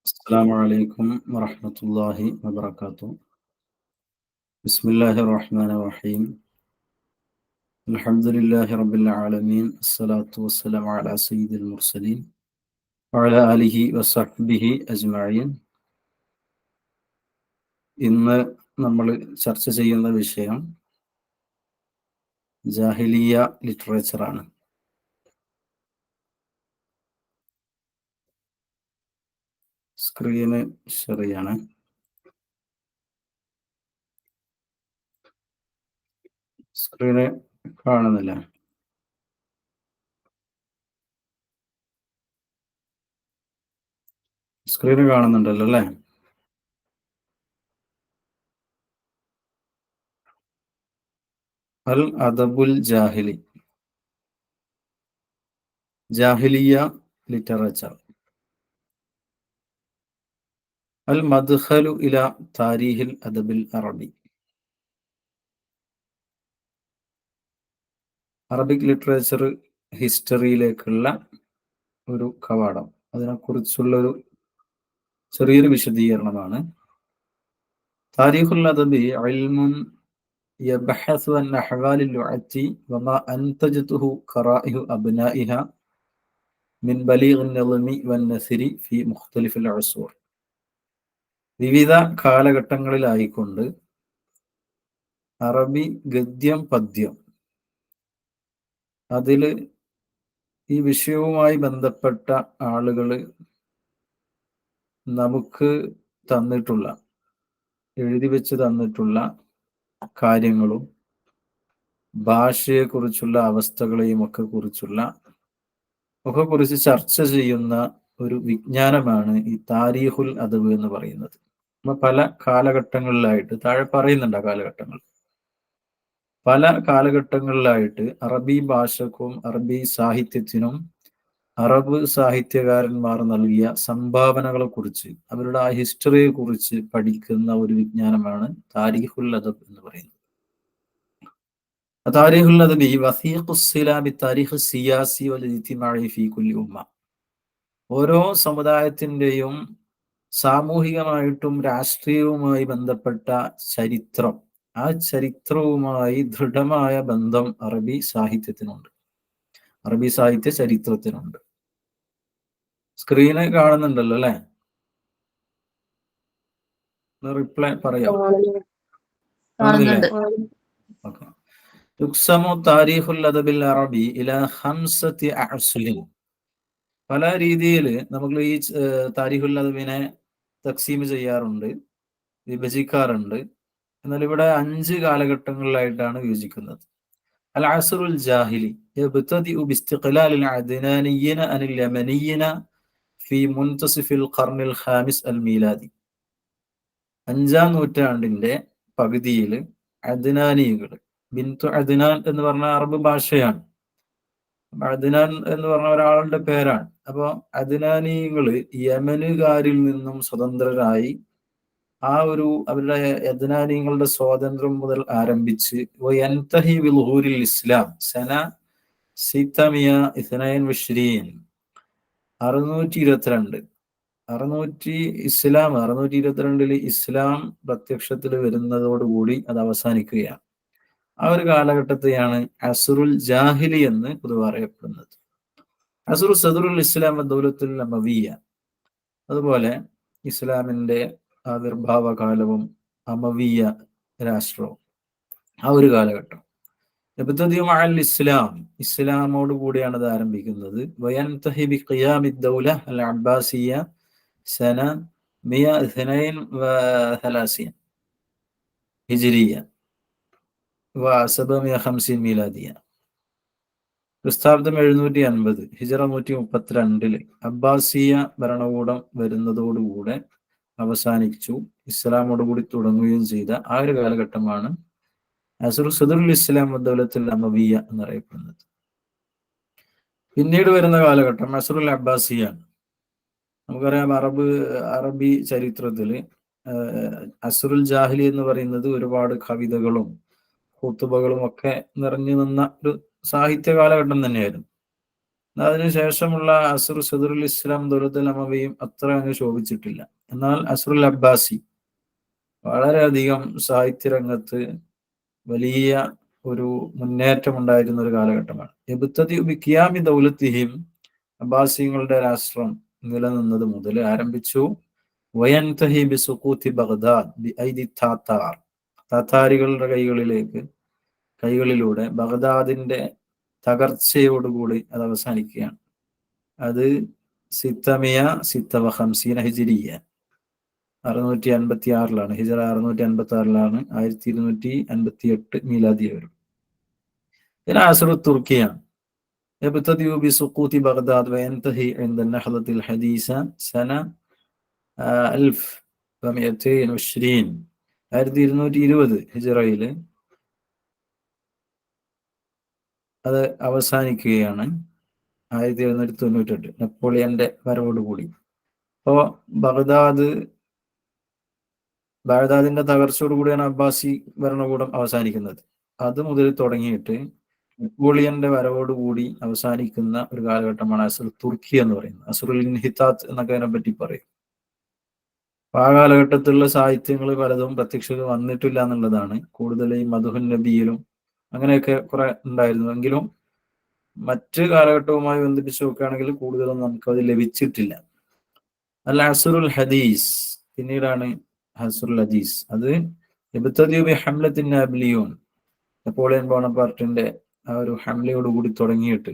السلام عليكم ورحمة الله وبركاته. بسم الله الرحمن الرحيم. الحمد لله رب العالمين. الصلاة والسلام على سيد المرسلين وعلى آله وصحبه أجمعين. ഇന്ന് നമ്മൾ ചർച്ച ചെയ്യുന്ന വിഷയം ജാഹിലിയ ലിറ്ററേച്ചറാണ്. സ്ക്രീന് ശരിയാണ്. സ്ക്രീന് കാണുന്നില്ല. സ്ക്രീന് കാണുന്നുണ്ടല്ലോ അല്ലേ? അൽ അദബുൽ ജാഹിലി, ജാഹിലിയ ലിറ്ററേച്ചർ. അൽ മദ്ഖലു ഇല താരീഖിൽ അദബിൽ അറബി, അറബിക് ലിറ്ററേച്ചർ ഹിസ്റ്ററിയിലേക്കുള്ള ഒരു കവാടം. അതിനെക്കുറിച്ചുള്ള ഒരു ചെറിയൊരു വിശദീകരണമാണ്. താരീഖുൽ അദബി ഇൽമുൻ യബ്ഹസു അൻ അഹ്വാലിൽ ലുഅത്തി വമാ അൻതജതുഹു ഖറാഇഹു അബ്നാഇഹ മിൻ ബലീഗിൻ നളമി വൻ നസ്രി ഫി മുഖ്തലിഫിൽ ഉസൂർ. വിവിധ കാലഘട്ടങ്ങളിലായിക്കൊണ്ട് അറബി ഗദ്യം പദ്യം അതിൽ ഈ വിഷയവുമായി ബന്ധപ്പെട്ട ആളുകൾ നമുക്ക് തന്നിട്ടുള്ള, എഴുതി വെച്ച് തന്നിട്ടുള്ള കാര്യങ്ങളും ഭാഷയെക്കുറിച്ചുള്ള അവസ്ഥകളെയും ഒക്കെ കുറിച്ച് ചർച്ച ചെയ്യുന്ന ഒരു വിജ്ഞാനമാണ് ഈ താരീഖുൽ അദബ് എന്ന് പറയുന്നത്. പല കാലഘട്ടങ്ങളിലായിട്ട് താഴെ പറയുന്നുണ്ട്. പല കാലഘട്ടങ്ങളിലായിട്ട് അറബി ഭാഷക്കും അറബി സാഹിത്യത്തിനും അറബ് സാഹിത്യകാരന്മാർ നൽകിയ സംഭാവനകളെ കുറിച്ച്, അവരുടെ ആ ഹിസ്റ്ററിയെ കുറിച്ച് പഠിക്കുന്ന ഒരു വിജ്ഞാനമാണ് താരീഖുൽ അദബ് എന്ന് പറയുന്നത്. താരീഖുൽ അദബി വസീഖുസ്സില ബിത്താരിഖ് സിയാസി വൽ ഇജ്തിമാഇ ഫീ കുല്ലി ഉമ്മ. ഓരോ സമുദായത്തിന്റെയും സാമൂഹികമായിട്ടും രാഷ്ട്രീയവുമായി ബന്ധപ്പെട്ട ചരിത്രം, ആ ചരിത്രവുമായി ദൃഢമായ ബന്ധം അറബി സാഹിത്യത്തിനുണ്ട്, അറബി സാഹിത്യ ചരിത്രത്തിനുണ്ട്. സ്ക്രീന് കാണുന്നുണ്ടല്ലോ അല്ലെ? റിപ്ലൈ പറയാം. കാണുന്നില്ലേ? യുക്സമു താരീഖുൽ അദബിൽ അറബി ഇലാ ഖംസതി അഅ്സുലിൻ. പല രീതിയിൽ നമുക്ക് ഈ താരീഖുൽ അദബിനെ തക്സീം ചെയ്യാറുണ്ട്, വിഭജിക്കാറുണ്ട്. എന്നാൽ ഇവിടെ 5 കാലഘട്ടങ്ങളിലായിട്ടാണ് വിഭജിക്കുന്നത്. അൽ അസ്റുൽ ജാഹിലി യബ്തദിഉ ബിസ്തിഖ്ലാലിൽ അദ്നാനിയ്യിന അനിൽ യമനിയ്യിന ഫി മുൻതസിഫിൽ ഖർനിൽ ഖാമിസ് അൽ മീലാദി. 5-ാം നൂറ്റാണ്ടിന്റെ പകുതിയിൽ അദ്നാനികൾ, ബിന്തു അദ്നാൻ എന്ന് പറഞ്ഞ അറബ് ഭാഷയാണ്. അദ്നാൻ എന്ന് പറഞ്ഞ ഒരാളുടെ പേരാണ്. അപ്പൊ അദ്നാനികള് യമനുകാരിൽ നിന്നും സ്വതന്ത്രരായി ആ ഒരു അവരുടെ അദ്നാനികളുടെ സ്വാതന്ത്ര്യം മുതൽ ആരംഭിച്ച് യൻതഹി ബിളുഹൂരിൽ ഇസ്ലാം സന 622 622 ഇസ്ലാം പ്രത്യക്ഷത്തിൽ വരുന്നതോടുകൂടി അത് അവസാനിക്കുകയാണ്. ആ ഒരു കാലഘട്ടത്തെയാണ് അസ്റുൽ ജാഹിലി എന്ന് പൊതുവെ അറിയപ്പെടുന്നത്. അസ്റു സദറുൽ ഇസ്ലാം ദൗലത്തുൽ അമവിയ്യ, അതുപോലെ ഇസ്ലാമിന്റെ ആവിർഭാവ കാലവും അമവിയ രാഷ്ട്രവും, ആ ഒരു കാലഘട്ടം. ഇസ്ലാം, ഇസ്ലാമോട് കൂടിയാണ് അത് ആരംഭിക്കുന്നത്. വയൻതഹി ബിഖിയാമി ദൗല അൽ അബ്ബാസിയ സന 132 ഹിജ്രിയ വ 750 മീലാദിയ. ക്രിസ്താബ്ദം 750, ഹിജറ 132 അബ്ബാസിയ ഭരണകൂടം വരുന്നതോടുകൂടെ അവസാനിച്ചു, ഇസ്ലാമോടുകൂടി തുടങ്ങുകയും ചെയ്ത ആ ഒരു കാലഘട്ടമാണ് അസ്റു സദറുൽ ഇസ്ലാം ദൗലത്തുൽ അമവിയ്യ എന്നറിയപ്പെടുന്നത്. പിന്നീട് വരുന്ന കാലഘട്ടം അസ്റുൽ അബ്ബാസിയ. നമുക്കറിയാം, അറബി ചരിത്രത്തിൽ അസ്റുൽ ജാഹിലി എന്ന് പറയുന്നത് ഒരുപാട് കവിതകളും ഖുതുബകളും ഒക്കെ നിറഞ്ഞു നിന്ന ഒരു സാഹിത്യ കാലഘട്ടം തന്നെയായിരുന്നു. അതിനുശേഷമുള്ള അസ്ർ സദറുൽ ഇസ്ലാം ദൗലത്തുൽ അമവിയും അത്ര അങ്ങ് ശോഭിച്ചിട്ടില്ല. എന്നാൽ അസ്റുൽ അബ്ബാസി വളരെയധികം സാഹിത്യരംഗത്ത് വലിയ ഒരു മുന്നേറ്റം ഉണ്ടായിരുന്ന ഒരു കാലഘട്ടമാണ്. ഖിയാമി ദൗലത്തിഹിം, അബ്ബാസികളുടെ രാഷ്ട്രം നിലനിന്നത് മുതൽ ആരംഭിച്ചു. വയൻതഹി ബിസുഖൂത്തി ബഗ്ദാദ് ബിഐദി താത്താർ, താത്താരികളുടെ കൈകളിലൂടെ ബഗ്ദാദിന്റെ തകർച്ചയോടുകൂടി അത് അവസാനിക്കുകയാണ്. അത് സിത്തമിയ സിത്തവ ഹംസീന ഹിജിരിയ 656 ഹിജറ 656 1258 മീലാദിയ വരും. പിന്നെ അസ്റു തുർക്കിയാണ്. يبتدئ بسقوط بغداد وينتهي عند النهضة الحديثة سنة 1220 1220 ഹിജറയില് അത് അവസാനിക്കുകയാണ്. 1798 നെപ്പോളിയന്റെ വരവോടുകൂടി. അപ്പോ ബഗ്ദാദിന്റെ തകർച്ചയോടുകൂടിയാണ് അബ്ബാസി ഭരണകൂടം അവസാനിക്കുന്നത്. അത് മുതൽ തുടങ്ങിയിട്ട് നെപ്പോളിയന്റെ വരവോടുകൂടി അവസാനിക്കുന്ന ഒരു കാലഘട്ടമാണ് അസ്ർ തുർക്കി എന്ന് പറയുന്നത്. അസ്റുൽ ഇൻഹിതാത്ത് എന്നൊക്കെ അതിനെ പറ്റി പറയും. ആ കാലഘട്ടത്തിലുള്ള സാഹിത്യങ്ങൾ പലതും പ്രത്യക്ഷത വന്നിട്ടില്ല എന്നുള്ളതാണ്. കൂടുതൽ ഈ മദ്ഹുൻ നബിയിലും അങ്ങനെയൊക്കെ കുറെ ഉണ്ടായിരുന്നു. എങ്കിലും മറ്റ് കാലഘട്ടവുമായി ബന്ധിപ്പിച്ച് നോക്കുകയാണെങ്കിൽ കൂടുതലൊന്നും നമുക്കത് ലഭിച്ചിട്ടില്ല. അൽ അസ്റുൽ ഹദീസ് പിന്നീടാണ് അസ്റുൽ ഹദീസ്. അത് ഹംലത്തിൻ നാബിലിയൂൻ, നെപ്പോളിയൻ ബോണപ്പാർട്ടിന്റെ ആ ഒരു ഹംലയോടുകൂടി തുടങ്ങിയിട്ട്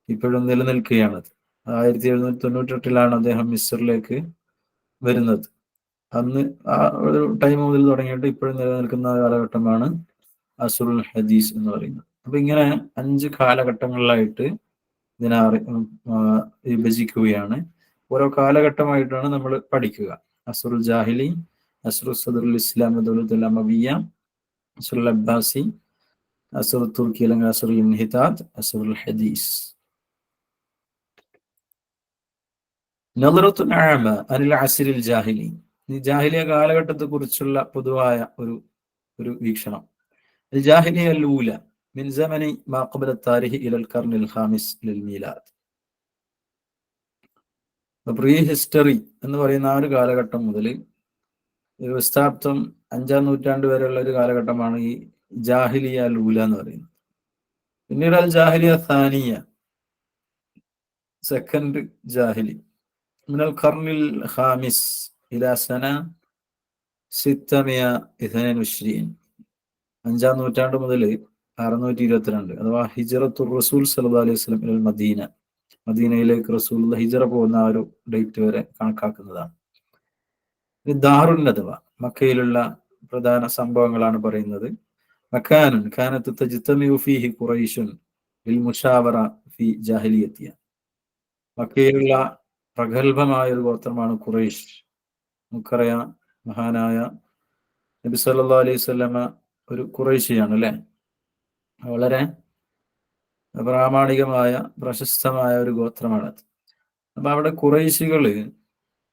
ഇപ്പോഴും നിലനിൽക്കുകയാണത്. 1798 അദ്ദേഹം മിസ്റിലേക്ക് വരുന്നത്. അന്ന് ആ ഒരു ടൈം മുതൽ തുടങ്ങിയിട്ട് ഇപ്പോഴും നിലനിൽക്കുന്ന കാലഘട്ടമാണ് അസ്റുൽ ഹദീസ് എന്ന് പറയുന്നത്. അപ്പൊ ഇങ്ങനെ 5 കാലഘട്ടങ്ങളിലായിട്ട് ഇതിനെ വിഭജിക്കുകയാണ്. ഓരോ കാലഘട്ടമായിട്ടാണ് നമ്മൾ പഠിക്കുക. അസ്റുൽ ജാഹിലി, അസ്റുൽ സദറുൽ ഇസ്ലാം ദൗലത്തുൽ അമവിയ്യ, അസ്റുൽ അബ്ബാസി, അസ്റുൽ തുർക്കി അല്ലെങ്കിൽ അസ്റുൽ ഇൻഹിതാത്ത്, അസ്റുൽ ഹദീസ്. നളറത്തുൻ ആമ അനിൽ അസ്റിൽ ജാഹിലി, ജാഹിലിയ കാലഘട്ടത്തെ കുറിച്ചുള്ള പൊതുവായ ഒരു വീക്ഷണം. ജാഹിലിയ ലൂല മിൻ സമനി മാ ഖബ്ല താരിഖ് ഇലൽ ഖർനിൽ ഖാമിസ് ലിൽ മീലാദ്. പ്രീ ഹിസ്റ്ററി എന്ന് പറയുന്ന ആ ഒരു കാലഘട്ടം മുതൽ ക്രിസ്താബ്ദം 5-ാം നൂറ്റാണ്ട് വരെയുള്ള ഒരു കാലഘട്ടമാണ് ഈ ജാഹിലിയ ലൂല എന്ന് പറയുന്നത്. പിന്നീട് അൽ ജാഹിലിയ സാനിയ, സെക്കൻഡ് ജാഹിലി, മിനൽ ഖർനിൽ ഖാമിസ് ഇലാ സന 622, 5-ാം നൂറ്റാണ്ട് മുതൽ 622 അഥവാ ഹിജ്റത്തുർ റസൂൽ സല്ലല്ലാഹു അലൈഹി വസല്ലം ഇലൽ മദീന, മദീനയിലേക്ക് റസൂൽ ഹിജ്റ പോകുന്ന ആ ഒരു ഡേറ്റ് വരെ കണക്കാക്കുന്നതാണ്. ദാറുൻ നദ്വ, മക്കയിലുള്ള പ്രധാന സംഭവങ്ങളാണ് പറയുന്നത്. മക്കാനുൻ കാനത്ത് തജ്തമിഉ ഫീഹി ഖുറൈശുൻ ലിൽ മുശാവറ ഫീ ജാഹിലിയത്തിയ, മക്കയിലുള്ള പ്രഗൽഭമായ ഒരു ഗോത്രമാണ് ഖുറൈശ്. നമുക്കറിയാം, മഹാനായ നബി സല്ലല്ലാഹു അലൈഹി വസല്ലമ ഒരു ഖുറൈശിയാണ് അല്ലെ. വളരെ പ്രാമാണികമായ പ്രശസ്തമായ ഒരു ഗോത്രമാണത്. അപ്പൊ അവിടെ ഖുറൈശികള്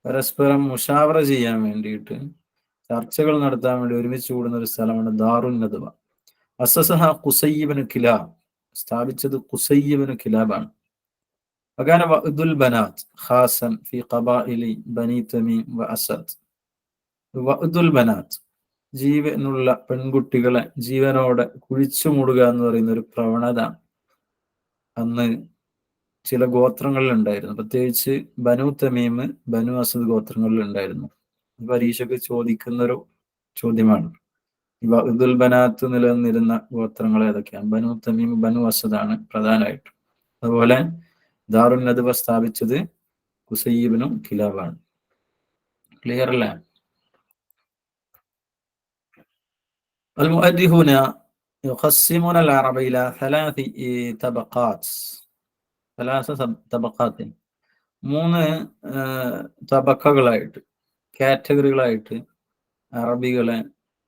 പരസ്പരം മുഷാവറ ചെയ്യാൻ വേണ്ടിയിട്ട്, ചർച്ചകൾ നടത്താൻ വേണ്ടി ഒരുമിച്ച് കൂടുന്ന ഒരു സ്ഥലമാണ് ദാറുൻ നദ്വ. അസ്സസഹ ഖുസയ്യ് ഇബ്നു കിലാബ്, സ്ഥാപിച്ചത് ഖുസയ്യ് ഇബ്നു കിലാബാണ്. വകാന വഅദുൽ ബനാത്ത് ഖാസൻ ഫി ഖബാഇലി ബനി തമീം വ അസദ്. വഅദുൽ ബനാത്ത്, ജീവനുള്ള പെൺകുട്ടികളെ ജീവനോടെ കുഴിച്ചു മൂടുക എന്ന് പറയുന്ന ഒരു പ്രവണത അന്ന് ചില ഗോത്രങ്ങളിൽ ഉണ്ടായിരുന്നു. പ്രത്യേകിച്ച് ബനു തമീം, ബനു അസദ് ഗോത്രങ്ങളിൽ ഉണ്ടായിരുന്നു. പരീക്ഷയ്ക്ക് ചോദിക്കുന്നൊരു ചോദ്യമാണ്. ഈ വഅദുൽ ബനാത്ത് നിലനിന്നിരുന്ന ഗോത്രങ്ങൾ ഏതൊക്കെയാണ്? ബനു തമീം, ബനു അസദാണ് പ്രധാനമായിട്ടും. അതുപോലെ ദാറുൻ നദ്വ സ്ഥാപിച്ചത് ഖുസയ്യ് ഇബ്നു കിലാബാണ്. ക്ലിയർ അല്ലേ? المؤرخون يقسمون العرب إلى 3 طبقات، 3 തബക്കകളായിട്ട്, കാറ്റഗറികളായിട്ട് അറബികളെ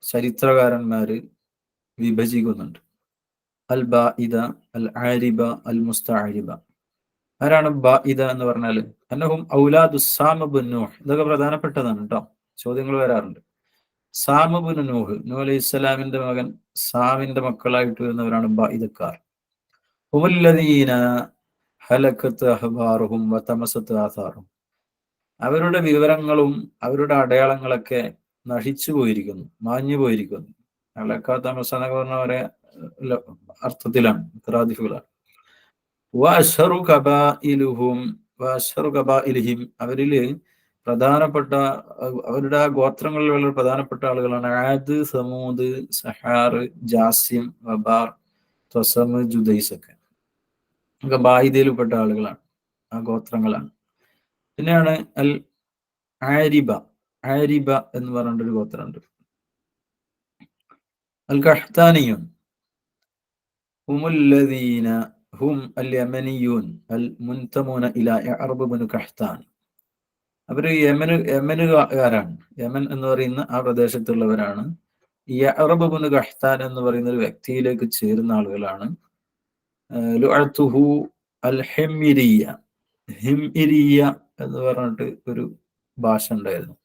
ചരിത്രകാരന്മാര് വിഭജിക്കുന്നുണ്ട്. അൽ ബാഇദ, അൽ ആരിബ, അൽ മുസ്തഅരിബ. ആരാണ് ബാഇദ എന്ന് പറഞ്ഞാൽ? അന്നഹും ഔലാദു സാം ഇബ്നു നൂഹ്. ഇതൊക്കെ പ്രധാനപ്പെട്ടതാണ് കേട്ടോ, ചോദ്യങ്ങൾ വരാറുണ്ട്. സാം ഇബ്നു നൂഹ്, നൂഹ് അലൈഹി സ്വലാമിന്റെ മകൻ സാമിന്റെ മക്കളായിട്ട് വരുന്നവരാണ് ബാഇദക്കാർ. ഹുവല്ലദീന ഹലക്കത്ത് അഹ്ബാറുഹും വതമസത്ത് ആഥാറും. അവരുടെ വിവരങ്ങളും അവരുടെ അടയാളങ്ങളൊക്കെ നശിച്ചു പോയിരിക്കുന്നു, മാഞ്ഞു പോയിരിക്കുന്നു. ഹലക്ക തമസ എന്നൊക്കെ പറഞ്ഞ ഒരേ അർത്ഥത്തിലാണ്, ഉത്തരാദിഫുകളാണ്. വഅശ്ഹറു ഖബായിലുഹും വഅശ്ഹറു ഖബായിലിഹിം, അവരില് പ്രധാനപ്പെട്ട അവരുടെ ആ ഗോത്രങ്ങളിലുള്ള പ്രധാനപ്പെട്ട ആളുകളാണ് ആദ്, സമൂദ്, സഹാർ, ജാസിം, വബാർ, ത്വസം, ജുദൈസ് ഒക്കെ ബായിദയിൽപ്പെട്ട ആളുകളാണ്, ആ ഗോത്രങ്ങളാണ്. പിന്നെയാണ് അൽ ആരിബ. ആരിബ എന്ന് പറഞ്ഞിട്ടൊരു ഗോത്രമുണ്ട്. അൽ ഖഹ്താനിയുൻ ഹുമുല്ലദീന ഹും അൽ യമനിയൂൻ അൽ മുൻതമൂന ഇലാ യഅർബ് ബിൻ ഖഹ്താൻ. അവര് യമനുകാരാണ്. യമൻ എന്ന് പറയുന്ന ആ പ്രദേശത്തുള്ളവരാണ്. യഅർബ് ബിൻ ഖഹ്താൻ എന്ന് പറയുന്ന ഒരു വ്യക്തിയിലേക്ക് ചേരുന്ന ആളുകളാണ്. ലുഅത്തുഹു അൽ ഹിംഇരിയ. ഹിംഇരിയ എന്ന് പറഞ്ഞിട്ട് ഒരു ഭാഷ ഉണ്ടായിരുന്നു,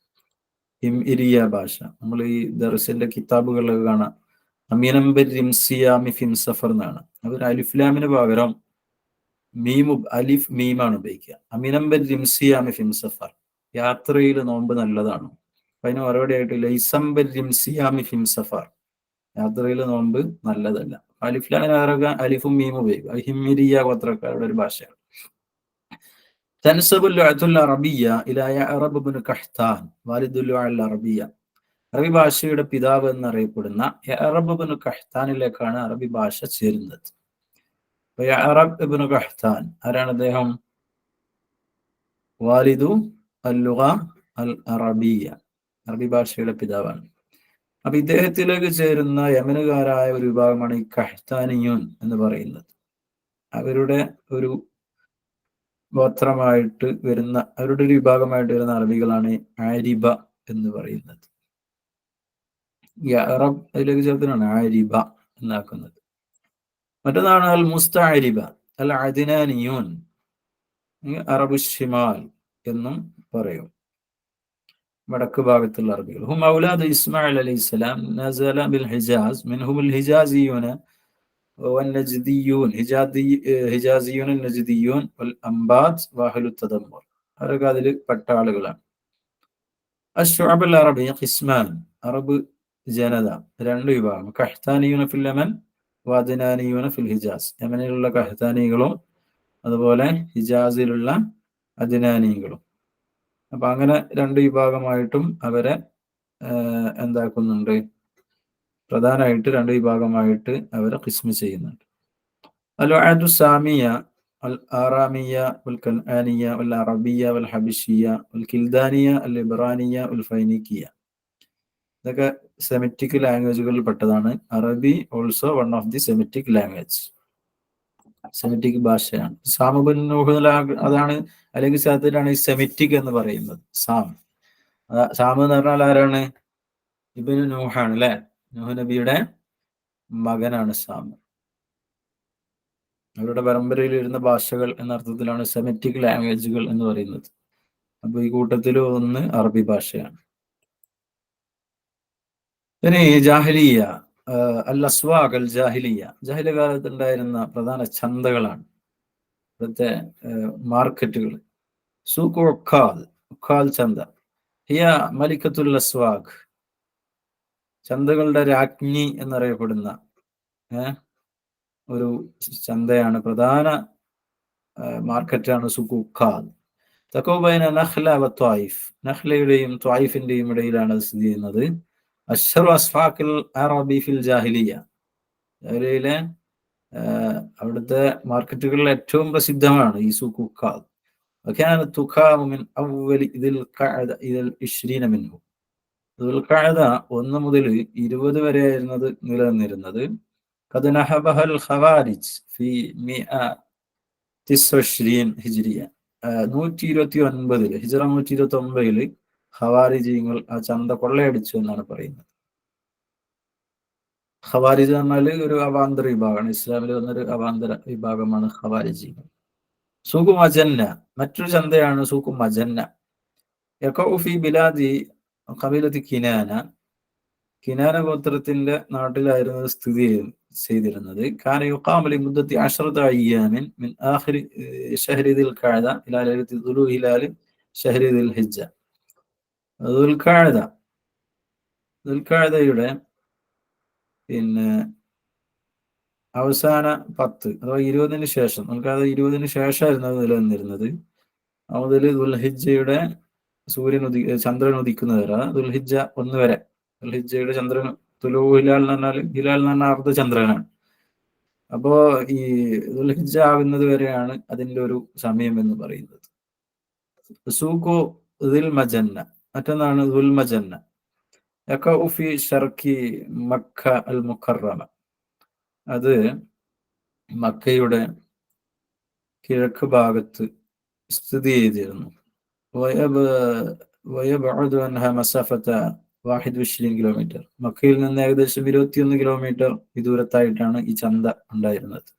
ഹിംഇരിയ ഭാഷ. നമ്മൾ ഈ ദർസിന്റെ കിതാബുകളിലൊക്കെ കാണാം, അമീനംബർ റിംസിയാമി ഫിംസഫർ എന്നാണ്. അവർ അലിഫ്ലാമിന് പകരം അലിഫ് മീമാണ് ഉപയോഗിക്കുക. അമീനംബർ റിംസിയാമി ഫിംസഫർ, യാത്രയിൽ നോമ്പ് നല്ലതാണ്. അപ്പൊ അതിന് മറുപടി ആയിട്ട് ലൈസംബർ റിംസിയാമി ഫിംസഫർ, യാത്രയിൽ നോമ്പ് നല്ലതല്ല. അലിഫ്ലാമിന് പകരം അലിഫും മീമും ഉപയോഗിക്കുക. ഹിംഇരിയ ഗോത്രക്കാരുടെ ഒരു ഭാഷയാണ്. തൻസബുൽ അറബിയ ഇലാ യഅറബ് ബിൻ ഖഹ്താൻ വാലിദുൽ അറബിയ. അറബി ഭാഷയുടെ പിതാവ് എന്നറിയപ്പെടുന്ന യഅറബ് ബിൻ ഖഹ്താനിലേക്കാണ് അറബി ഭാഷ ചേരുന്നത്. യഅറബ് ഇബ്നു ഖഹ്താൻ ആരാണ്? അദ്ദേഹം വാലിദു അൽ ലുഗ അൽ അറബിയ, അറബി ഭാഷയുടെ പിതാവാണ്. അപ്പൊ ഇദ്ദേഹത്തിലേക്ക് ചേരുന്ന യമനുകാരായ ഒരു വിഭാഗമാണ് ഈ ഖഹ്താനിയൂൻ എന്ന് പറയുന്നത്. അവരുടെ ഒരു ഗോത്രമായിട്ട് വരുന്ന, അവരുടെ ഒരു വിഭാഗമായിട്ട് വരുന്ന അറബികളാണ് ആരിബ എന്ന് പറയുന്നത്. യഅറബ് അതിലേക്ക് ചേർത്തിനാണ് ആരിബ എന്നാക്കുന്നത്. മറ്റൊന്നാണ് അൽ മുസ്തഅരിബ അൽ അദ്നാനിയൂൻ, അറബ് ഷിമാൽ എന്നും പറയും, വടക്ക് ഭാഗത്തുള്ള അറബികൾ. ഹും ഔലാദ് ഇസ്മായിൽ അലൈഹിസ്സലാം നസല ബിൽ ഹിജാസ് മിൻഹും അൽ ഹിജാസിയൂന വന്നജ്ദിയൂൻ ഹിജാസിയൂൻ നജ്ദിയൂൻ വൽ അംബാദ് വഅഹ്ലു തദമ്മർ. അവരൊക്കെ അതിൽ പെട്ട ആളുകളാണ്. അശ്ശുഅബ് അൽ അറബി ഖിസ്മാൻ, അറബ് ജനത രണ്ട് വിഭാഗം. ഖഹ്താനിയൂന ഫിൽ യമൻ വഅദ്നാനിയൂന ഫിൽ ഹിജാസ്, യമനിലുള്ള ഖഹ്താനികളും അതുപോലെ ഹിജാസിലുള്ള അദ്നാനികളും. അപ്പൊ അങ്ങനെ രണ്ട് വിഭാഗമായിട്ടും അവരെ എന്താക്കുന്നുണ്ട്, പ്രധാനമായിട്ട് രണ്ട് വിഭാഗമായിട്ട് അവരെ ഖിസ്മ ചെയ്യുന്നുണ്ട്. അൽ അദു സാമിയ അൽ ആറാമിയ വൽ കൻആനിയ വൽ അറബിയ വൽ ഹബിഷിയ വൽ കിൽദാനിയ അൽ ഇബ്രാനിയ വൽ ഫൈനിക്കിയ. ഇതൊക്കെ സെമിറ്റിക് ലാംഗ്വേജുകളിൽ പെട്ടതാണ്. അറബി also one of the Semitic language, Semitic ഭാഷയാണ്. സാം ഇബ്നു നൂഹ് അതാണ്, അല്ലെങ്കിൽ സാത്തിലാണ് ഈ സെമിറ്റിക് എന്ന് പറയുന്നത്. സാം എന്ന് പറഞ്ഞാൽ ആരാണ്? ഇബ്നു നൂഹാണ് അല്ലെ, നൂഹ് നബിയുടെ മകനാണ് സാം. അവരുടെ പരമ്പരയിൽ വരുന്ന ഭാഷകൾ എന്ന അർത്ഥത്തിലാണ് സെമിറ്റിക് ലാംഗ്വേജുകൾ എന്ന് പറയുന്നത്. അപ്പൊ ഈ കൂട്ടത്തിൽ ഒന്ന് അറബി ഭാഷയാണ്. പിന്നെ ജാഹിലിയ അൽ അസ്വാഖ് അൽ ജാഹിലിയ, ജാഹിലിയ കാലത്ത് ഉണ്ടായിരുന്ന പ്രധാന ചന്തകളാണ്, ഇവിടുത്തെ മാർക്കറ്റുകൾ. സൂഖ് ഉഖാൽ, ഉഖാൽ ചന്ത. ഹിയ മലിക്കത്തുൽ അസ്വാഖ്, ചന്തകളുടെ രാജ്ഞി എന്നറിയപ്പെടുന്ന ഒരു ചന്തയാണ്, പ്രധാന മാർക്കറ്റാണ് സൂഖ് ഉഖാൽ. തഖൂബൈന നഖ്ല വ ത്വായിഫ്, നഖ്ലയുടെയും ത്വായിഫിന്റെയും ഇടയിലാണ് സ്ഥിതി ചെയ്യുന്നത്. അശ്ഹറു അസ്ഫാഖിൽ അറബി ഫിൽ ജാഹിലിയ, ജാഹിലിയയിലെ അവിടുത്തെ മാർക്കറ്റുകളിൽ ഏറ്റവും പ്രസിദ്ധമാണ് ഈ സൂഖ് ഉഖാൽ. وكانت تقام من أول ذي القعدة إلى 20 منه. ദുൽഖഅദ 1 മുതൽ 20 വരെയായിരുന്നത് നിലനിന്നിരുന്നത്. ഖദ് നഹബഹൽ ഖവാരിജ് ഫി 129 ഹിജ്രിയ, 129 ഹിജ്റ 129 ഖവാരിജീങ്ങൾ ആ ചന്ത കൊള്ളയടിച്ചു എന്നാണ് പറയുന്നത്. ഖവാരിജ് എന്ന് പറഞ്ഞാൽ ഒരു അവാന്തര വിഭാഗമാണ്, ഇസ്ലാമിൽ വന്നൊരു അവാന്തര വിഭാഗമാണ് ഖവാരിജീങ്ങൾ. സൂഖ് മജന്ന മറ്റൊരു ചന്തയാണ് സൂഖ് മജന്ന. യഖഉ ഫി ബിലാദി ഖബീലത്തി കിനാന, കിനാന ഗോത്രത്തിന്റെ നാട്ടിലായിരുന്നു സ്ഥിതി ചെയ്തിരുന്നത്. കാന യുഖാമു ലിമുദ്ദത്തി 10 അയ്യാമിൻ മിൻ ആഖിരി ശഹ്രി ദിൽ ഖഅദ ഇലാ ലൈലത്തി ദുലൂ ഹിലാൽ ശഹ്രി ദിൽ ഹിജ്ജ. ദുൽഖഅദയുടെ പിന്നെ അവസാന 10 അഥവാ 20-ന് ശേഷം, ദുൽഖഅദ 20-ന് ശേഷമായിരുന്നു അത് നിലനിന്നിരുന്നത്. മുതൽ ദുൽഹിജ്ജയുടെ ചന്ദ്രൻ ഉദിക്കുന്നത് വരെ, ദുൽഹിജ്ജ 1 വരെ. ദുൽഹിജ്ജയുടെ ചന്ദ്രൻ തുലൂ ഹിലാൽ എന്ന് പറഞ്ഞാൽ, ഹിലാൽ എന്ന് പറഞ്ഞാൽ അർദ്ധചന്ദ്രനാണ്. അപ്പോ ഈ ദുൽഹിജ്ജ ആകുന്നത് വരെയാണ് അതിന്റെ ഒരു സമയം എന്ന് പറയുന്നത്. സൂഖു ദുൽ മജന്ന, മറ്റൊന്നാണ് ദുൽ മജന്ന. യഖഉ ഫി ശർഖി മക്ക അൽ മുക്കറമ, അത് മക്കയുടെ കിഴക്ക് ഭാഗത്ത് സ്ഥിതി ചെയ്തിരുന്നു. വയബ്അദു അൻഹ മസഫത 21 കിലോമീറ്റർ, മക്കയിൽ നിന്ന് ഏകദേശം 21 കിലോമീറ്റർ വിദൂരത്തായിട്ടാണ് ഈ ചന്ത ഉണ്ടായിരുന്നത്.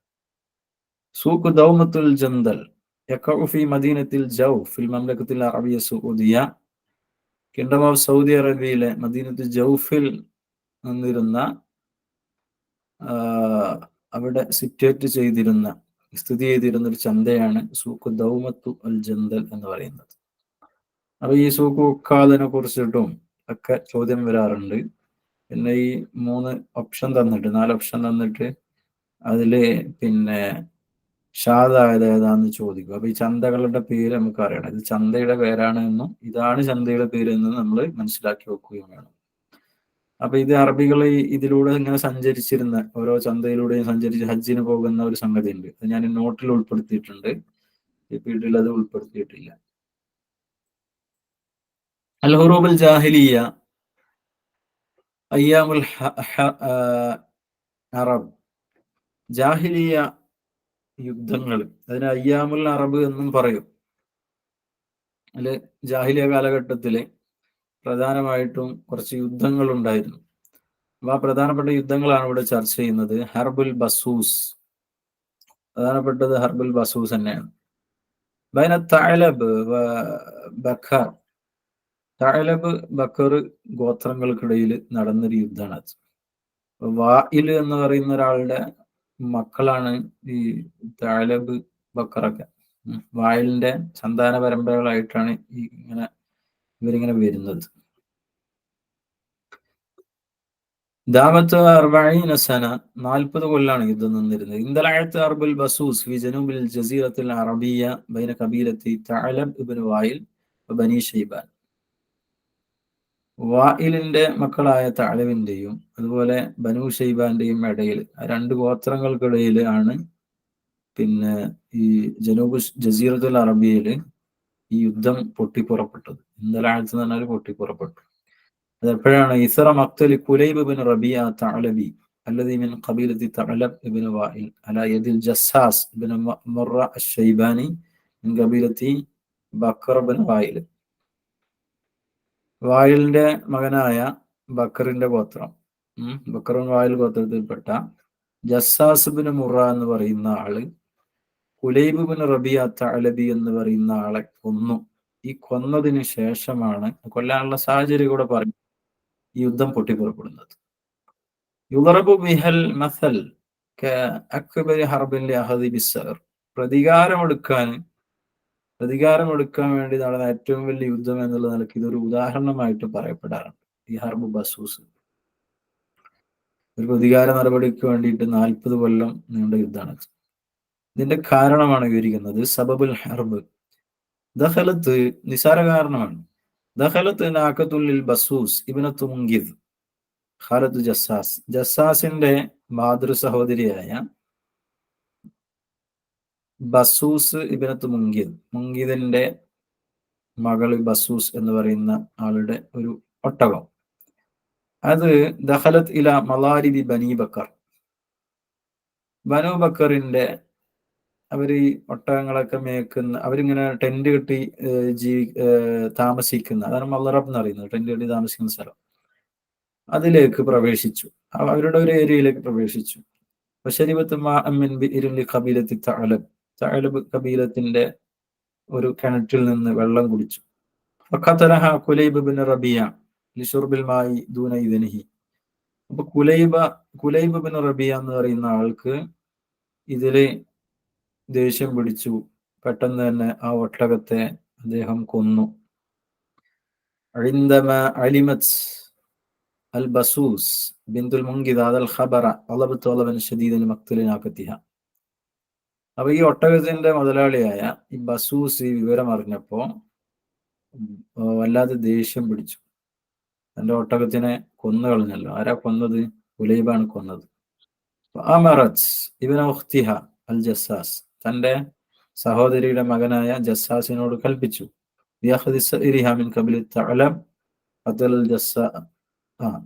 സൂഖ് ദൗമത്തുൽ ജന്ദൽ യഖഉ ഫി മദീനത്തിൽ ജൗഫ് ഫിൽ മംലക്കത്തിൽ അറബിയ സഊദിയ, കിങ്ഡം ഓഫ് സൗദി അറേബ്യയിലെ മദീനത്ത് ജൗഫിൽ നിന്നിരുന്ന അവിടെ സിറ്റുവേറ്റ് ചെയ്തിരുന്ന, സ്ഥിതി ചെയ്തിരുന്ന ഒരു ചന്തയാണ് സൂഖ് ദൗമത്തു അൽ ജന്ദൽ എന്ന് പറയുന്നത്. അപ്പൊ ഈ സൂഖ് ഉക്കാദിനെ കുറിച്ചിട്ടും ഒക്കെ ചോദ്യം വരാറുണ്ട്. പിന്നെ ഈ 4 ഓപ്ഷൻ തന്നിട്ട് അതില് പിന്നെ ഷാദായത് ഏതാന്ന് ചോദിക്കും. അപ്പൊ ഈ ചന്തകളുടെ പേര് നമുക്ക് അറിയണം. ഇത് ചന്തയുടെ പേരാണ് എന്നും ഇതാണ് ചന്തയുടെ പേര് എന്നും നമ്മൾ മനസ്സിലാക്കി വെക്കുകയും വേണം. അപ്പൊ ഇത് അറബികൾ ഇതിലൂടെ ഇങ്ങനെ സഞ്ചരിച്ചിരുന്ന, ഓരോ ചന്തയിലൂടെയും സഞ്ചരിച്ച് ഹജ്ജിന് പോകുന്ന ഒരു സംഗതി ഉണ്ട്. അത് ഞാൻ നോട്ടിൽ ഉൾപ്പെടുത്തിയിട്ടുണ്ട്, ഈ പീഡിൽ അത് ഉൾപ്പെടുത്തിയിട്ടില്ല. അൽ ഹുറൂബുൽ ജാഹിലിയ അയ്യാമുൽ അറബ്, ജാഹിലിയ യുദ്ധങ്ങൾ, അതിന് അയ്യാമുൽ അറബ് എന്നും പറയും. അതില് ജാഹിലിയ കാലഘട്ടത്തില് പ്രധാനമായിട്ടും കുറച്ച് യുദ്ധങ്ങൾ ഉണ്ടായിരുന്നു. അപ്പൊ ആ പ്രധാനപ്പെട്ട യുദ്ധങ്ങളാണ് ഇവിടെ ചർച്ച ചെയ്യുന്നത്. ഹർബുൽ ബസൂസ്, പ്രധാനപ്പെട്ടത് ഹർബുൽ ബസൂസ് തന്നെയാണ്. ബൈന തഅലബ് ബക്കർ, തഅലബ് ബക്കർ ഗോത്രങ്ങൾക്കിടയിൽ നടന്നൊരു യുദ്ധമാണ് അത്. വായിൽ എന്ന് പറയുന്ന ഒരാളുടെ മക്കളാണ് ഈ തഅലബ് ബക്കറൊക്കെ. വായിലിന്റെ സന്താന പരമ്പരകളായിട്ടാണ് ഇവരിങ്ങനെ വരുന്നത്. ദാമത്ത് 40 സന, 40 കൊല്ലാണ് യുദ്ധം നിന്നിരുന്നത്. ഇന്ദലഅത്ത് ഹർബുൽ ബസൂസ് ഫി ജനൂബിൽ ജസീറത്തുൽ അറബിയ ബൈന ഖബീലത്തി തഅലബ് ഇബ്നു വായിൽ വബനി ഷൈബാൻ. വായിലിന്റെ മക്കളായ തഅലബിന്റെയും അതുപോലെ ബനു ഷൈബാന്റെയും ഇടയിൽ, 2 ഗോത്രങ്ങൾക്കിടയിൽ ആണ് പിന്നെ ഈ ജനൂബ് ജസീറത്തുൽ അറബിയയിൽ ഈ യുദ്ധം പൊട്ടിപ്പുറപ്പെട്ടത്. ഇന്ദലഅത്ത് എന്ന് പറഞ്ഞാൽ പൊട്ടിപ്പുറപ്പെട്ടു. അതെപ്പോഴാണ്? ഇസ്ര മഖ്തലി കുലൈബ് ഇബ്നു റബിയ തഅലബി അല്ലദി മിൻ ഖബീലത്തി തഅലബ് ഇബ്നു വായിൽ അലാ യദിൽ ജസ്സാസ് ഇബ്നു മുറ അശ്ശൈബാനി മിൻ ഖബീലത്തി ബക്കർ ഇബ്നു വായിൽ. വായിലിന്റെ മകനായ ബക്കറിന്റെ ഗോത്രം, ബക്കർ വായിൽ ഗോത്രത്തിൽപ്പെട്ട ജസ്സാസ് ഇബ്നു മുറ എന്ന് പറയുന്ന ആള് കുലൈബ് ഇബ്നു റബിയ തഅലബി എന്ന് പറയുന്ന ആളെ കൊന്നു. ഈ കൊന്നതിന് ശേഷമാണ്, കൊല്ലാനുള്ള സാഹചര്യം കൂടെ പറയും, ഈ യുദ്ധം പൊട്ടിപ്പുറപ്പെടുന്നത്. യുളറബു ബിഹൽ മസൽ കഅക്ബരി ഹർബിൻ ലിഅഖദി ബിസ്സർ, പ്രതികാരമെടുക്കാൻ വേണ്ടി നടന്ന ഏറ്റവും വലിയ യുദ്ധം എന്നുള്ള നിലയ്ക്ക് ഇതൊരു ഉദാഹരണമായിട്ട് പറയപ്പെടാറുണ്ട്. ഈ ഹർബ് ബസൂസ് ഒരു പ്രതികാര നടപടിക്ക് വേണ്ടിയിട്ട് 40 കൊല്ലം നീണ്ട യുദ്ധമാണ്. ഇതിന്റെ കാരണമാണ് വിവരിക്കുന്നത്. സബബുൽ ഹർബ് ദഖലത്ത്, നിസാര കാരണമാണ്. ദഖലത്ത് നാഖത്തുൽ ബസൂസ് ഇബ്നത്തു മുങ്കിദ് ഖാലത്തു ജസ്സാസ്, ജസ്സാസിന്റെ മാതൃ സഹോദരിയായ ബസൂസ് ഇബ്നത്തു മുങ്കിദ്, മുങ്കിദിന്റെ മകള് ബസൂസ് എന്ന് പറയുന്ന ആളുടെ ഒരു ഒട്ടകം, അത് ദഖലത്ത് ഇല മലാരിബി ബനി ബക്കർ, ബനു ബക്കറിന്റെ, അവര് ഈ ഒട്ടകങ്ങളൊക്കെ മേക്കുന്ന, അവരിങ്ങനെ ടെന്റ് കെട്ടി താമസിക്കുന്ന, അതാണ് മലറബ് എന്ന് പറയുന്നത്, ടെന്റ് കെട്ടി താമസിക്കുന്ന സ്ഥലം. അതിലേക്ക് പ്രവേശിച്ചു, അവരുടെ ഒരു ഏരിയയിലേക്ക് പ്രവേശിച്ചു. ഖബീലത്തി തഅലബ്, തഅലബ് കബീലത്തിന്റെ ഒരു കിണറ്റിൽ നിന്ന് വെള്ളം കുടിച്ചു. ഫഖതലഹ കുലൈബ് ഇബ്നു റബിയ ലിശുർബിൽ മായി ദൂന ഇദ്നിഹി, അപ്പൊ കുലൈബ ബിൻ റബിയ എന്ന് പറയുന്ന ആൾക്ക് ഇതില് ദേഷ്യം പിടിച്ചു. പെട്ടെന്ന് തന്നെ ആ ഒട്ടകത്തെ അദ്ദേഹം കൊന്നു. عندما علمت البسوس بنت المنقذ هذا الخبر طلبت طلبا شديدا لمقتل ناقتها. അപ്പൊ ഈ ഒട്ടകത്തിന്റെ മുതലാളിയായ ഈ ബസൂസ് ഈ വിവരം അറിഞ്ഞപ്പോ വല്ലാതെ ദേഷ്യം പിടിച്ചു. തന്റെ ഒട്ടകത്തിനെ കൊന്നു കളഞ്ഞല്ലോ. ആരാ കൊന്നത്? കുലൈബാണ് കൊന്നത്. അമറത്ത് ഇബ്ന ഉഖ്തിഹ അൽ ജസ്സാസ്, തന്റെ സഹോദരിയുടെ മകനായ ജസ്സാസിനോട് കൽപ്പിച്ചു, മിൻ ഖബ്ലി തഅലബ് ഖതൽ ജസ്സാ,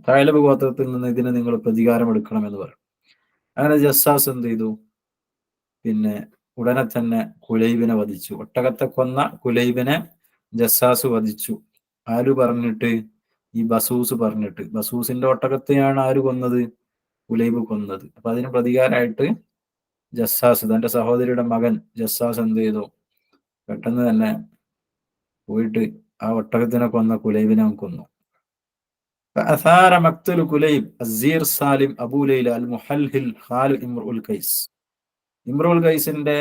തഅലബ് ഗോത്രത്തിൽ നിന്ന് ഇതിന് നിങ്ങൾ പ്രതികാരം എടുക്കണമെന്ന് പറഞ്ഞു. അങ്ങനെ ജസ്സാസ് എന്ത് ചെയ്തു? പിന്നെ ഉടനെ തന്നെ കുലൈബിനെ വധിച്ചു. ഒട്ടകത്തെ കൊന്ന കുലൈബിനെ ജസ്സാസ് വധിച്ചു. ആര് പറഞ്ഞിട്ട്? ഈ ബസൂസ് പറഞ്ഞിട്ട്. ബസൂസിന്റെ ഒട്ടകത്തെയാണ് ആര് കൊന്നത്? കുലൈബ് കൊന്നത്. അപ്പൊ അതിന് പ്രതികാരമായിട്ട് ജസ്സാസ്, തന്റെ സഹോദരിയുടെ മകൻ ജസ്സാസ് എന്ത് ചെയ്തു? പെട്ടെന്ന് തന്നെ പോയിട്ട് ആ ഒട്ടകത്തിനെ കൊന്ന കുലൈബിനെ കൊന്നു. فأثار مقتل كليب الزير سالم أبو ليلى المحلهل خال امرؤ القيس. ഇമ്രുൽ ഖൈസിന്റെ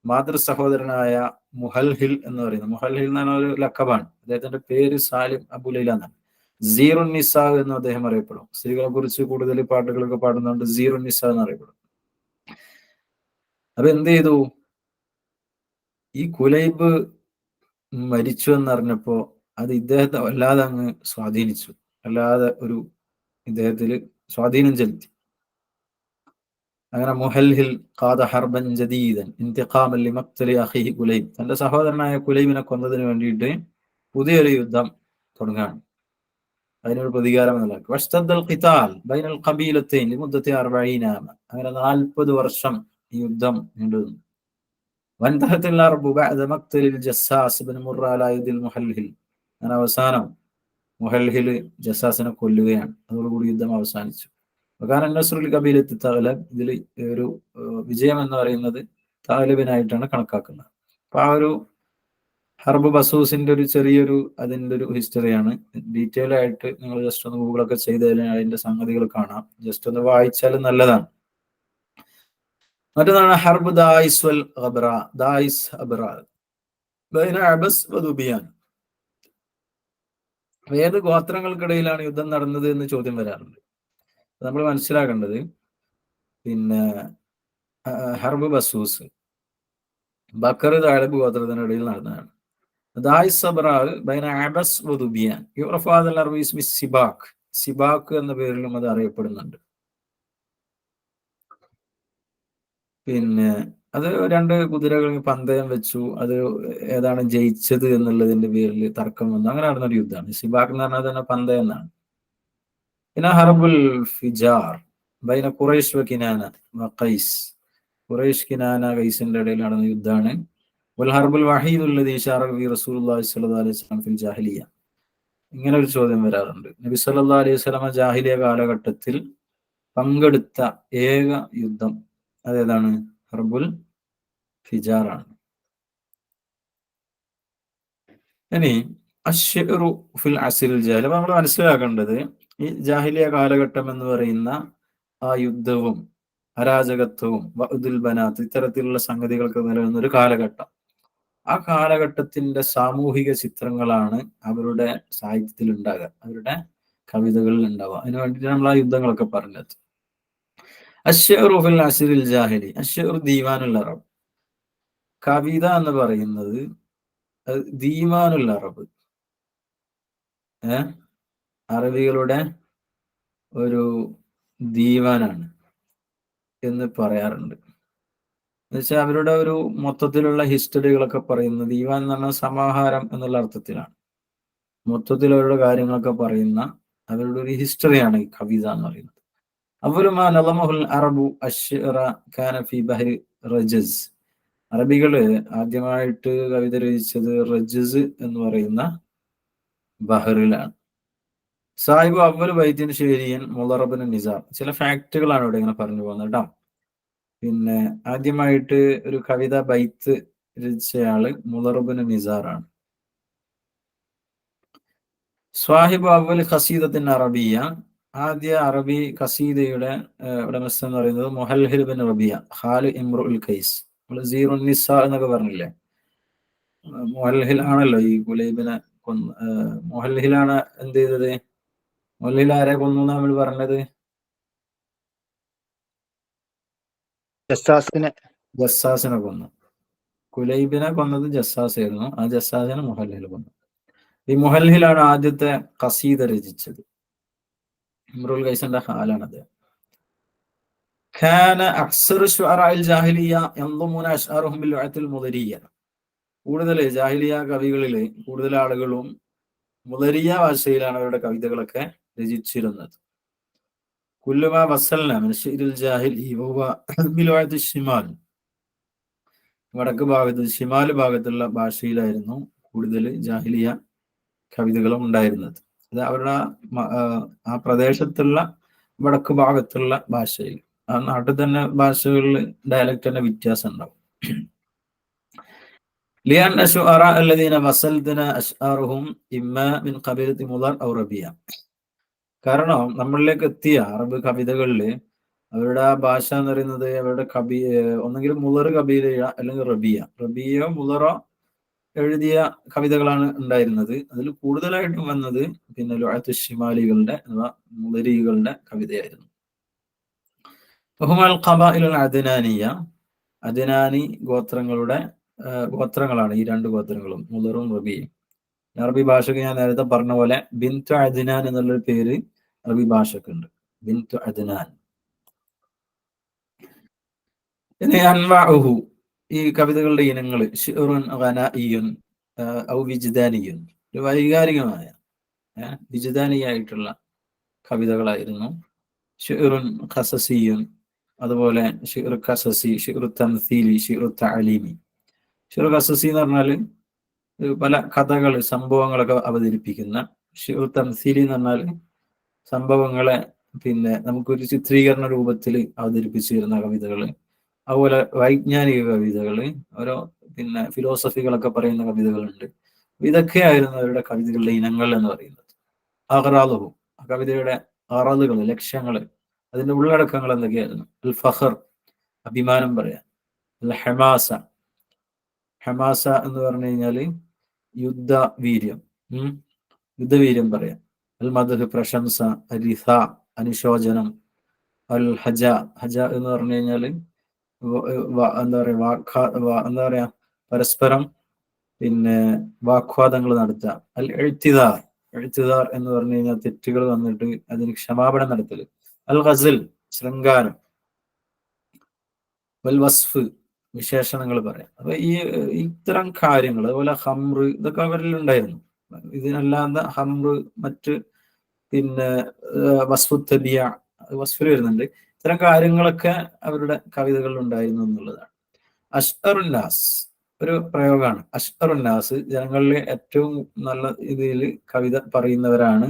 മാതൃ സഹോദരനായ മുഹൽഹിൽ എന്ന് പറയുന്നത്, മുഹൽഹിൽ എന്ന് പറഞ്ഞ ഒരു ലക്കബാണ്. അദ്ദേഹത്തിന്റെ പേര് സാലിം അബു ലൈല എന്നാണ്. സീറുൻ നിസാ എന്ന് അദ്ദേഹം അറിയപ്പെടും. സ്ത്രീകളെ കുറിച്ച് കൂടുതൽ പാട്ടുകളൊക്കെ പാടുന്നതുകൊണ്ട് സീറുൻ നിസാ എന്ന് അറിയപ്പെടും. അപ്പൊ എന്ത് ചെയ്തു? ഈ കുലൈബ് മരിച്ചു എന്നറിഞ്ഞപ്പോ അത് ഇദ്ദേഹത്തെ വല്ലാതെ അങ്ങ് സ്വാധീനിച്ചു. അല്ലാതെ ഒരു ഇദ്ദേഹത്തിൽ സ്വാധീനം ചെലുത്തി. അങ്ങനെ മുഹൽഹിൽ ഖാദ ഹർബൻ ജദീദൻ ഇന്തിഖാമൻ ലിമഖ്തലി അഖീഹി കുലൈബ്, തന്റെ സഹോദരനായ കുലൈബിനെ കൊന്നതിന് വേണ്ടിയിട്ട് പുതിയൊരു യുദ്ധം തുടങ്ങാണ്. അതിനൊരു പ്രതികാരം എന്നുള്ളത്. വഷ്തദ്ദൽ ഖിതാൽ ബൈനൽ ഖബീലത്തൈൻ ലിമുദ്ദത്തി 40 ആമ, അങ്ങനെ 40 വർഷം ഈ യുദ്ധം നീണ്ടുനിന്നു. വൻതഹത്തിൽ അർബു ബഅദ മഖ്തലിൽ ജസ്സാസ് ഇബ്നു മുർറ അലാ യദിൽ മുഹൽഹിൽ, അങ്ങനെ അവസാനം മുഹൽഹിൽ ജസ്സാസിനെ കൊല്ലുകയാണ്. അതോടുകൂടി യുദ്ധം അവസാനിച്ചു. കാരണം നസ്രുൽ കബീലത്ത് തഗ്ലബ്, ഇതിൽ ഒരു വിജയം എന്ന് പറയുന്നത് താലിബിനായിട്ടാണ് കണക്കാക്കുന്നത്. അപ്പൊ ആ ഒരു ഹർബ് ബസൂസിന്റെ ഒരു ചെറിയൊരു അതിന്റെ ഒരു ഹിസ്റ്ററിയാണ്. ഡീറ്റെയിൽ ആയിട്ട് നിങ്ങൾ ജസ്റ്റ് ഒന്ന് ഗൂഗിളൊക്കെ ചെയ്ത് അതിന്റെ സംഗതികൾ കാണാം. ജസ്റ്റ് ഒന്ന് വായിച്ചാൽ നല്ലതാണ്. മറ്റൊന്നാണ് ഹർബ് ദായിസ് വൽ ഖബ്റ, ദായിസ് അബ്റ ബൈന അബസ് വ ദുബിയാൻ. ഏത് ഗോത്രങ്ങൾക്കിടയിലാണ് യുദ്ധം നടന്നത് എന്ന് ചോദ്യം വരാറുണ്ട്. നമ്മൾ മനസ്സിലാക്കേണ്ടത്, പിന്നെ ഹർബ് ബസൂസ് ബക്കർ താലബ് ഗോത്രത്തിനിടയിൽ നടന്നതാണ്. ദായിസ് അബ്റ ബൈന അബസ് വ ദുബിയാൻ യുറഫു ഹാദൽ ഹർബ് ഇസ്മി സിബാഖ്, സിബാഖ് എന്ന പേരിലും അത് അറിയപ്പെടുന്നുണ്ട്. പിന്നെ അത് രണ്ട് കുതിരകൾ പന്തയം വെച്ചു. അത് ഏതാണ് ജയിച്ചത് എന്നുള്ളതിന്റെ പേരിൽ തർക്കം വന്നു. അങ്ങനെ നടന്നൊരു യുദ്ധമാണ്. സിബാഖ് എന്ന് പറഞ്ഞാൽ തന്നെ പന്തയം എന്നാണ്. പിന്നെ ഹർബുൽ ഫിജാർ ബൈന ഖുറൈശ് വ കിനാന വ ഖൈസ്, ഖുറൈശ് കിനാന ഖൈസിന്റെ ഇടയിൽ നടന്ന യുദ്ധമാണ്. വൽ ഹർബുൽ വഹീദുൽ ലദീ ശാറക ഫീ റസൂലുള്ളാഹി സ്വല്ലല്ലാഹു അലൈഹി വസല്ലം ഫിൽ ജാഹിലിയ്യ. ഇങ്ങനെ ഒരു ചോദ്യം വരാറുണ്ട്. നബി സല്ലല്ലാഹു അലൈഹി വസല്ലം ജാഹിലിയ കാലഘട്ടത്തിൽ പങ്കെടുത്ത ഏക യുദ്ധം അതേതാണ്? ഹർബുൽ ഫിജാർ ആണ്. ഇനി അശ്ശിറു ഫിൽ അസ്രിൽ ജാഹിലിയ്യ, അപ്പൊ നമ്മൾ മനസ്സിലാക്കേണ്ടത് ഈ ജാഹിലിയ കാലഘട്ടം എന്ന് പറയുന്ന ആ യുദ്ധവും അരാജകത്വവും വഅദുൽ ബനാത്ത് ഇത്തരത്തിലുള്ള സംഗതികൾക്ക് നിലനിന്ന ഒരു കാലഘട്ടം. ആ കാലഘട്ടത്തിന്റെ സാമൂഹിക ചിത്രങ്ങളാണ് അവരുടെ സാഹിത്യത്തിൽ ഉണ്ടാകുക, അവരുടെ കവിതകളിൽ ഉണ്ടാവുക. അതിനു വേണ്ടിയിട്ട് നമ്മൾ ആ യുദ്ധങ്ങളൊക്കെ പറഞ്ഞത്. അശ്ശിറു ഫിൽ അസ്രിൽ ജാഹിലി, അശ്ശിറു ദീവാനുൽ അറബ്, കവിത എന്ന് പറയുന്നത് ദീവാനുൽ അറബ്, അറബികളുടെ ഒരു ദീവാനാണ് എന്ന് പറയാറുണ്ട്. എന്നുവെച്ചാൽ അവരുടെ ഒരു മൊത്തത്തിലുള്ള ഹിസ്റ്ററികളൊക്കെ പറയുന്നത്, ദീവാൻ എന്ന് പറഞ്ഞാൽ സമാഹാരം എന്നുള്ള അർത്ഥത്തിലാണ്. മൊത്തത്തിൽ അവരുടെ കാര്യങ്ങളൊക്കെ പറയുന്ന അവരുടെ ഒരു ഹിസ്റ്ററിയാണ് ഈ കവിത എന്ന് പറയുന്നത്. അവലുമാ നളമഹുൽ അറബു അശ്ശിറ കാന ഫീ ബഹരി റജസ്, അറബികള് ആദ്യമായിട്ട് കവിത രചിച്ചത് റജസ് എന്ന് പറയുന്ന ബഹറിലാണ്. സാഹിബ് അവൽ വൈദ്യൻ ശേരിയൻ മുളറബിന് നിസാർ, ചില ഫാക്ടുകളാണ് ഇവിടെ ഇങ്ങനെ പറഞ്ഞു പോകുന്നത് കേട്ടോ. പിന്നെ ആദ്യമായിട്ട് ഒരു കവിത ബൈത്ത് രചിച്ചയാള് മുളറബിന് നിസാറാണ്. സ്വാഹിബ് അവൽ ഖസീദത്തിൻ അറബിയ ആദ്യ അറബി കസീദയുടെ ഉടമസ്ഥൻ എന്ന് പറയുന്നത് മുഹൽഹിൽ ബിൻ റബിയ ഖാലി ഇമ്രുൽ ഖൈസ്. നമ്മൾ സീറുൻ നിസ എന്നൊക്കെ പറഞ്ഞില്ലേ, മുഹൽഹിൽ ആണല്ലോ ഈ കുലൈബിനെ മുഹൽഹിലാണ് എന്ത് ചെയ്തത്? മുഹൽഹിൽ ആരെ കൊന്നു നമ്മൾ പറഞ്ഞത്? ജസ്സാസിനെ കൊന്നു. കുലൈബിനെ കൊന്നത് ജസ്സാസായിരുന്നു. ആ ജസ്സാസിനെ മുഹൽഹിൽ കൊന്നു. ഈ മുഹൽഹിലാണ് ആദ്യത്തെ ഖസീദ രചിച്ചത്. ഇമ്രുൽ ഖൈസിന്റെ ഹാലാണത്. كان أكثر شعراء الجاهلية ينظمون أشعارهم باللغة المضرية. കൂടുതൽ ജാഹിലിയ കവികളില് കൂടുതൽ ആളുകളും മുദരിയ ഭാഷയിലാണ് അവരുടെ കവിതകളൊക്കെ രചിച്ചിരുന്നത്. കുല്ലുമാ വസൽന മിൻ ശിഅ്രിൽ ജാഹിലി വഹുവ ബിലുഅത്തി ശിമാൽ. വടക്ക് ഭാഗത്ത് ഷിമാൽ ഭാഗത്തുള്ള ഭാഷയിലായിരുന്നു കൂടുതൽ ജാഹിലിയ കവിതകളും ഉണ്ടായിരുന്നത്. അത് അവരുടെ ആ പ്രദേശത്തുള്ള വടക്ക് ഭാഗത്തുള്ള ഭാഷയിൽ, ആ നാട്ടിൽ തന്നെ ഭാഷകളിൽ ഡയലക്റ്റ് തന്നെ വ്യത്യാസം ഉണ്ടാവും. لأن الشعراء الذين وصلتنا أشعارهم إما من قبيلة مضر أو ربيع. കാരണം നമ്മളിലേക്ക് എത്തിയ അറബ് കവിതകളിൽ അവരുടെ ആ ഭാഷ എന്ന് പറയുന്നത് അവരുടെ ഒന്നെങ്കിലും മുളർ കബീലയ അല്ലെങ്കിൽ റബിയോ മുളറോ എഴുതിയ കവിതകളാണ് ഉണ്ടായിരുന്നത്. അതിൽ കൂടുതലായിട്ടും വന്നത് പിന്നെ ലുഅത്ത് ഷിമാലികളുടെ അഥവാ മുളരികളുടെ കവിതയായിരുന്നു. ബഹുമാൽ ഖബാഇലുൽ അദ്നാനിയ, അദ്നാനി ഗോത്രങ്ങളാണ് ഈ രണ്ട് ഗോത്രങ്ങളും, മുളറും റബിയും. അറബി ഭാഷക്ക് ഞാൻ നേരത്തെ പറഞ്ഞ പോലെ ബിന്തു അദ്നാൻ എന്നുള്ളൊരു പേര് അറബി ഭാഷക്കുണ്ട്, ബിന്തു അദ്നാൻ. ഇനി അൻവാഉഹു, ഈ കവിതകളുടെ ഇനങ്ങൾ ശിഅറുൻ ഗനാഇയുൻ ഔ വിജ്ദാനിയുൻ, വൈകാരികമായ വിജ്ദാനിയായിട്ടുള്ള കവിതകളായിരുന്നു. ശിഅറുൻ ഖസസിയുൻ, അതുപോലെ ഷിഅർ ഖസസി, ഷിഅർ തംസീലി, ഷിഅർ തഅലീമി. ഷിഅർ ഖസസി എന്ന് പറഞ്ഞാൽ പല കഥകൾ സംഭവങ്ങളൊക്കെ അവതരിപ്പിക്കുന്ന. ഷിഅർ തംസീലി എന്ന് പറഞ്ഞാൽ സംഭവങ്ങളെ പിന്നെ നമുക്കൊരു ചിത്രീകരണ രൂപത്തിൽ അവതരിപ്പിച്ചു തരുന്ന കവിതകൾ. അതുപോലെ വൈജ്ഞാനിക കവിതകൾ, ഓരോ പിന്നെ ഫിലോസഫികളൊക്കെ പറയുന്ന കവിതകളുണ്ട്. ഇതൊക്കെയായിരുന്നു അവരുടെ കവിതകളുടെ ഇനങ്ങൾ എന്ന് പറയുന്നത്. അഗ്റാദുഹു, കവിതയുടെ അറദുകൾ, ലക്ഷ്യങ്ങൾ, അതിന്റെ ഉള്ളടക്കങ്ങൾ എന്തൊക്കെയായിരുന്നു? അൽ ഫഖർ, അഭിമാനം പറയാം. അൽ ഹമാസ, ഹമാസ എന്ന് പറഞ്ഞു കഴിഞ്ഞാല് യുദ്ധവീര്യം പറയാം. അൽ മദ്ഹ്, പ്രശംസ. റിഥ, അനുശോചനം. അൽ ഹജ, എന്ന് പറഞ്ഞു കഴിഞ്ഞാല് എന്താ പറയാ പരസ്പരം പിന്നെ വാഗ്വാദങ്ങൾ നടത്തുക. അൽ എഴുത്തിദാർ എന്ന് പറഞ്ഞു കഴിഞ്ഞാൽ തെറ്റുകൾ വന്നിട്ട് അതിന് ക്ഷമാപണം നടത്തൽ. അൽ ഗസൽ, ശൃംഗാരം. വൽ വസ്ഫ്, വിശേഷണങ്ങൾ പറയാം. അപ്പൊ ഇത്തരം കാര്യങ്ങൾ, അതുപോലെ ഹംറ്, ഇതൊക്കെ അവരിൽ ഉണ്ടായിരുന്നു. ഇതിനല്ലാതെ ഹംറ്, മറ്റ് പിന്നെ വസ്ഫുത്തബിയ, വസ്ഫിൽ വരുന്നുണ്ട്. ഇത്തരം കാര്യങ്ങളൊക്കെ അവരുടെ കവിതകളിൽ ഉണ്ടായിരുന്നു എന്നുള്ളതാണ്. അഷ്അറുന്നാസ് ഒരു പ്രയോഗമാണ്. അഷ്അറുന്നാസ്, ജനങ്ങളിലെ ഏറ്റവും നല്ല രീതിയിൽ കവിത പറയുന്നവരാണ്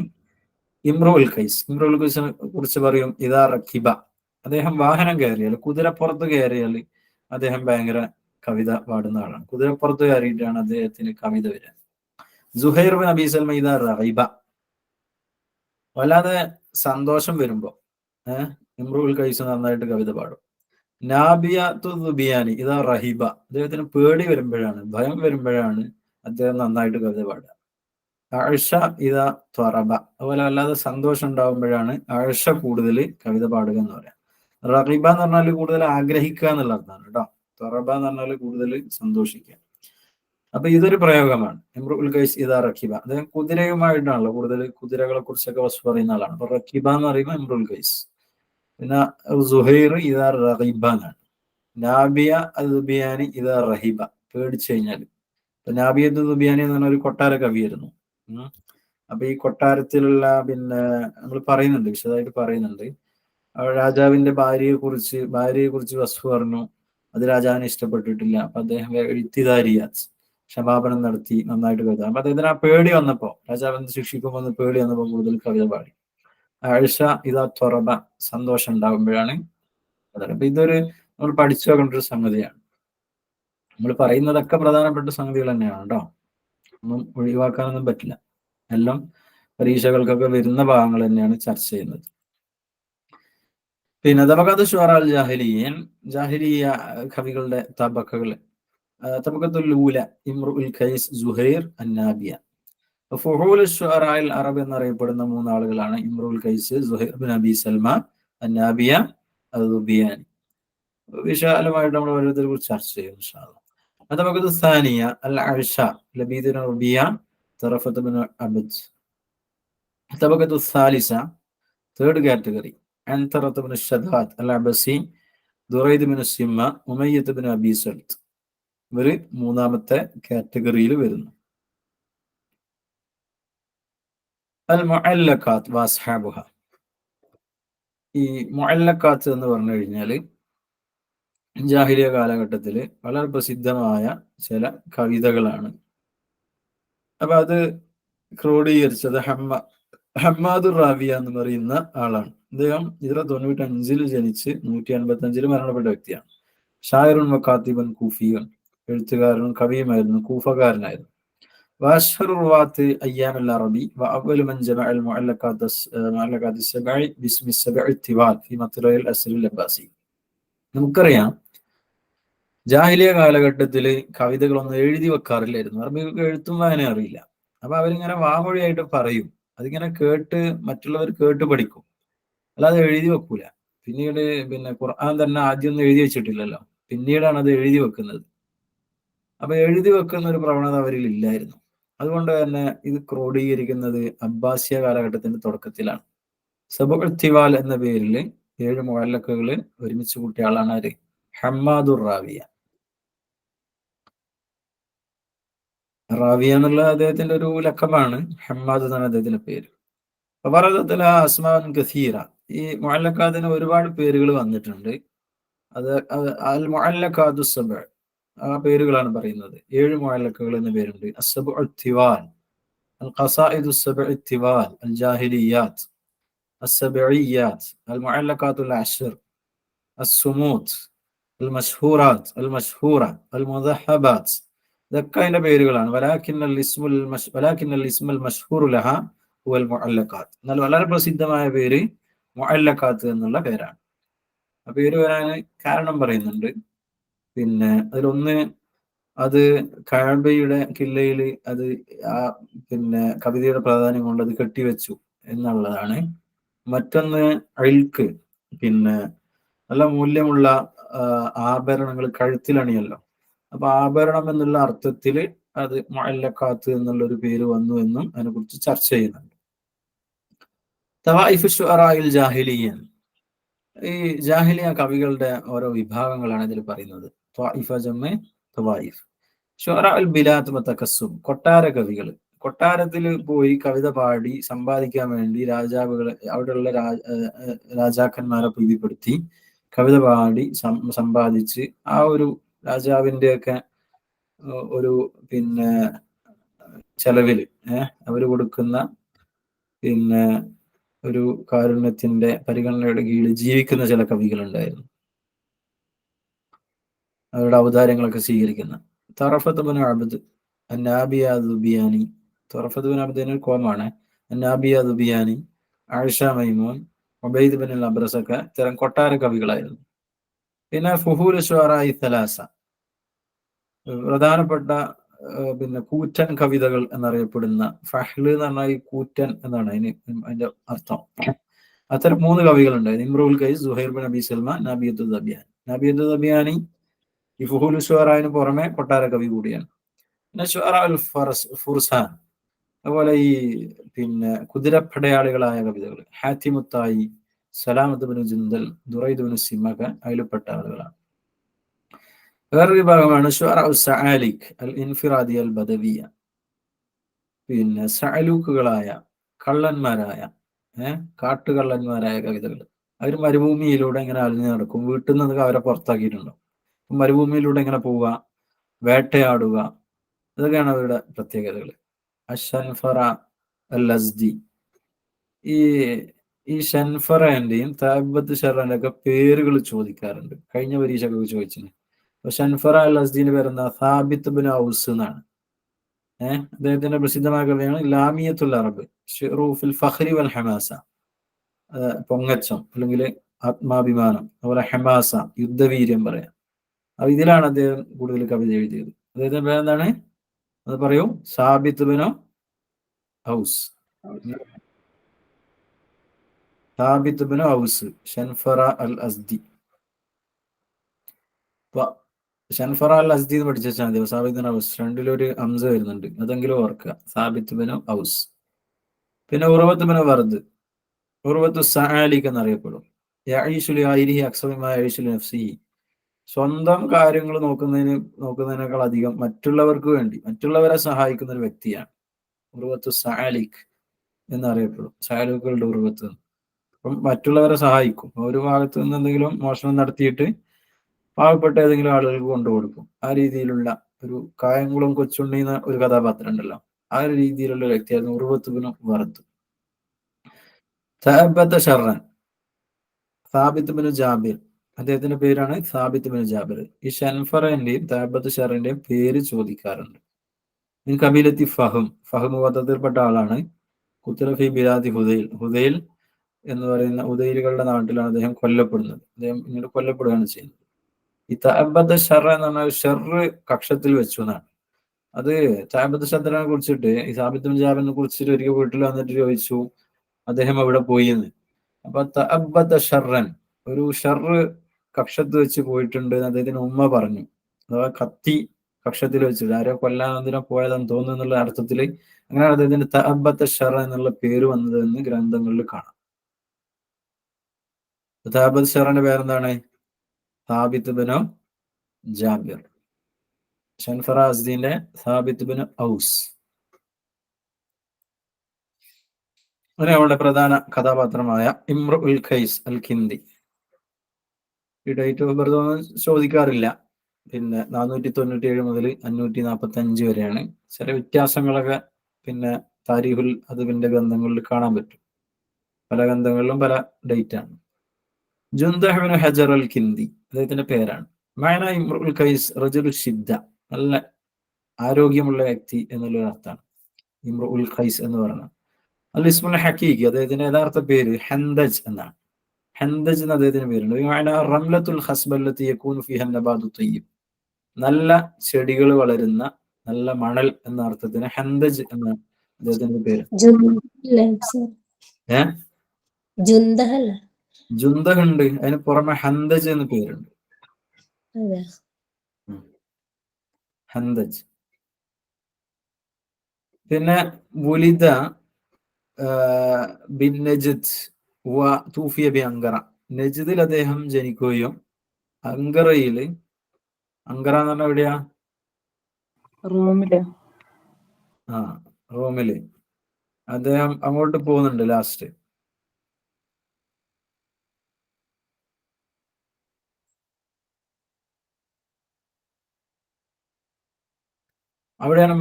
ഇമ്രുൽ ഖൈസ്. ഇമ്രുൽ ഖൈസിനെ കുറിച്ച് പറയും, ഇദാ റക്കിബ, അദ്ദേഹം വാഹനം കയറിയാൽ, കുതിരപ്പുറത്ത് കയറിയാൽ അദ്ദേഹം ഭയങ്കര കവിത പാടുന്ന ആളാണ്. കുതിരപ്പുറത്ത് കയറിയിട്ടാണ് അദ്ദേഹത്തിന് കവിത വരിക. സുഹൈർ ബിൻ അബീ സൽമ ഇദാ റഗിബ, വല്ലാതെ സന്തോഷം വരുമ്പോ ഇമ്രുൽ ഖൈസ് നന്നായിട്ട് കവിത പാടും. നാബിയത്തു ദുബിയാനി ഇതാ റഹിബ, അദ്ദേഹത്തിന് പേടി വരുമ്പോഴാണ്, ഭയം വരുമ്പോഴാണ് അദ്ദേഹം നന്നായിട്ട് കവിത പാടുക. ആഴ്ഷ ഇതാ ത്വറബ, അതുപോലെ വല്ലാതെ സന്തോഷം ഉണ്ടാകുമ്പോഴാണ് ആഴ്ഷ കൂടുതൽ കവിത പാടുക എന്ന് പറയാം. റഹിബ എന്ന് പറഞ്ഞാൽ കൂടുതൽ ആഗ്രഹിക്കുക എന്നുള്ള അർത്ഥമാണ് കേട്ടോ. ത്വറബ എന്ന് പറഞ്ഞാൽ കൂടുതൽ സന്തോഷിക്കുക. അപ്പൊ ഇതൊരു പ്രയോഗമാണ്. ഇമ്രുൽ ഖൈസ് ഇതാ റഖിബ, അദ്ദേഹം കുതിരയുമായിട്ടാണല്ലോ കൂടുതൽ കുതിരകളെ കുറിച്ചൊക്കെ വസ്തു പറയുന്ന ആളാണ്. അപ്പൊ റഖിബ എന്ന് പറയുമ്പോൾ ഇമ്രുൽ ഖൈസ്. പിന്നെ സുഹൈർ ഇതാ റഹിബ എന്നാണ്. നാബിയ ദുബിയാനി ഇതാ റഹിബ, പേടിച്ചു കഴിഞ്ഞാൽ. ഇപ്പൊ നാബിയത്ത് ദുബിയാനി എന്ന് പറഞ്ഞ ഒരു കൊട്ടാര കവിയായിരുന്നു. അപ്പൊ ഈ കൊട്ടാരത്തിലുള്ള പിന്നെ നമ്മൾ പറയുന്നുണ്ട്, വിശദമായിട്ട് പറയുന്നുണ്ട്, രാജാവിന്റെ ഭാര്യയെ കുറിച്ച് വസ്തു പറഞ്ഞു. അത് രാജാവിനെ ഇഷ്ടപ്പെട്ടിട്ടില്ല. അപ്പൊ അദ്ദേഹം എഴുത്തിദാരിയാത്ത്, ക്ഷമാപണം നടത്തി നന്നായിട്ട് കവിത. അപ്പൊ അദ്ദേഹത്തിന് ആ പേടി വന്നപ്പോ, രാജാവിനെ ശിക്ഷിക്കുമെന്ന് പേടി വന്നപ്പോ കൂടുതൽ കവിത പാടി. ആഴ്ഷ ഇതാ ത്വറബ, സന്തോഷം ഉണ്ടാകുമ്പോഴാണ്. അപ്പൊ ഇതൊരു നമ്മൾ പഠിച്ചു വെക്കേണ്ട ഒരു സംഗതിയാണ്. നമ്മൾ പറയുന്നതൊക്കെ പ്രധാനപ്പെട്ട സംഗതികൾ തന്നെയാണ് കേട്ടോ, ഒന്നും ഒഴിവാക്കാനൊന്നും പറ്റില്ല. എല്ലാം പരീക്ഷകൾക്കൊക്കെ വരുന്ന ഭാഗങ്ങൾ തന്നെയാണ് ചർച്ച ചെയ്യുന്നത്. പിന്നെ തബഖത്ത് ശുഅറ അൽ ജാഹിലിയ്യൻ, ജാഹിലിയ്യ കവികളുടെ തബഖകൾ. തബഖത്തുൽ ഊല ഇംറുൽ ഖൈസ്, സുഹൈർ, അന്നാബിയ. ഫുഹൂൽ ശുഅറ അൽ അറബ് എന്നറിയപ്പെടുന്ന മൂന്നാളുകളാണ് ഇംറുൽ ഖൈസ്, സുഹൈർ ബിൻ അബി സൽമ, അന്നാബിയ, അദ്ദുബിയാനി. വിശാലമായിട്ട് നമ്മൾ ഓരോരുത്തരെ കുറിച്ച് ചർച്ച ചെയ്യും ഇൻഷാ അല്ലാഹ്. തബഖത്തു സാനിയ അൽ അഴ്ഷ, ലബീദ് ബിൻ റബിയ, തറഫത്ത് ബിൻ Abd. തബഖത്തു സാലിസ, third category, അൻതറത്ത് bin Shaddad അൽ അബസി, ദുറൈദ് ബിൻ സിമ്മ, ഉമയ്യത്ത് ബിൻ അബി സൽത്ത്. ഇവര് മൂന്നാമത്തെ കാറ്റഗറിയിൽ വരുന്നു. അൽ മുഅല്ലഖാത്ത് വഅസ്ഹാബുഹ. ഈ മുഅല്ലഖാത്ത് എന്ന് പറഞ്ഞു കഴിഞ്ഞാൽ ജാഹിലിയ കാലഘട്ടത്തിൽ വളരെ പ്രസിദ്ധമായ ചില കവിതകളാണ്. അപ്പൊ അത് ക്രോഡീകരിച്ചത് ഹമ്മാദുർ റാവിയ എന്ന് പറയുന്ന ആളാണ്. അദ്ദേഹം 195 ജനിച്ച് 155 മരണപ്പെട്ട വ്യക്തിയാണ്. ഷായറുൻ വകാത്തിബൻ കൂഫിയൻ, എഴുത്തുകാരനും കവിയുമായിരുന്നു, കൂഫക്കാരനായിരുന്നു. وأشهر رواة أيام العربي وأول من جمع المعلقات السبع باسم السبع الطوال في مطلع الأسر العباسي. നമുക്കറിയാം, ജാഹിലിയ കാലഘട്ടത്തിൽ കവിതകളൊന്നും എഴുതി വെക്കാറില്ലായിരുന്നു. അറബികൾക്ക് എഴുത്തും വായന അറിയില്ല. അപ്പൊ അവരിങ്ങനെ വാമൊഴിയായിട്ട് പറയും. അതിങ്ങനെ കേട്ട് മറ്റുള്ളവർ കേട്ട് പഠിക്കും, അല്ലാതെ എഴുതി വെക്കൂല. പിന്നീട് പിന്നെ ഖുർആൻ തന്നെ ആദ്യമൊന്നും എഴുതി വെച്ചിട്ടില്ലല്ലോ, പിന്നീടാണ് അത് എഴുതി വെക്കുന്നത്. അപ്പൊ എഴുതി വെക്കുന്ന ഒരു പ്രവണത അവരിൽ ഇല്ലായിരുന്നു. അതുകൊണ്ട് തന്നെ ഇത് ക്രോഡീകരിക്കുന്നത് അബ്ബാസിയ കാലഘട്ടത്തിന്റെ തുടക്കത്തിലാണ്. സബഉൽ തിവാൽ എന്ന പേരിൽ 7 മുഅല്ലഖകൾ ഒരുമിച്ച് കൂട്ടിയ ആളാണ് ആര്? ഹമ്മാദുർ റാവിയ. റാവിയ എന്നുള്ള അദ്ദേഹത്തിന്റെ ഒരു ലഖബാണ്. ഹമ്മാദ് എന്നാണ് അദ്ദേഹത്തിന്റെ പേര്. അസ്മാൻ കസീറ. ഈ മുഅല്ലഖാത്തിന് ഒരുപാട് പേരുകൾ വന്നിട്ടുണ്ട്. അത് അൽ മുഅല്ലഖാതു സബഅ, ആ പേരുകളാണ് പറയുന്നത്. 7 മുഅല്ലഖകൾ എന്ന പേരുണ്ട്. അസ്സബഉ തിവാൽ, അൽ ഖസായിദു സബഉ തിവാൽ, അൽ ജാഹിലിയാത്ത്, السبعيات، المعلقات العشر، الصمود، المشهورات، المشهورة، المذهبات. ഇതൊക്കെ അതിന്റെ പേരുകളാണ്. ولكن الاسم المشهور لها هو المعلقات. എന്നാൽ വളരെ പ്രസിദ്ധമായ പേര് മുഅല്ലഖാത്ത് എന്നുള്ള പേരാണ്. ആ പേര് വരാൻ കാരണം പറയുന്നുണ്ട്. പിന്നെ അതിലൊന്ന്, അത് കഅബയുടെ കില്ലയിൽ അത് ആ പിന്നെ കവിതയുടെ പ്രാധാന്യം കൊണ്ട് അത് കെട്ടിവെച്ചു എന്നുള്ളതാണ്. മറ്റൊന്ന് അയിൽക്ക്, പിന്നെ നല്ല മൂല്യമുള്ള ആഭരണങ്ങൾ കഴുത്തിലണിയല്ലോ. അപ്പൊ ആഭരണം എന്നുള്ള അർത്ഥത്തിൽ അത് മുഅല്ലഖാത്ത് എന്നുള്ള ഒരു പേര് വന്നു എന്നും അതിനെ കുറിച്ച് ചർച്ച ചെയ്യുന്നുണ്ട്. തവായിഫ് ശുഅറാഇൽ ജാഹിലിയ്യൻ, ഈ ജാഹിലിയ കവികളുടെ ഓരോ വിഭാഗങ്ങളാണ് ഇതിൽ പറയുന്നത്. ത്വായിഫ ജമ്മ തവായിഫ്. ശുഅറാ അൽ ബിലാദ് വതകസ്സുബ്, കൊട്ടാര കവികൾ. കൊട്ടാരത്തിൽ പോയി കവിത പാടി സമ്പാദിക്കാൻ വേണ്ടി രാജാവുകളെ, അവിടെയുള്ള രാജാക്കന്മാരെ പ്രീതിപ്പെടുത്തി കവിത പാടി സമ്പാദിച്ച് ആ ഒരു രാജാവിന്റെ ഒക്കെ ഒരു പിന്നെ ചെലവിൽ അവർ കൊടുക്കുന്ന പിന്നെ ഒരു കാരുണ്യത്തിന്റെ പരിഗണനയുടെ കീഴിൽ ജീവിക്കുന്ന ചില കവികളുണ്ടായിരുന്നു, അവരുടെ അവതാരങ്ങളൊക്കെ സ്വീകരിക്കുന്ന. തറഫത്ത് ബിൻ അബ്ദ്, അന്നാബിയ ദുബിയാനി. തറഫത്ത് ബിൻ അബ്ദിന് കോമാണ്. അന്നാബിയ ദുബിയാനി, ആയിഷ മൈമൂൻ, ഉബൈദ് ബിൻ അൽ അബ്രസ് ഒക്കെ ഇത്തരം കൊട്ടാര കവികളായിരുന്നു. പിന്നെ ഫുഹൂൽ ശുഅറാഇ സലാസ, പ്രധാനപ്പെട്ട പിന്നെ കൂറ്റൻ കവിതകൾ എന്നറിയപ്പെടുന്ന, ഫഹ്ല് എന്ന് പറഞ്ഞാൽ ഈ കൂറ്റൻ എന്നാണ് അതിന്റെ അർത്ഥം. അത്തരം 3 കവികളുണ്ട്. ഇംറുൽ ഖൈസ്, സുഹൈർ ബിൻ അബി സൽമ, നാബിയത്തു ദബിയാൻ. നാബിയത്തു ദബിയാനി ഈ ഫുഹൂൽ ശുഅറാഇന് പുറമെ കൊട്ടാര കവി കൂടിയാണ്. പിന്നെ ശുഅറാ അൽ ഫുർസാൻ, അതുപോലെ ഈ പിന്നെ കുതിരപ്പടയാളികളായ കവിതകൾ, ഹാത്തിമുത്തായി, സലാമത്ത് ബിൻ ജുന്ദൽ, ദുറൈദ് ബിൻ സിമ്മക അതിൽപ്പെട്ട ആളുകളാണ്. വേറൊരു വിഭാഗമാണ് ശുഅറാ സഅലിക് അൽ ഇൻഫിറാദി അൽ ബദവിയ. പിന്നെ സഅലൂക്കുകളായ, കള്ളന്മാരായ, കാട്ടുകള്ളന്മാരായ കവിതകൾ. അവർ മരുഭൂമിയിലൂടെ ഇങ്ങനെ അലിഞ്ഞു നടക്കും. വീട്ടിൽ നിന്ന് അവരെ പുറത്താക്കിയിട്ടുണ്ടോ. മരുഭൂമിയിലൂടെ ഇങ്ങനെ പോവുക, വേട്ടയാടുക, ഇതൊക്കെയാണ് അവരുടെ പ്രത്യേകതകൾ. അഷൻഫറ അൽ അസ്ദി, ഈ ഷൻഫറന്റെയും താബത്ത് ഷെറിന്റെ ഒക്കെ പേരുകൾ ചോദിക്കാറുണ്ട്. കഴിഞ്ഞ പരീക്ഷയൊക്കെ ചോദിച്ചിന്. അപ്പൊ ഷൻഫറ അൽ അസ്ദിന്റെ പേരെന്താ? സാബിത്ത് ബിൻ ഔസ് എന്നാണ്. അദ്ദേഹത്തിന്റെ പ്രസിദ്ധമായ കവിതയാണ് ലാമിയത്തുൽ അറബ്. ഫിൽ ഫഖ്രി വൽ ഹമാസ, പൊങ്ങച്ചം അല്ലെങ്കിൽ ആത്മാഭിമാനം, അതുപോലെ ഹമാസ യുദ്ധവീര്യം പറയാം. അപ്പൊ ഇതിലാണ് അദ്ദേഹം കൂടുതൽ കവിത എഴുതിയത്. അദ്ദേഹത്തിന്റെ പേരെന്താണ്? അത് പറയൂ. സാബിത്ത് ബിൻ ഔസ്. സാബിത്ത് ബിൻ ഔസ് ഷൻഫറ അൽ അസ്ദി. ഷൻഫറ അൽ അസ്ദി എന്ന് പഠിച്ചു വെച്ചാൽ മതി. സാബിത്ത് ബിൻ ഔസ് രണ്ടിലൊരു ഹംസ വരുന്നുണ്ട്, അതെങ്കിലും ഓർക്കുക. സാബിത്ത് ബിൻ ഔസ്. പിന്നെ ഉർവത്ത് ബിൻ വർദ്, ഉർവത്തു സആലിക് എന്നറിയപ്പെടും. യഈശു ലിഗൈരിഹി അക്സറ മിമ്മാ യഈശു ലിനഫ്സിഹി. സ്വന്തം കാര്യങ്ങൾ നോക്കുന്നതിനേക്കാൾ അധികം മറ്റുള്ളവർക്ക് വേണ്ടി, മറ്റുള്ളവരെ സഹായിക്കുന്ന ഒരു വ്യക്തിയാണ് ഉർവത്തു സആലിക് എന്നറിയപ്പെടും. സആലിക്കുകളുടെ ഉർവത്ത്. അപ്പം മറ്റുള്ളവരെ സഹായിക്കും. ഒരു ഭാഗത്ത് നിന്ന് എന്തെങ്കിലും മോഷണം നടത്തിയിട്ട് പാവപ്പെട്ട ഏതെങ്കിലും ആളുകൾക്ക് കൊണ്ടുകൊടുക്കും. ആ രീതിയിലുള്ള ഒരു കായംകുളം കൊച്ചുണ്ണി എന്ന ഒരു കഥാപാത്രം ഉണ്ടല്ലോ, ആ ഒരു രീതിയിലുള്ള വ്യക്തിയായിരുന്നു ഉർവത്ത് ബിൻ വർദ്. തഅബ്ബത ശർറൻ, സാബിത്ത് ബിൻ ജാബിർ, അദ്ദേഹത്തിന്റെ പേരാണ് സാബിത്ത് ബിൻ ജാബിർ. ഈ ഷൻഫറിന്റെയും തഅബ്ബത ശർറിന്റെയും പേര് ചോദിക്കാറുണ്ട്. ഈ കബീലത്തി ഫഹം, ഫഹം വധത്തിൽപ്പെട്ട ആളാണ്. കുത്തലഫി ബിലാദി ഹുദൈൽ, ഹുദൈൽ എന്ന് പറയുന്ന ഉദൈലുകളുടെ നാട്ടിലാണ് അദ്ദേഹം കൊല്ലപ്പെടുന്നത്. അദ്ദേഹം പിന്നീട് കൊല്ലപ്പെടുകയാണ് ചെയ്യുന്നത്. ഈ തഅബ്ബത ശർറ എന്ന് പറഞ്ഞാൽ ഷർറ് കക്ഷത്തിൽ വെച്ചു എന്നാണ്. അത് തഅബ്ബത ശർറിനെ കുറിച്ചിട്ട് ഈ സാബിത്ത് ബിൻ ജാബിറിനെ കുറിച്ചിട്ട് ഒരിക്കൽ വീട്ടിൽ വന്നിട്ട് ചോദിച്ചു അദ്ദേഹം എവിടെ പോയി എന്ന്. അപ്പൊ തഅബ്ബത ശർറൻ, ഒരു ഷർറ് കക്ഷത്ത് വെച്ച് പോയിട്ടുണ്ട് എന്ന് അദ്ദേഹത്തിന് ഉമ്മ പറഞ്ഞു. അഥവാ കത്തി കക്ഷത്തിൽ വെച്ചിട്ട് ആരോ കൊല്ലാൻ എന്തിനോ പോയതെന്ന് തോന്നുന്നു എന്നുള്ള അർത്ഥത്തിൽ അങ്ങനെയാണ് അദ്ദേഹത്തിന് തഅബ്ബത ശർറ എന്നുള്ള പേര് വന്നത് എന്ന് ഗ്രന്ഥങ്ങളിൽ കാണാം. തഅബ്ബത ശർറിന്റെ പേരെന്താണ്? സാബിത്ത് ബിൻ ജാബിർ. ഷൻഫറ അസ്ദീന്റെ സാബിത്ത് ബിൻ ഔസ്. അങ്ങനെ അവളുടെ പ്രധാന കഥാപാത്രമായ ഇമ്രുൽ ഖൈസ് അൽ കിന്ദി. ഈ ഡേറ്റ് ഓഫ് ബർത്ത് ഒന്നും ചോദിക്കാറില്ല. പിന്നെ 497 മുതൽ 545 വരെയാണ്. ചില വ്യത്യാസങ്ങളൊക്കെ പിന്നെ താരീഖുൽ അദ്ബിന്റെ ഗ്രന്ഥങ്ങളിൽ കാണാൻ പറ്റും. പല ഗ്രന്ഥങ്ങളിലും പല ഡേറ്റ് ആണ്. ജുന്ദഹ് ബിൻ ഹജർ അൽ കിന്ദി അദ്ദേഹത്തിന്റെ പേരാണ്. മഅന ഇമ്രുൽ ഖൈസ് റജുലു ഷിദ്ദ, നല്ല ആരോഗ്യമുള്ള വ്യക്തി എന്നുള്ള അർത്ഥമാണ് ഇമ്രുൽ ഖൈസ് എന്ന് പറയുന്നത്. അൽ ഇസ്മുൽ ഹഖീഖി, അദ്ദേഹത്തിന്റെ യഥാർത്ഥ പേര് ഹൻദജ് എന്നാണ്. ഹൻദജ് എന്ന് അദ്ദേഹത്തിന്റെ പേരുണ്ട്. മഅന റംലത്തുൽ ഖസ്ബല്ലത്തി യകൂനു ഫിഹ നബാതു തയ്യിബ്, നല്ല ചെടികൾ വളരുന്ന നല്ല മണൽ എന്ന അർത്ഥത്തിന് ഹൻദജ് എന്ന അദ്ദേഹത്തിന്റെ പേര്. ജുന്ദഹ് ഉണ്ട്, അതിന് പുറമെ ഹൻദജ് എന്ന് പേരുണ്ട്. ഹൻദജ്. പിന്നെ വുലിദ ബിൻ നജ്ദ് വ തൂഫിയ ബി അങ്കറ, നജ്ദിൽ അദ്ദേഹം ജനിക്കുകയും അങ്കറയില്, അങ്കറ എന്ന് പറഞ്ഞാൽ എവിടെയാ? റോമില്. റോമില് അദ്ദേഹം അങ്ങോട്ട് പോകുന്നുണ്ട് ലാസ്റ്റ്. അവിടെയാണ്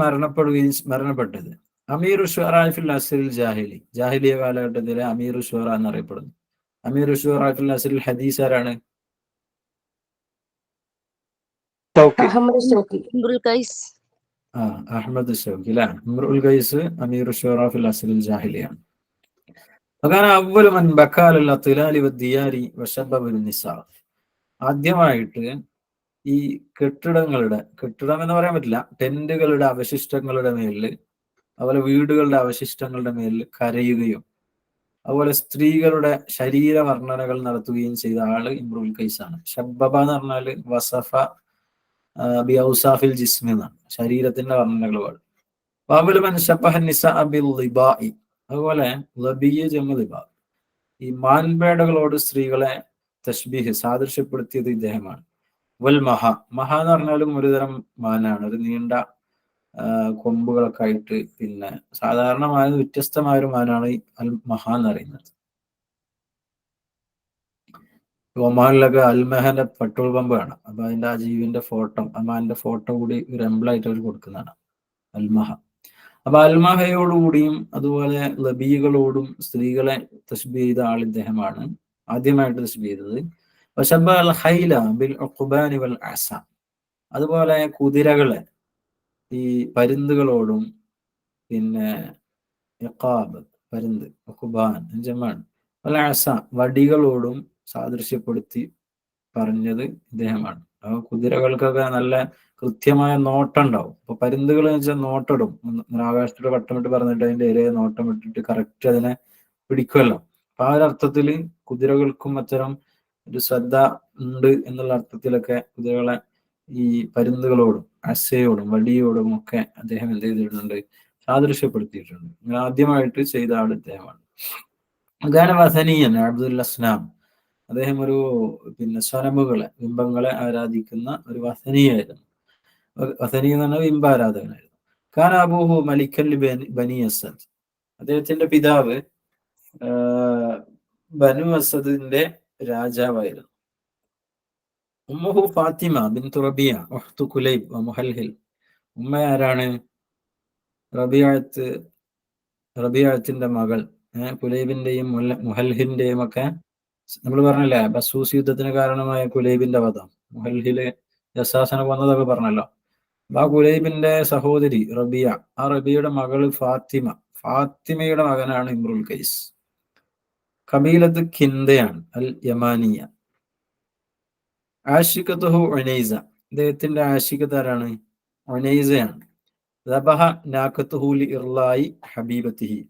മരണപ്പെട്ടത്. അമീർ ഷുഅറ ഫിൽ അസ്റിൽ ജാഹിലി, ജാഹിലിയ കാലഘട്ടത്തിലെ അമീർ ഷുഅറ എന്നറിയപ്പെടുന്നു. അമീർ ഷുഅറ ഫിൽ അസ്റിൽ ഹദീസ് ആരാണ്? അഹമ്മദ് ഷൗക്കി. അഹ്മദ് ഷൗക്കി അല്ലെ. ഇമ്രുൽ ഖൈസ് അമീർ ഷുഅറ ഫിൽ അസ്റിൽ ജാഹിലിയാണ്. അതാണ് അവ്വലു മൻ ബക്കാ അലൽ അത്ലാലി വദ്ദിയാരി വശബ്ബ ബിൻ നിസാ. ആദ്യമായിട്ട് ഈ കെട്ടിടം എന്ന് പറയാൻ പറ്റില്ല, ടെന്റുകളുടെ അവശിഷ്ടങ്ങളുടെ മേലില്, അതുപോലെ വീടുകളുടെ അവശിഷ്ടങ്ങളുടെ മേലിൽ കരയുകയും അതുപോലെ സ്ത്രീകളുടെ ശരീരവർണ്ണനകൾ നടത്തുകയും ചെയ്ത ആള് ഇമ്രുൽ ഖൈസ് ആണ്. ഷബ്ബബ എന്ന് പറഞ്ഞാല് വസഫ ബി ഔസാഫിൽ ജിസ്മി എന്നാണ്, ശരീരത്തിന്റെ വർണ്ണനകൾ പാടും. ബാബുൽ മൻ ശബ്ബഹ നിസാ ബിൽ ളിബാഇ, അതുപോലെ ലബിയ ജമ ളിബാ, ഈ മാൻപേടകളോട് സ്ത്രീകളെ തശ്ബീഹ് സാദൃശ്യപ്പെടുത്തിയത് ഇദ്ദേഹമാണ്. വൽ മഹ, മഹ എന്ന് പറഞ്ഞാലും ഒരുതരം മാനാണ്, ഒരു നീണ്ട കൊമ്പുകളൊക്കെ ആയിട്ട്, പിന്നെ സാധാരണ മാന വ്യത്യസ്തമായ ഒരു മാനാണ് അൽ മഹ എന്ന് പറയുന്നത്. ഒമാനിലൊക്കെ അൽമഹന്റെ പെട്രോൾ പമ്പ് കാണാം. അപ്പൊ അതിന്റെ ആ ജീവിന്റെ ഫോട്ടോ, അമ്മാന്റെ ഫോട്ടോ കൂടി ഒരു എംബ്ലായിട്ട് അവർ കൊടുക്കുന്നതാണ് അൽമഹ. അപ്പൊ അൽമഹയോടുകൂടിയും അതുപോലെ ലബീകളോടും സ്ത്രീകളെ തശ്ബീഹ് ചെയ്ത ആൾ ഇദ്ദേഹമാണ്. ആദ്യമായിട്ട് തശ്ബീഹ് ചെയ്തത്. വശബ്ബ അൽ ഖൈല ബിൽ ഉഖ്ബാനി വൽ അസ, അതുപോലെ കുതിരകളെ ഈ പരുന്തുകളോടും പിന്നെ ഇഖാബ് പരുന്ത്, കുബാൻ ജമാണ്. അല്ല അസ വടികളോടും സാദൃശ്യപ്പെടുത്തി പറഞ്ഞത് ഇദ്ദേഹമാണ്. കുതിരകൾക്കൊക്കെ നല്ല കൃത്യമായ നോട്ടം ഉണ്ടാവും. അപ്പൊ പരുന്തുകൾ എന്ന് വെച്ചാൽ നോട്ടിടും, ആകാശത്തോട് വട്ടമിട്ട് പറഞ്ഞിട്ട് അതിന്റെ ഇരയെ നോട്ടം ഇട്ടിട്ട് കറക്റ്റ് അതിനെ പിടിക്കുമല്ലോ. അപ്പൊ ആ ഒരു അർത്ഥത്തില് കുതിരകൾക്കും അത്തരം ഒരു ശ്രദ്ധ ഉണ്ട് എന്നുള്ള അർത്ഥത്തിലൊക്കെ കുതിരകളെ ഈ പരുന്തുകളോടും അസയോടും വടിയോടും ഒക്കെ അദ്ദേഹം എന്ത് ചെയ്തിട്ടുണ്ട്, സാദൃശ്യപ്പെടുത്തിയിട്ടുണ്ട്. ഇങ്ങനെ ആദ്യമായിട്ട് ചെയ്ത ആൾ ഇദ്ദേഹമാണ്. ഗാന വസനീയൻ അബ്ദുൽ അസ്ലാം, അദ്ദേഹം ഒരു സ്വനമുകളെ ബിംബങ്ങളെ ആരാധിക്കുന്ന ഒരു വസനിയായിരുന്നു. വസനി എന്ന് പറഞ്ഞാൽ ബിംബാരാധകനായിരുന്നു. ഖാൻ അബൂഹു മലിക്കൽ ബനി അസദ്, അദ്ദേഹത്തിന്റെ പിതാവ് ബനു അസദിന്റെ രാജാവായിരുന്നു. ഉമ്മുഹു ഫാത്തിമ ബിൻതു റബിയ ഉഖ്തു കുലൈബ് വ മുഹൽഹിൽ, ഉമ്മ ആരാണ്? റബിയത്തിന്റെ മകൾ, കുലൈബിന്റെയും മുഹൽഹിന്റെയും ഒക്കെ നമ്മൾ പറഞ്ഞല്ലേ ബസൂസ് യുദ്ധത്തിന് കാരണമായ കുലൈബിന്റെ വധം, മുഹൽഹില് ജസാസന വന്നതൊക്കെ പറഞ്ഞല്ലോ. ആ കുലൈബിന്റെ സഹോദരി റബിയ, ആ റബിയുടെ മകള് ഫാത്തിമ, ഫാത്തിമയുടെ മകനാണ് ഇമ്രുൽ ഖൈസ്. കബീലത്ത് കിന്ദയാണ്, അൽ യമാനിയ. ആഷിഖത്തുഹു ഉനൈസ, അദ്ദേഹത്തിന്റെ ആഷിഖത്ത് ആരാണ്? ഉനൈസയാണ്. ദബഹ നാഖത്തുഹു ലിഇർലായി ഹബീബത്തിഹി,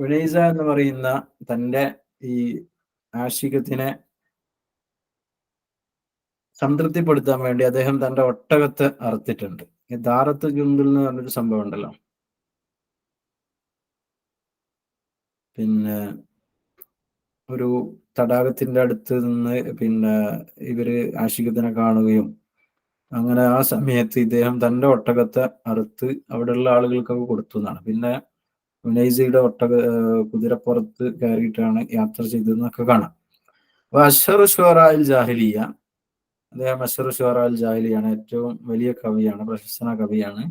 ഉനൈസ എന്ന് പറയുന്ന തന്റെ ഈ ആഷിഖത്തിനെ സംതൃപ്തിപ്പെടുത്താൻ വേണ്ടി അദ്ദേഹം തന്റെ ഒട്ടകത്തെ അറുത്തിട്ടുണ്ട്. ഈ ദാറത്ത് ജുന്ദുൽ എന്ന് പറഞ്ഞൊരു സംഭവം ഉണ്ടല്ലോ, ഒരു തടാകത്തിന്റെ അടുത്ത് നിന്ന് ഇവര് ആഷിഖത്തിനെ കാണുകയും അങ്ങനെ ആ സമയത്ത് ഇദ്ദേഹം തന്റെ ഒട്ടകത്തെ അറുത്ത് അവിടെയുള്ള ആളുകൾക്കൊക്കെ കൊടുത്തു എന്നാണ്. പിന്നെ ഉനൈസയുടെ കുതിരപ്പുറത്ത് കയറിയിട്ടാണ് യാത്ര ചെയ്തതെന്നൊക്കെ കാണാം. അപ്പൊ അഷ്ഹറു ശുഅറാഇൽ ജാഹിലിയ്യ, അദ്ദേഹം അഷ്ഹറു ശുഅറാഇൽ ജാഹിലിയാണ്, ഏറ്റവും വലിയ കവിയാണ്, പ്രശസ്തന കവിയാണ്.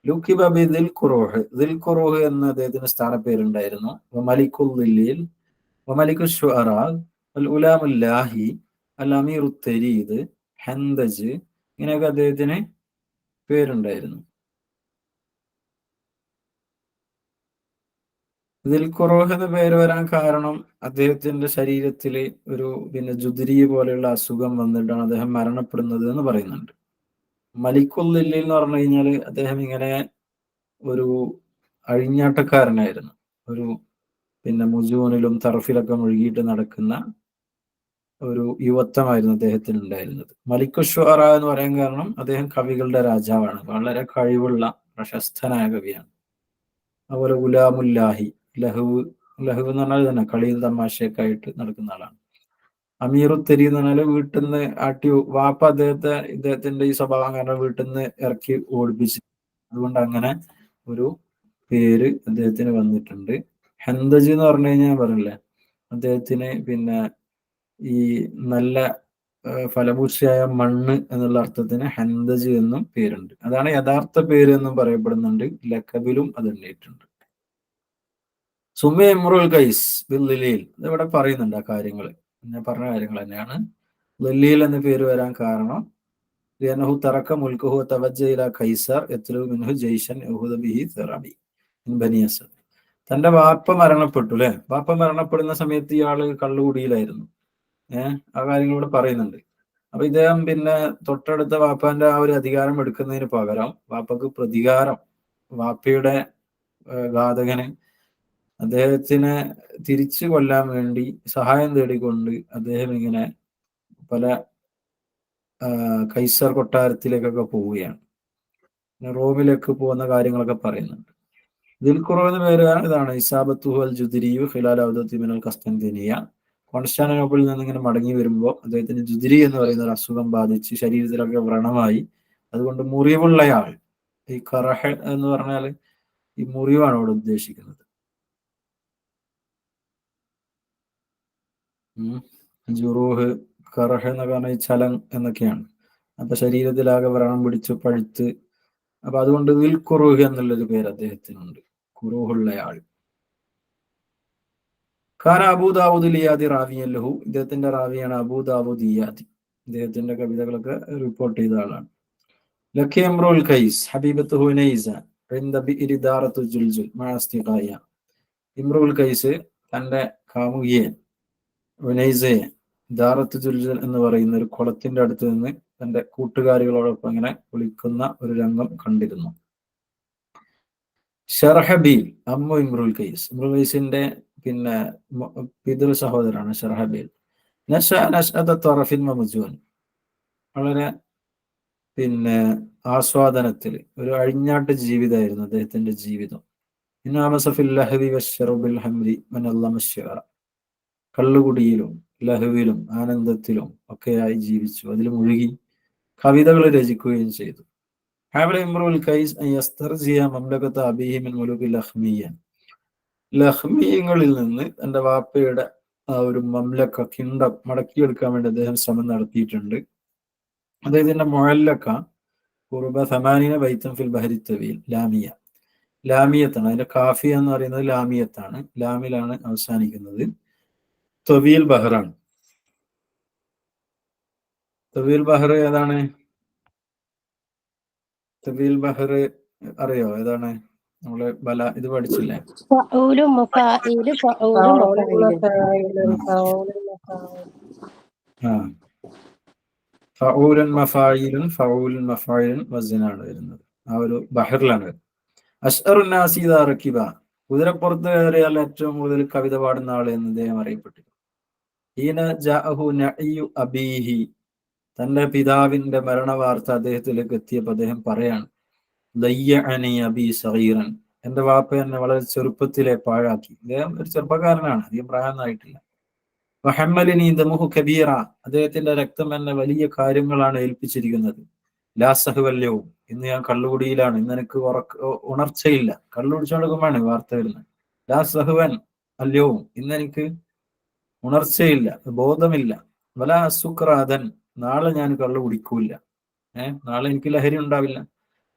ലുഖിബ ബി ദിൽ ഖുറൂഹ്, ദിൽ ഖുറൂഹ് എന്ന അദ്ദേഹത്തിന് സ്ഥാനപ്പേരുണ്ടായിരുന്നു. വമലിക്കുൽ ദില്ലിൽ വമലിക്കു ശുഅറാ അൽ ഉലാമുല്ലാഹി അൽ അമീറു തരീദ് ഹന്തജ്, ഇങ്ങനെയൊക്കെ അദ്ദേഹത്തിന് പേരുണ്ടായിരുന്നു. ദിൽ ഖുറൂഹ് എന്ന പേര് വരാൻ കാരണം അദ്ദേഹത്തിന്റെ ശരീരത്തില് ഒരു ജുദ്രി പോലെയുള്ള അസുഖം വന്നിട്ടാണ് അദ്ദേഹം മരണപ്പെടുന്നത് എന്ന് പറയുന്നുണ്ട്. മലിക്കുൽ ദില്ലിൽ എന്ന് പറഞ്ഞു കഴിഞ്ഞാല് അദ്ദേഹം ഇങ്ങനെ ഒരു അഴിഞ്ഞാട്ടക്കാരനായിരുന്നു. ഒരു മുജൂനിലും തറഫിലൊക്കെ മുഴുകിയിട്ട് നടക്കുന്ന ഒരു യുവത്വമായിരുന്നു അദ്ദേഹത്തിന് ഉണ്ടായിരുന്നത്. മലിക്കു ശുഅറ എന്ന് പറയാൻ കാരണം അദ്ദേഹം കവികളുടെ രാജാവാണ്, വളരെ കഴിവുള്ള പ്രശസ്തനായ കവിയാണ്. അതുപോലെ ഗുലാമുല്ലാഹി, ലഹുവ് എന്ന് പറഞ്ഞാൽ തന്നെ കളിയും തമാശയൊക്കെ ആയിട്ട് നടക്കുന്ന ആളാണ്. അമീറു തെരി എന്ന് പറഞ്ഞാൽ വീട്ടിൽ നിന്ന് വാപ്പ ഇദ്ദേഹത്തിന്റെ ഈ സ്വഭാവം കാരണം വീട്ടിൽ നിന്ന് ഇറക്കി ഓടിപ്പിച്ചു, അതുകൊണ്ട് അങ്ങനെ ഒരു പേര് അദ്ദേഹത്തിന് വന്നിട്ടുണ്ട്. ഹന്തജ് എന്ന് പറഞ്ഞു കഴിഞ്ഞാൽ പറഞ്ഞില്ലേ, അദ്ദേഹത്തിന് ഈ നല്ല ഫലഭൂഷ്ടിയായ മണ്ണ് എന്നുള്ള അർത്ഥത്തിന് ഹന്തജ് എന്നും പേരുണ്ട്. അതാണ് യഥാർത്ഥ പേര് എന്നും പറയപ്പെടുന്നുണ്ട്. ലഖബിലും അത് ഉണ്ടായിട്ടുണ്ട്. സുമി ഇമ്രുൽ ഖൈസ് ബിൽ ലിലീൽ, ഇതിവിടെ പറയുന്നുണ്ട് ആ കാര്യങ്ങൾ, ഞാൻ പറഞ്ഞ കാര്യങ്ങൾ തന്നെയാണ്. ലിലീൽ എന്ന പേര് വരാൻ കാരണം ലിഅന്നഹു തറക മുൽക്കഹു തവജ്ജഹ ഇലാ ഖൈസർ യത്ലു മിൻഹു ജയ്ശൻ യഹൂദ ബിഹി തറാബി മിൻ ബനി അസദ്. തന്റെ വാപ്പ മരണപ്പെട്ടു അല്ലെ, വാപ്പ മരണപ്പെടുന്ന സമയത്ത് ഇയാള് കള്ളുകുടിയിലായിരുന്നു. ആ കാര്യങ്ങൾ ഇവിടെ പറയുന്നുണ്ട്. അപ്പൊ ഇദ്ദേഹം തൊട്ടടുത്ത വാപ്പാന്റെ ആ ഒരു അധികാരം എടുക്കുന്നതിന് പകരം വാപ്പക്ക് പ്രതികാരം, വാപ്പയുടെ ഘാതകന് അദ്ദേഹത്തിനെ തിരിച്ചു കൊല്ലാൻ വേണ്ടി സഹായം തേടിക്കൊണ്ട് അദ്ദേഹം ഇങ്ങനെ പല കൈസർ കൊട്ടാരത്തിലേക്കൊക്കെ പോവുകയാണ്. റോമിലേക്ക് പോകുന്ന കാര്യങ്ങളൊക്കെ പറയുന്നുണ്ട്. ദിൽ ഖുറൂഹ് എന്ന പേര് ഇതാണ്. ഇസാബത്തുഹു അൽ ജുദ്രിയു ഖിലാല ഔദത്തി മിനൽ ഖസ്തൻതിനിയ, കോൺസ്റ്റാന്റിനോപ്പിളിൽ നിന്ന് ഇങ്ങനെ മടങ്ങി വരുമ്പോൾ അദ്ദേഹത്തിന് ജുദ്രി എന്ന് പറയുന്ന ഒരു അസുഖം ബാധിച്ച് ശരീരത്തിലൊക്കെ വ്രണമായി. അതുകൊണ്ട് മുറിവുള്ളയാൾ, ഈ ഖറഹ് എന്ന് പറഞ്ഞാൽ ഈ മുറിവാണ് അവിടെ ഉദ്ദേശിക്കുന്നത്. ജുറൂഹ്, ഖറഹ് എന്നൊക്കെ പറഞ്ഞാൽ ചലം എന്നൊക്കെയാണ്. അപ്പൊ ശരീരത്തിലാകെ വ്രണം പിടിച്ച് പഴുത്ത്, അപ്പൊ അതുകൊണ്ട് ദിൽ ഖുറൂഹ് എന്നുള്ളൊരു പേര് അദ്ദേഹത്തിനുണ്ട്, ഖുറൂഹുള്ളയാൾ. ഖാന അബൂദാവൂദ് ലിയാദി റാവിയൻ ലഹു, ഇദ്ദേഹത്തിന്റെ റാവിയാണ് അബൂദാവൂദ് ഇയാദി, ഇദ്ദേഹത്തിന്റെ കവിതകളൊക്കെ റിപ്പോർട്ട് ചെയ്ത ആളാണ്. ലഖി ഇമ്രുൽ ഖൈസ് ഹബീബത്തുഹു ഉനൈസ ഇൻദ ബിഇരി ദാറത്തു ജുൽജുൽ മഅ അസ്തിഖായ, ഇമ്രുൽ കൈസ് തന്റെ കാമുകിയെ ഉനൈസയെ ദാറത്ത് ജുൽജൽ എന്ന് പറയുന്ന ഒരു കുളത്തിന്റെ അടുത്ത് നിന്ന് തന്റെ കൂട്ടുകാരികളോടൊപ്പം ഇങ്ങനെ കുളിക്കുന്ന ഒരു രംഗം കണ്ടിരുന്നു. ഷർഹബീൽ അമ്മു ഇമ്രുൽ കൈസ്, ഇമ്രുൽ കൈസിന്റെ പിന്നെ പിതൃ സഹോദരാണ് ഷർഹബീൽ. വളരെ പിന്നെ ആസ്വാദനത്തിൽ ഒരു അഴിഞ്ഞാട്ട് ജീവിതമായിരുന്നു അദ്ദേഹത്തിന്റെ ജീവിതം. കള്ളുകുടിയിലും ലഹവിലും ആനന്ദത്തിലും ഒക്കെയായി ജീവിച്ചു, അതിൽ മുഴുകി കവിതകൾ രചിക്കുകയും ചെയ്തു. ലഹ്മിയങ്ങളിൽ നിന്ന് തന്റെ വാപ്പയുടെ ആ ഒരു മംലക്ക കിണ്ടം മടക്കിയെടുക്കാൻ വേണ്ടി അദ്ദേഹം ശ്രമം നടത്തിയിട്ടുണ്ട്. അദ്ദേഹത്തിന്റെ മുഅല്ലക്ക ഖുർബ 80 ബൈത്തൻ ഫിൽ ബഹരി തവീൽ ലാമിയ, ലാമിയത്താണ് അതിന്റെ കാഫിയ എന്ന് പറയുന്നത്, ലാമിയത്താണ്, ലാമിലാണ് അവസാനിക്കുന്നത്. തവീൽ ബഹറാണ്. തവീൽ ബഹർ ഏതാണ്? തവീൽ ബഹർ അറിയോ ഏതാണ്? നമ്മള് ഇത് പഠിച്ചില്ലേ? ഫഊലുൻ മഫായിലുൻ ഫഊലുൻ മഫായിലുൻ വസ്നാണ് വരുന്നത്. ആ ഒരു ബഹറിലാണ് വരുന്നത്. അഷ്അറുന്നാസി ഇദാ റകിബ, കുതിരപ്പുറത്ത് കയറിയാൽ ഏറ്റവും കൂടുതൽ കവിത പാടുന്ന ആള് എന്ന് അദ്ദേഹം അറിയപ്പെട്ടു. ഹീന ജാഅഹു നഇയു അബീഹി, തന്റെ പിതാവിന്റെ മരണവാർത്ത അദ്ദേഹത്തിലേക്ക് എത്തിയപ്പോൾ അദ്ദേഹം പറയാണ്, ദയ്യഅനി അബീ സഗീറൻ, എന്റെ വാപ്പ എന്നെ വളരെ ചെറുപ്പത്തിലെ പാഴാക്കി. അദ്ദേഹം ഒരു ചെറുപ്പക്കാരനാണ്, അധികം പ്രായമൊന്നായിട്ടില്ല. വഹമ്മലിനി ദമുഹു കബീറ, അദ്ദേഹത്തിന്റെ രക്തം എന്നെ വലിയ കാര്യങ്ങളാണ് ഏൽപ്പിച്ചിരിക്കുന്നത്. ലാ സഹവല്യവും, ഇന്ന് ഞാൻ കള്ളുകുടിയിലാണ്, ഇന്ന് എനിക്ക് ഉണർച്ചയില്ല. കള്ളുകുടിച്ചോണ്ടുമാണ് വാർത്ത വരുന്നത്. ലാ സഹവൻ അല്യവും, ഇന്ന് എനിക്ക് ഉണർച്ചയില്ല, ബോധമില്ല. വല സുക്രാദൻ, നാളെ ഞാൻ കള്ളു കുടിക്കൂല. നാളെ എനിക്ക് ലഹരി ഉണ്ടാവില്ല.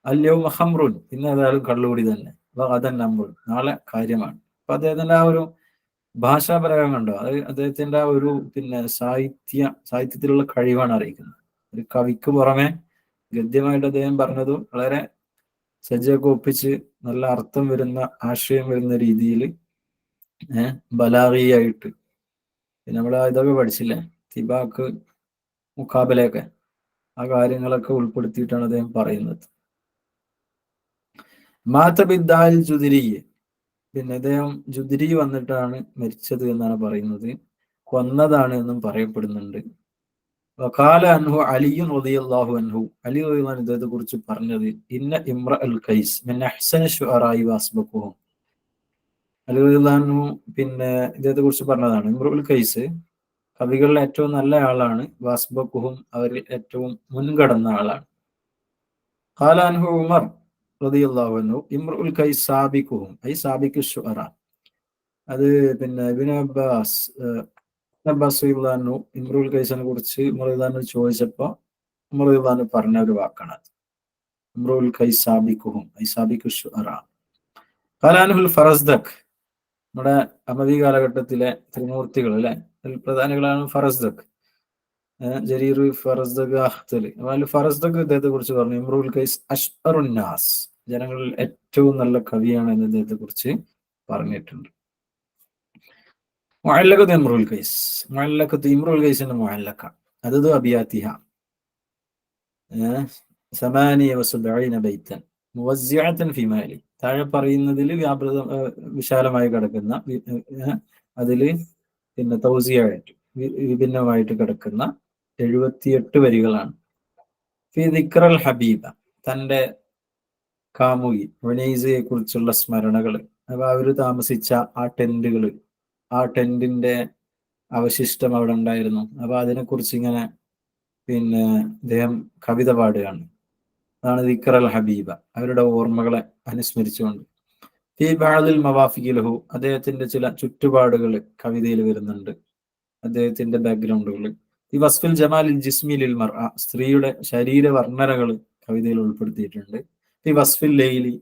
അല്യവും ഹംറുൻ, ഇന്ന് ഏതായാലും കള്ളുകൂടി തന്നെ. അതൻ നമ്പുൾ, നാളെ കാര്യമാണ്. അപ്പൊ അദ്ദേഹത്തിന്റെ ആ ഒരു ഭാഷാപരകം കണ്ടോ, അത് അദ്ദേഹത്തിന്റെ ആ ഒരു പിന്നെ സാഹിത്യത്തിലുള്ള കഴിവാണ് അറിയിക്കുന്നത്. ഒരു കവിക്ക് പുറമെ ഗദ്യമായിട്ട് അദ്ദേഹം പറഞ്ഞതും വളരെ സജ്ജയൊക്കെ ഒപ്പിച്ച് നല്ല അർത്ഥം വരുന്ന ആശയം വരുന്ന രീതിയിൽ ബലാഗിയായിട്ട്, നമ്മൾ ഇതൊക്കെ പഠിച്ചില്ലേ, തിബാക്ക് മുക്കാബലയൊക്കെ, ആ കാര്യങ്ങളൊക്കെ ഉൾപ്പെടുത്തിയിട്ടാണ് അദ്ദേഹം പറയുന്നത്. മാതബിദ്ദാൽ ജുദിരി, പിന്നെ അദ്ദേഹം ജുദിരി വന്നിട്ടാണ് മരിച്ചത് എന്നാണ് പറയുന്നത്. കൊന്നതാണ് എന്നും പറയപ്പെടുന്നുണ്ട്. വഖാല അൻഹു അലിയുൻ റളിയല്ലാഹു അൻഹു, അലി റളിയല്ലാഹു അൻഹു ഇദ്ദേഹത്തെ കുറിച്ച് പറഞ്ഞത്, ഇന്ന ഇംറഅൽ ഖൈസ് മിൻ അഹ്സനി ശുഅറാഇ വഅസ്ബഖുഹും. അലി റളിയല്ലാഹു അൻഹു പിന്നെ ഇദ്ദേഹത്തെ കുറിച്ച് പറഞ്ഞതാണ്, ഇംറുൽ ഖൈസ് കവികളിൽ ഏറ്റവും നല്ല ആളാണ്, വഅസ്ബഖുഹും അവരിൽ ഏറ്റവും മുൻകടന്ന ആളാണ്. ഖാല അൻഹു ഉമർ റളിയല്ലാഹു അൻഹു ഇംറുൽ ഖൈസ് സാബിഖുഹും ഐ സാബിഖു ശുഅറ. അത് പിന്നെ ഇബ്നു അബ്ബാസ് ഇമ്രുൽ ഖൈസിനെ കുറിച്ച് ഉമർ ചോദിച്ചപ്പോ ഉമർ പറഞ്ഞ ഒരു വാക്കാണ് ഇമ്രുൽ ഖൈസ് സാബിഖുഹും ഐ സാബിഖു ശുഅറ. ഖാലാനുൽ ഫറസ്ദഖ്, നമ്മുടെ അമവി കാലഘട്ടത്തിലെ ത്രിമൂർത്തികൾ അല്ലെ, അതിൽ പ്രധാനികളാണ് ഫറസ്ദഖ്, ജരീർ, ഫറസ്ദഖ്, അഖ്തൽ. ഫറസ്ദഖ് ഇദ്ദേഹത്തെ കുറിച്ച് പറഞ്ഞു, ഇമ്രുൽ ഖൈസ് അഷ്അറുന്നാസ്, ജനങ്ങളിൽ ഏറ്റവും നല്ല കവിയാണ് എന്ന് ഇദ്ദേഹത്തെ കുറിച്ച് പറഞ്ഞിട്ടുണ്ട്. മുഅല്ലഖത്ത് ഇമ്രുൽ ഖൈസ്, മുഅല്ലഖത്ത് ഇമ്രുൽ ഖൈസിന്റെ മുഅല്ലഖ അതത് അബിയാത്തിഹ 78 ബൈത്തൻ മുവസ്സിഅതൻ ഫി മാലി, താഴെ പറയുന്നതിൽ വിശാലമായി കിടക്കുന്ന, അതില് പിന്നെ തൗസിയായിട്ട് വിഭിന്നമായിട്ട് കിടക്കുന്ന 78 വരികളാണ്. ഫി ദിക്റൽ ഹബീബ, തന്റെ കാമുകി ഉനൈസയെ കുറിച്ചുള്ള സ്മരണകൾ. അപ്പൊ അവര് താമസിച്ച ആ ടെന്റുകള്, ആ ടെന്റിന്റെ അവശിഷ്ടം അവിടെ ഉണ്ടായിരുന്നു. അപ്പൊ അതിനെക്കുറിച്ച് ഇങ്ങനെ പിന്നെ അദ്ദേഹം കവിത പാടുകയാണ്. അതാണ് ദിക്റൽ ഹബീബ, അവരുടെ ഓർമ്മകളെ അനുസ്മരിച്ചുകൊണ്ട്. ഫീ ബഅദിൽ മവാഫിഖി ലഹു, അദ്ദേഹത്തിന്റെ ചില ചുറ്റുപാടുകൾ കവിതയിൽ വരുന്നുണ്ട്, അദ്ദേഹത്തിന്റെ ബാക്ക്ഗ്രൗണ്ടുകൾ. ഈ വസ്ഫിൽ ജമാലിൽ ജിസ്മി ലിൽ മർഅ, സ്ത്രീയുടെ ശരീര വർണ്ണനകൾ കവിതയിൽ ഉൾപ്പെടുത്തിയിട്ടുണ്ട്. ഈ വസ്ഫിൽ ലൈലി,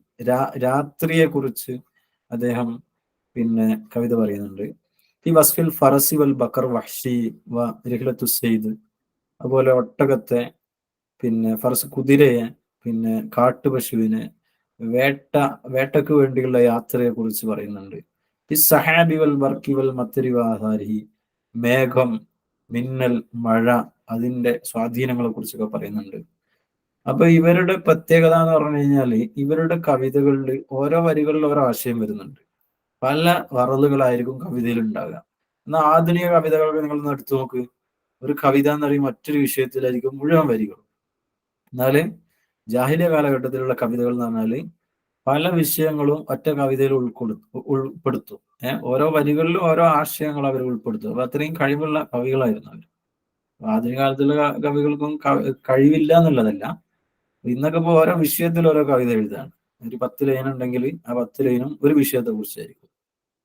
രാത്രിയെ കുറിച്ച് അദ്ദേഹം പിന്നെ കവിത പറയുന്നുണ്ട്. ഈ വസ്ഫിൽ ഫറസി വൽ ബക്കർ വഹ്ഷി വ രഹ്ലത്തു സയ്ദ്, അതുപോലെ ഒട്ടകത്തെ, പിന്നെ ഫറസ് കുതിരയെ, പിന്നെ കാട്ടുപശുവിനെ, വേട്ടക്ക് വേണ്ടിയുള്ള യാത്രയെ കുറിച്ച് പറയുന്നുണ്ട്. സഹാബി വൽ ബർക്കി വൽ മത്തരി വാഹാരിഹി, മേഘം, മിന്നൽ, മഴ, അതിന്റെ സ്വാധീനങ്ങളെ കുറിച്ചൊക്കെ പറയുന്നുണ്ട്. അപ്പൊ ഇവരുടെ പ്രത്യേകത എന്ന് പറഞ്ഞു കഴിഞ്ഞാൽ ഇവരുടെ കവിതകളിൽ ഓരോ വരികളിൽ ഓരോ ആശയം വരുന്നുണ്ട്. പല വറലുകളായിരിക്കും കവിതയിൽ ഉണ്ടാകുക. എന്നാൽ ആധുനിക കവിതകളൊക്കെ നിങ്ങൾ എടുത്തു നോക്ക്, ഒരു കവിത എന്ന് പറയുമ്പോൾ മറ്റൊരു വിഷയത്തിലായിരിക്കും മുഴുവൻ വരികളും. എന്നാല് ജാഹിലിയ കാലഘട്ടത്തിലുള്ള കവിതകൾ എന്ന് പറഞ്ഞാല് പല വിഷയങ്ങളും ഒറ്റ കവിതയിൽ ഉൾപ്പെടുത്തും. ഓരോ വരികളിലും ഓരോ ആശയങ്ങൾ അവർ ഉൾപ്പെടുത്തും. അപ്പൊ അത്രയും കഴിവുള്ള കവികളായിരുന്നു അവർ. ആധുനിക കാലത്തുള്ള കവികൾക്കും കഴിവില്ല എന്നുള്ളതല്ല. ഇന്നൊക്കെ ഇപ്പൊ ഓരോ വിഷയത്തിൽ ഓരോ കവിത എഴുതാണ്. ഒരു 10 ലൈൻ ഉണ്ടെങ്കിൽ ആ 10 ലൈനും ഒരു വിഷയത്തെ കുറിച്ചായിരിക്കും.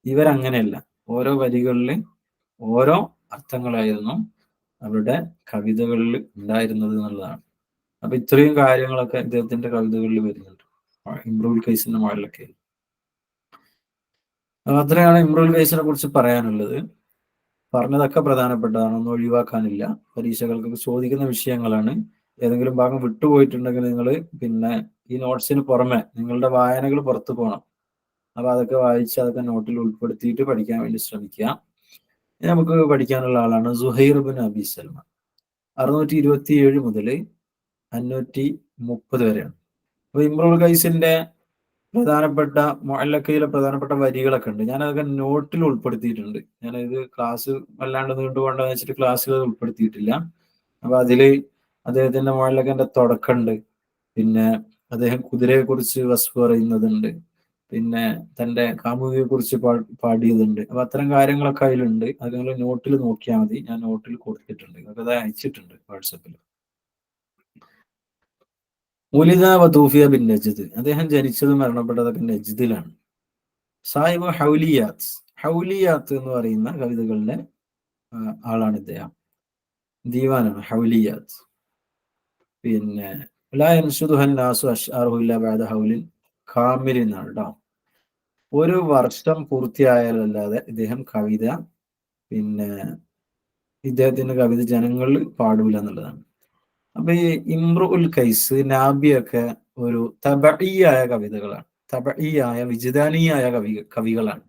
ഇവരങ്ങനെയല്ല, ഓരോ വരികളിൽ ഓരോ അർത്ഥങ്ങളായിരുന്നു അവരുടെ കവിതകളിൽ ഉണ്ടായിരുന്നത് എന്നുള്ളതാണ്. അപ്പൊ ഇത്രയും കാര്യങ്ങളൊക്കെ ഇദ്ദേഹത്തിന്റെ കവിതകളിൽ വരുന്നുണ്ട്. ഇമ്രുൽ ഖൈസിന്റെ മുകളിലൊക്കെ. അത്രയാണ് ഇമ്രുൽ ഖൈസിനെ കുറിച്ച് പറയാനുള്ളത്. പറഞ്ഞതൊക്കെ പ്രധാനപ്പെട്ടതാണ്, ഒന്നും ഒഴിവാക്കാനില്ല. പരീക്ഷകൾക്ക് ചോദിക്കുന്ന വിഷയങ്ങളാണ്. ഏതെങ്കിലും ഭാഗം വിട്ടുപോയിട്ടുണ്ടെങ്കിൽ നിങ്ങൾ പിന്നെ ഈ നോട്ട്സിന് പുറമെ നിങ്ങളുടെ വായനകൾ പുറത്തു പോകണം. അപ്പൊ അതൊക്കെ വായിച്ച് അതൊക്കെ നോട്ടിൽ ഉൾപ്പെടുത്തിയിട്ട് പഠിക്കാൻ വേണ്ടി ശ്രമിക്കുക. നമുക്ക് പഠിക്കാനുള്ള ആളാണ് സുഹൈർ ബിൻ അബി സൽമ. 627 മുതൽ 530 വരെയാണ്. അപ്പൊ ഇമ്രുൽ ഖൈസിന്റെ പ്രധാനപ്പെട്ട മുഅല്ലഖയിലെ പ്രധാനപ്പെട്ട വരികളൊക്കെ ഉണ്ട്. ഞാൻ അതൊക്കെ നോട്ടിൽ ഉൾപ്പെടുത്തിയിട്ടുണ്ട്. ഞാനിത് ക്ലാസ് വല്ലാണ്ട് നീണ്ടുപോകണ്ടെന്ന് വെച്ചിട്ട് ക്ലാസ്സിൽ ഉൾപ്പെടുത്തിയിട്ടില്ല. അപ്പൊ അതില് അദ്ദേഹത്തിന്റെ മുഅല്ലഖിന്റെ തുടക്കമുണ്ട്. പിന്നെ അദ്ദേഹം കുതിരയെ കുറിച്ച് വസ്ഫ് പറയുന്നതുണ്ട്. പിന്നെ തന്റെ കാമുകിയെ കുറിച്ച് പാടിയതുണ്ട്. അപ്പൊ അത്തരം കാര്യങ്ങളൊക്കെ അതിലുണ്ട്. അത് നിങ്ങൾ നോട്ടിൽ നോക്കിയാൽ മതി. ഞാൻ നോട്ടിൽ കൊടുത്തിട്ടുണ്ട്, അതൊക്കെ അയച്ചിട്ടുണ്ട് വാട്സപ്പിൽ. മുലിദ വതൂഫിയ ബിൻ നജ്ദ്, അദ്ദേഹം ജനിച്ചതും മരണപ്പെട്ടതൊക്കെ നജ്ദിലാണ്. സാഹിബ് ഹൗലിയാത്ത്, ഹൗലിയാത്ത് എന്ന് പറയുന്ന കവിതകളുടെ ആളാണ് ഇദ്ദേഹം. ദീവാനാണ് ഹൗലിയാത്ത്. പിന്നെ ലാ യൻസുദുഹൻ നാസു അശ്ആറുഹു ഇല്ലാ ബഅദ ഹൗലിൻ കാമിൽ എന്നാണ് കേട്ടോ. ഒരു വർഷം പൂർത്തിയായാലല്ലാതെ ഇദ്ദേഹം കവിത പിന്നെ ഇദ്ദേഹത്തിന്റെ കവിത ജനങ്ങളിൽ പാടൂല എന്നുള്ളതാണ്. അപ്പൊ ഈ ഇമ്രുൽ ഖൈസ്, നാബിയൊക്കെ ഒരു തബഈയായ കവിതകളാണ്. തബഈയായ വിജ്ദാനിയായ കവികളാണ്.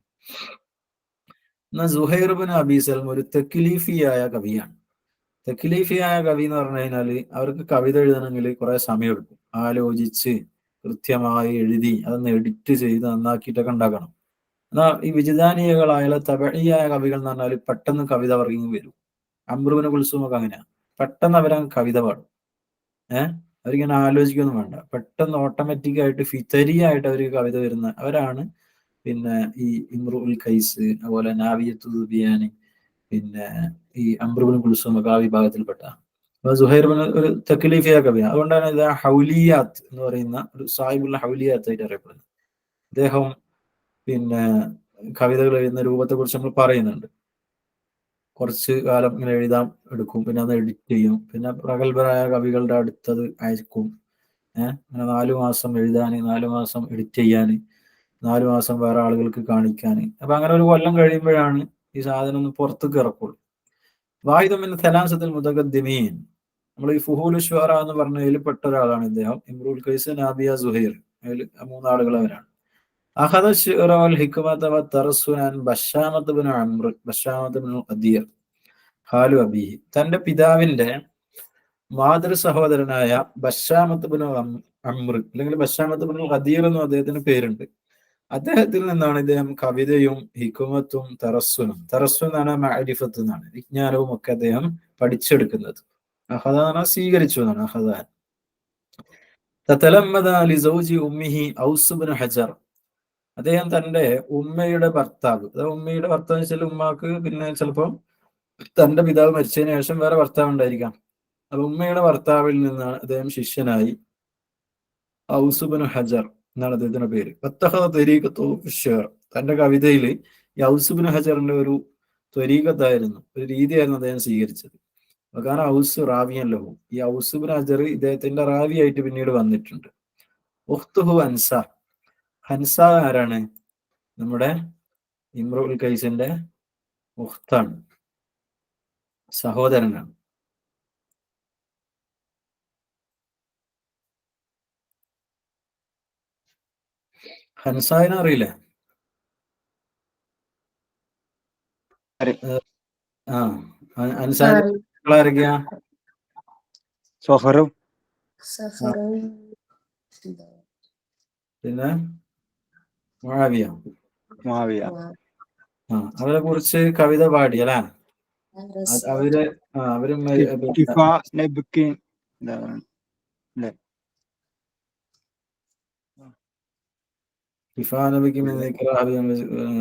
എന്നാൽ സുഹൈർ ബിൻ അബി സൽമ ഒരു തക്ലീഫിയായ കവിയാണ്. തക്ലീഫിയായ കവി എന്ന് പറഞ്ഞു കഴിഞ്ഞാൽ അവർക്ക് കവിത എഴുതണമെങ്കിൽ കുറെ സമയമെടുക്കും. ആലോചിച്ച് കൃത്യമായി എഴുതി അതൊന്ന് എഡിറ്റ് ചെയ്ത് നന്നാക്കിയിട്ടൊക്കെ ഉണ്ടാക്കണം. എന്നാൽ ഈ വിജിതാനിയകളായ തബഈയായ കവികൾ എന്ന് പറഞ്ഞാൽ പെട്ടെന്ന് കവിത പറഞ്ഞു വരും. അമ്രുവിനെ കുൽസുമൊക്കെ അങ്ങനെയാണ്. പെട്ടെന്ന് അവരങ്ങ് കവിത പാടും. അവരിങ്ങനെ ആലോചിക്കൊന്നും വേണ്ട, പെട്ടെന്ന് ഓട്ടോമാറ്റിക് ആയിട്ട് ഫിതരിയായിട്ട് അവർ കവിത വരുന്ന അവരാണ്. പിന്നെ ഈ ഇമ്രുൽ ഖൈസ്, അതുപോലെ നാവിയത്തു ദുബിയാനി, പിന്നെ ഈ അമ്രുബിൻ കുൽസും ഒക്കെ ആ വിഭാഗത്തിൽപ്പെട്ട. അപ്പൊ സുഹൈർ ബിൻ ഒരു തക്ലീഫിയ കവിയാണ്. അതുകൊണ്ടാണ് ഇത് ഹൗലിയാത്ത് എന്ന് പറയുന്ന ഒരു സാഹിബുള്ള ഹൗലിയാത്ത് ആയിട്ട് അറിയപ്പെടുന്നത്. അദ്ദേഹം പിന്നെ കവിതകൾ എഴുതുന്ന രൂപത്തെ കുറിച്ച് നമ്മൾ പറയുന്നുണ്ട്. കുറച്ച് കാലം ഇങ്ങനെ എഴുതാൻ എടുക്കും, പിന്നെ അത് എഡിറ്റ് ചെയ്യും, പിന്നെ പ്രഗത്ഭരായ കവികളുടെ അടുത്തത് അയക്കും. അങ്ങനെ 4 മാസം എഴുതാന്, 4 മാസം എഡിറ്റ് ചെയ്യാന്, 4 മാസം വേറെ ആളുകൾക്ക് കാണിക്കാന്. അപ്പൊ അങ്ങനെ ഒരു കൊല്ലം കഴിയുമ്പോഴാണ് ഈ സാധനം ഒന്ന് പുറത്തേക്ക് ഇറക്കുള്ളൂ. വാഹിദുമിൻ സലാസത്തുൽ മുതഖദ്ദിമീൻ, നമ്മൾ ഈ ഫുഹൂലു ശുഅറ എന്ന് പറഞ്ഞതിൽ പെട്ട ഒരാളാണ് ഇദ്ദേഹം. ഇമ്രുൽ ഖൈസ്, നാബിയ, സുഹൈർ, അതിൽ 3 ആളുകൾ അവരാണ്. അഖദ ശിഅറ വൽ ഹിക്മത വതറസ്സുന അൻ ബശാമത്ത് ബിൻ അംർ, ബശാമത്ത് ബിൻ അദീർ ഖാലു അബീഹി, തന്റെ പിതാവിന്റെ മാതൃ സഹോദരനായ ബശാമത്ത് ബിൻ അംർ അല്ലെങ്കിൽ ബശാമത്ത് ബിൻ അദീർ എന്നും അദ്ദേഹത്തിന് പേരുണ്ട്. അദ്ദേഹത്തിൽ നിന്നാണ് ഇദ്ദേഹം കവിതയും ഹിക്മത്തും തറസ്സുനും, തറസ്സു എന്നാണ് മഅരിഫത്ത് എന്നാണ്, വിജ്ഞാനവും ഒക്കെ അദ്ദേഹം പഠിച്ചെടുക്കുന്നത്. അഹദാന സ്വീകരിച്ചു എന്നാണ് അഹദാൻ. തതലമ്മദ ലിസൗജി ഉമ്മിഹി ഔസ് ബിൻ ഹജർ, അദ്ദേഹം തന്റെ ഉമ്മയുടെ ഭർത്താവ്, അതായത് ഉമ്മയുടെ ഭർത്താവ് വെച്ചാൽ ഉമ്മാക്ക് പിന്നെ ചിലപ്പോൾ തന്റെ പിതാവ് മരിച്ചതിന് ശേഷം വേറെ ഭർത്താവ് ഉണ്ടായിരിക്കാം. അപ്പൊ ഉമ്മയുടെ ഭർത്താവിൽ നിന്നാണ് അദ്ദേഹം ശിഷ്യനായി. ഔസ് ബിൻ ഹജർ എന്നാണ് അദ്ദേഹത്തിന്റെ പേര്. തന്റെ കവിതയിൽ ഈ ഔസ് ബിൻ ഹജറിന്റെ ഒരു ത്വരീഖത്തായിരുന്നു, ഒരു രീതിയായിരുന്നു അദ്ദേഹം സ്വീകരിച്ചത്. കാരണം ഔസ് റാവിയൻ ലഹു, ഈ ഔസ് ബിൻ ഹജർ ഇദ്ദേഹത്തിന്റെ റാവിയായിട്ട് പിന്നീട് വന്നിട്ടുണ്ട്. ഉഖ്തുഹു ഹൻസ, ഹൻസ ആരാണ്? നമ്മുടെ ഇമ്രുൽ ഖൈസിന്റെ ഉഖ്താണ്, സഹോദരനാണ്. ഹൻസാവിനെ അറിയില്ലേ? ആ അൻസാരി മക്കളാരൊക്കെയാ? സഫറും പിന്നെ മുആവിയ. മുആവിയ. അവരെ കുറിച്ച് കവിത പാടി അല്ലേ? അവര് അവരും നബിക്ക്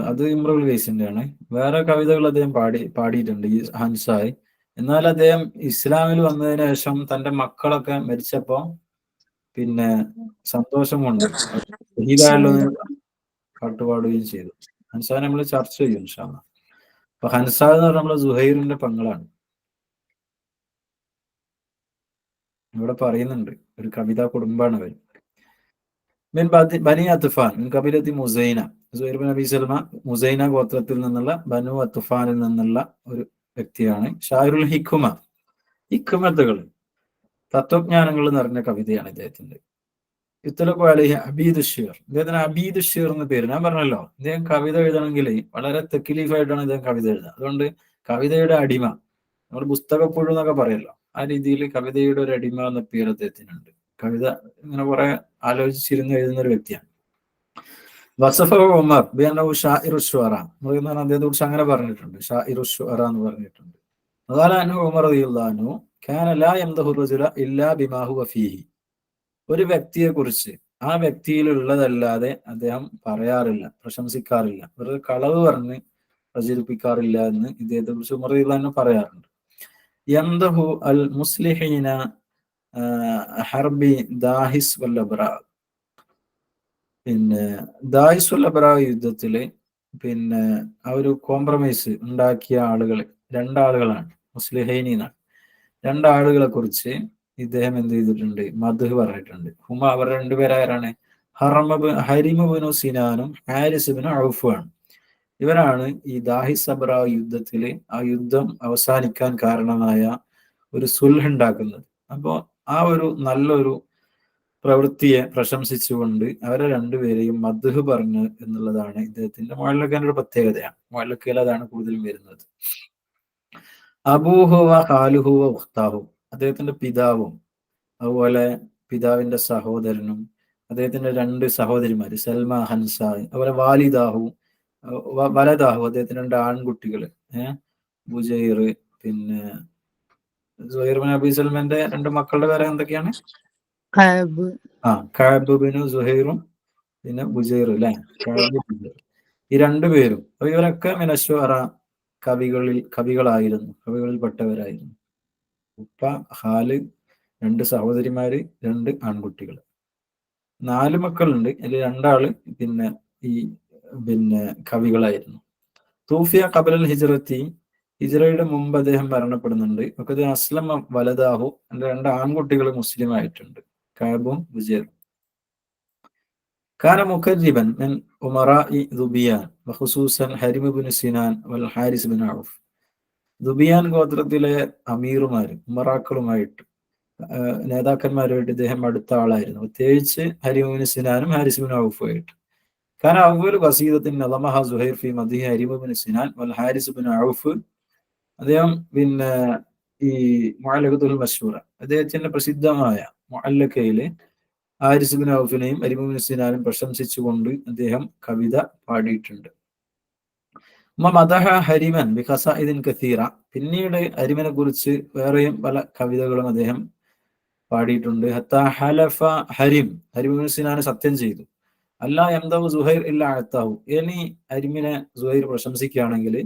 അത് ഇമ്രുൽ ഖൈസിന്റെ ആണ്. വേറെ കവിതകൾ അദ്ദേഹം പാടിയിട്ടുണ്ട് ഈ ഹൻസായി. എന്നാൽ അദ്ദേഹം ഇസ്ലാമിൽ വന്നതിന് ശേഷം തന്റെ മക്കളൊക്കെ മരിച്ചപ്പോ പിന്നെ സന്തോഷം കൊണ്ട് ഷഹീദായല്ലോ പാട്ടുപാടുകയും ചെയ്തു. ഹൻസാ നമ്മൾ ചർച്ച ചെയ്യും ഇൻഷാ അല്ലാഹ്. അപ്പൊ ഹൻസാ എന്ന് പറഞ്ഞാൽ നമ്മളെ സുഹൈറിന്റെ പെങ്ങളാണ്. ഇവിടെ പറയുന്നുണ്ട് ഒരു കവിതാ കുടുംബാണ് അവർ. ബനി അത്ഫാൻ കബിലത്തി മുസൈന, സുഹൈർ ബിൻ അബി സൽമ മുസൈന ഗോത്രത്തിൽ നിന്നുള്ള ബനു അത്ഫാനിൽ നിന്നുള്ള ഒരു വ്യക്തിയാണ്. ഷായറുൽ ഹിക്കുമ, ഹിക്കുമത്തുകൾ, തത്വജ്ഞാനങ്ങൾ നിറഞ്ഞ കവിതയാണ് ഇദ്ദേഹത്തിന്റെ. ഇത്തലൊക്കെ അബീദ് ഷീർ, ഇദ്ദേഹത്തിന് അബീദ് ഷീർ എന്ന പേര്. ഞാൻ പറഞ്ഞല്ലോ, ഇദ്ദേഹം കവിത എഴുതണമെങ്കിൽ വളരെ തെക്കിലീഫായിട്ടാണ് ഇദ്ദേഹം കവിത എഴുതുക. അതുകൊണ്ട് കവിതയുടെ അടിമ, നമ്മൾ പുസ്തകപ്പുഴു എന്നൊക്കെ പറയല്ലോ, ആ രീതിയിൽ കവിതയുടെ ഒരു അടിമ എന്ന പേര് അദ്ദേഹത്തിനുണ്ട്. കവിത ഇങ്ങനെ കുറെ ആലോചിച്ചിരുന്ന് എഴുതുന്ന ഒരു വ്യക്തിയാണ്. വസഫ ഉമർ ബിഅന്നഹു ഷാഇറു ശുഅറ, അദ്ദേഹത്തെ കുറിച്ച് അങ്ങനെ പറഞ്ഞിട്ടുണ്ട്, ഷാഇറു ശുഅറ എന്ന് പറഞ്ഞിട്ടുണ്ട്. ഖാല അൻഹു ഉമർ റളിയല്ലാഹു അൻഹു കാന ലാ യംദഹു റജുല ഇല്ലാ ബിമാ ഹുവ ഫീഹി, ഒരു വ്യക്തിയെ കുറിച്ച് ആ വ്യക്തിയിലുള്ളതല്ലാതെ അദ്ദേഹം പറയാറില്ല, പ്രശംസിക്കാറില്ല, വെറുതെ കളവ് പറഞ്ഞ് പ്രചരിപ്പിക്കാറില്ല എന്ന് ഇദ്ദേഹത്തെ കുറിച്ച് ഉമർ റളിയല്ലാഹു അൻഹു പറയാറുണ്ട്. യംദഹു അൽ മുസ്ലിഹീന ഹർബി ദാഹിസ് വൽ അബ്റാ, പിന്നെ ദാഹിസ് വൽ അബ്റാ യുദ്ധത്തില് പിന്നെ ആ ഒരു കോംപ്രമൈസ് ഉണ്ടാക്കിയ ആളുകൾ രണ്ടാളുകളാണ്, മുസ്ലിഹൈനി എന്നാണ്. രണ്ടാളുകളെ കുറിച്ച് ഇദ്ദേഹം എന്ത് ചെയ്തിട്ടുണ്ട്? മദ്ഹ് പറഞ്ഞിട്ടുണ്ട്. ഹുമ, അവർ രണ്ടുപേരാരാണ്? ഹരിമുബിനു സിനാനും ഹാരിസുബിനു ഔഫുമാണ്. ഇവരാണ് ഈ ദാഹിസ് അബ്റാ യുദ്ധത്തില് ആ യുദ്ധം അവസാനിക്കാൻ കാരണമായ ഒരു സുൽഹ് ഉണ്ടാക്കുന്നത്. അപ്പോ ആ ഒരു നല്ലൊരു പ്രവൃത്തിയെ പ്രശംസിച്ചുകൊണ്ട് അവരെ രണ്ടുപേരെയും മദ്ഹ് പറഞ്ഞു എന്നുള്ളതാണ് ഇദ്ദേഹത്തിന്റെ മുഅല്ലഖിന്റെ ഒരു പ്രത്യേകതയാണ്. മുഅല്ലഖിൽ അതാണ് കൂടുതലും വരുന്നത്. അബൂഹു വ ഖാലുഹു വ ഉഖ്താഹു, അദ്ദേഹത്തിന്റെ പിതാവും അതുപോലെ പിതാവിന്റെ സഹോദരനും അദ്ദേഹത്തിന്റെ രണ്ട് സഹോദരിമാര് സൽമ, ഹൻസ, അതുപോലെ വാലിദാഹു വലദാഹു, അദ്ദേഹത്തിന്റെ രണ്ട് ആൺകുട്ടികള് ബുജൈർ, പിന്നെ സുഹൈർ ബിൻ അബി സൽമന്റെ രണ്ട് മക്കളുടെ പേര് എന്തൊക്കെയാണ്? കഅബ് ബിൻ സുഹൈറും പിന്നെ ബുജൈർ അല്ലെ, ഈ രണ്ടുപേരും. അപ്പൊ ഇവരൊക്കെ മിനശ്ശുഅറ, കവികളിൽപ്പെട്ടവരായിരുന്നു. ഉപ്പ, ഹാല്, രണ്ട് സഹോദരിമാര്, രണ്ട് ആൺകുട്ടികൾ, 4 മക്കളുണ്ട്. അതിൽ 2 ആള് പിന്നെ ഈ കവികളായിരുന്നു. തൂഫിയ ഖബലൽ ഹിജ്റത്തി, ഹിജ്റയുടെ മുമ്പ് അദ്ദേഹം മരണപ്പെടുന്നുണ്ട്. ഒക്കെ അസ്ലമ വലദാഹു, എന്റെ 2 ആൺകുട്ടികൾ മുസ്ലിം ആയിട്ടുണ്ട്, കഅബും ബുജൈറും. കാന മുഖരിബൻ മിൻ ഉമറാഇ ദുബിയാൻ വഖുസൂസൻ ഹരിം ഇബ്നു സിനാൻ വൽ ഹാരിസ് ബിൻ ഔഫ്, ദുബിയാൻ ഗോത്രത്തിലെ അമീറുമാരും ഉമറാക്കളുമായിട്ട് നേതാക്കന്മാരുമായിട്ട് ഇദ്ദേഹം അടുത്ത ആളായിരുന്നു, പ്രത്യേകിച്ച് ഹരിം ഇബ്നു സിനാനും ഹാരിസ് ബിൻ ഔഫുമായിട്ട്. കാരണം അവ്വലു ഖസീദത്തിൻ നളമഹ സുഹൈർ ഫി മദ്ഹി ഹരിം ഇബ്നു സിനാൻ വൽ ഹാരിസ് ബിൻ ഔഫ്, അദ്ദേഹം പിന്നെ ഈ മുഅല്ലഖത്തുൽ മശ്ഹൂറ, അദ്ദേഹത്തിന്റെ പ്രസിദ്ധമായ മുഅല്ലഖയില് ഹാരിസ് ബിൻ ഔഫിനെയും ഹരിം ഇബ്നു സിനാനും പ്രശംസിച്ചുകൊണ്ട് അദ്ദേഹം കവിത പാടിയിട്ടുണ്ട്. മദഹ ഹരിമൻ ബി ഖസാഇദിൻ കസീറ, പിന്നീട് ഹരിമനെ കുറിച്ച് വേറെയും പല കവിതകളും അദ്ദേഹം പാടിയിട്ടുണ്ട്. ഹത്താ ഹലഫ ഹരിം, ഹരിം ഇബ്നു സിനാൻ സത്യം ചെയ്തു, അല്ലാ യംദഹു സുഹൈർ ഇല്ലാ അഅതാഹു, ഇനി ഹരിമിനെ സുഹൈർ പ്രശംസിക്കുകയാണെങ്കിൽ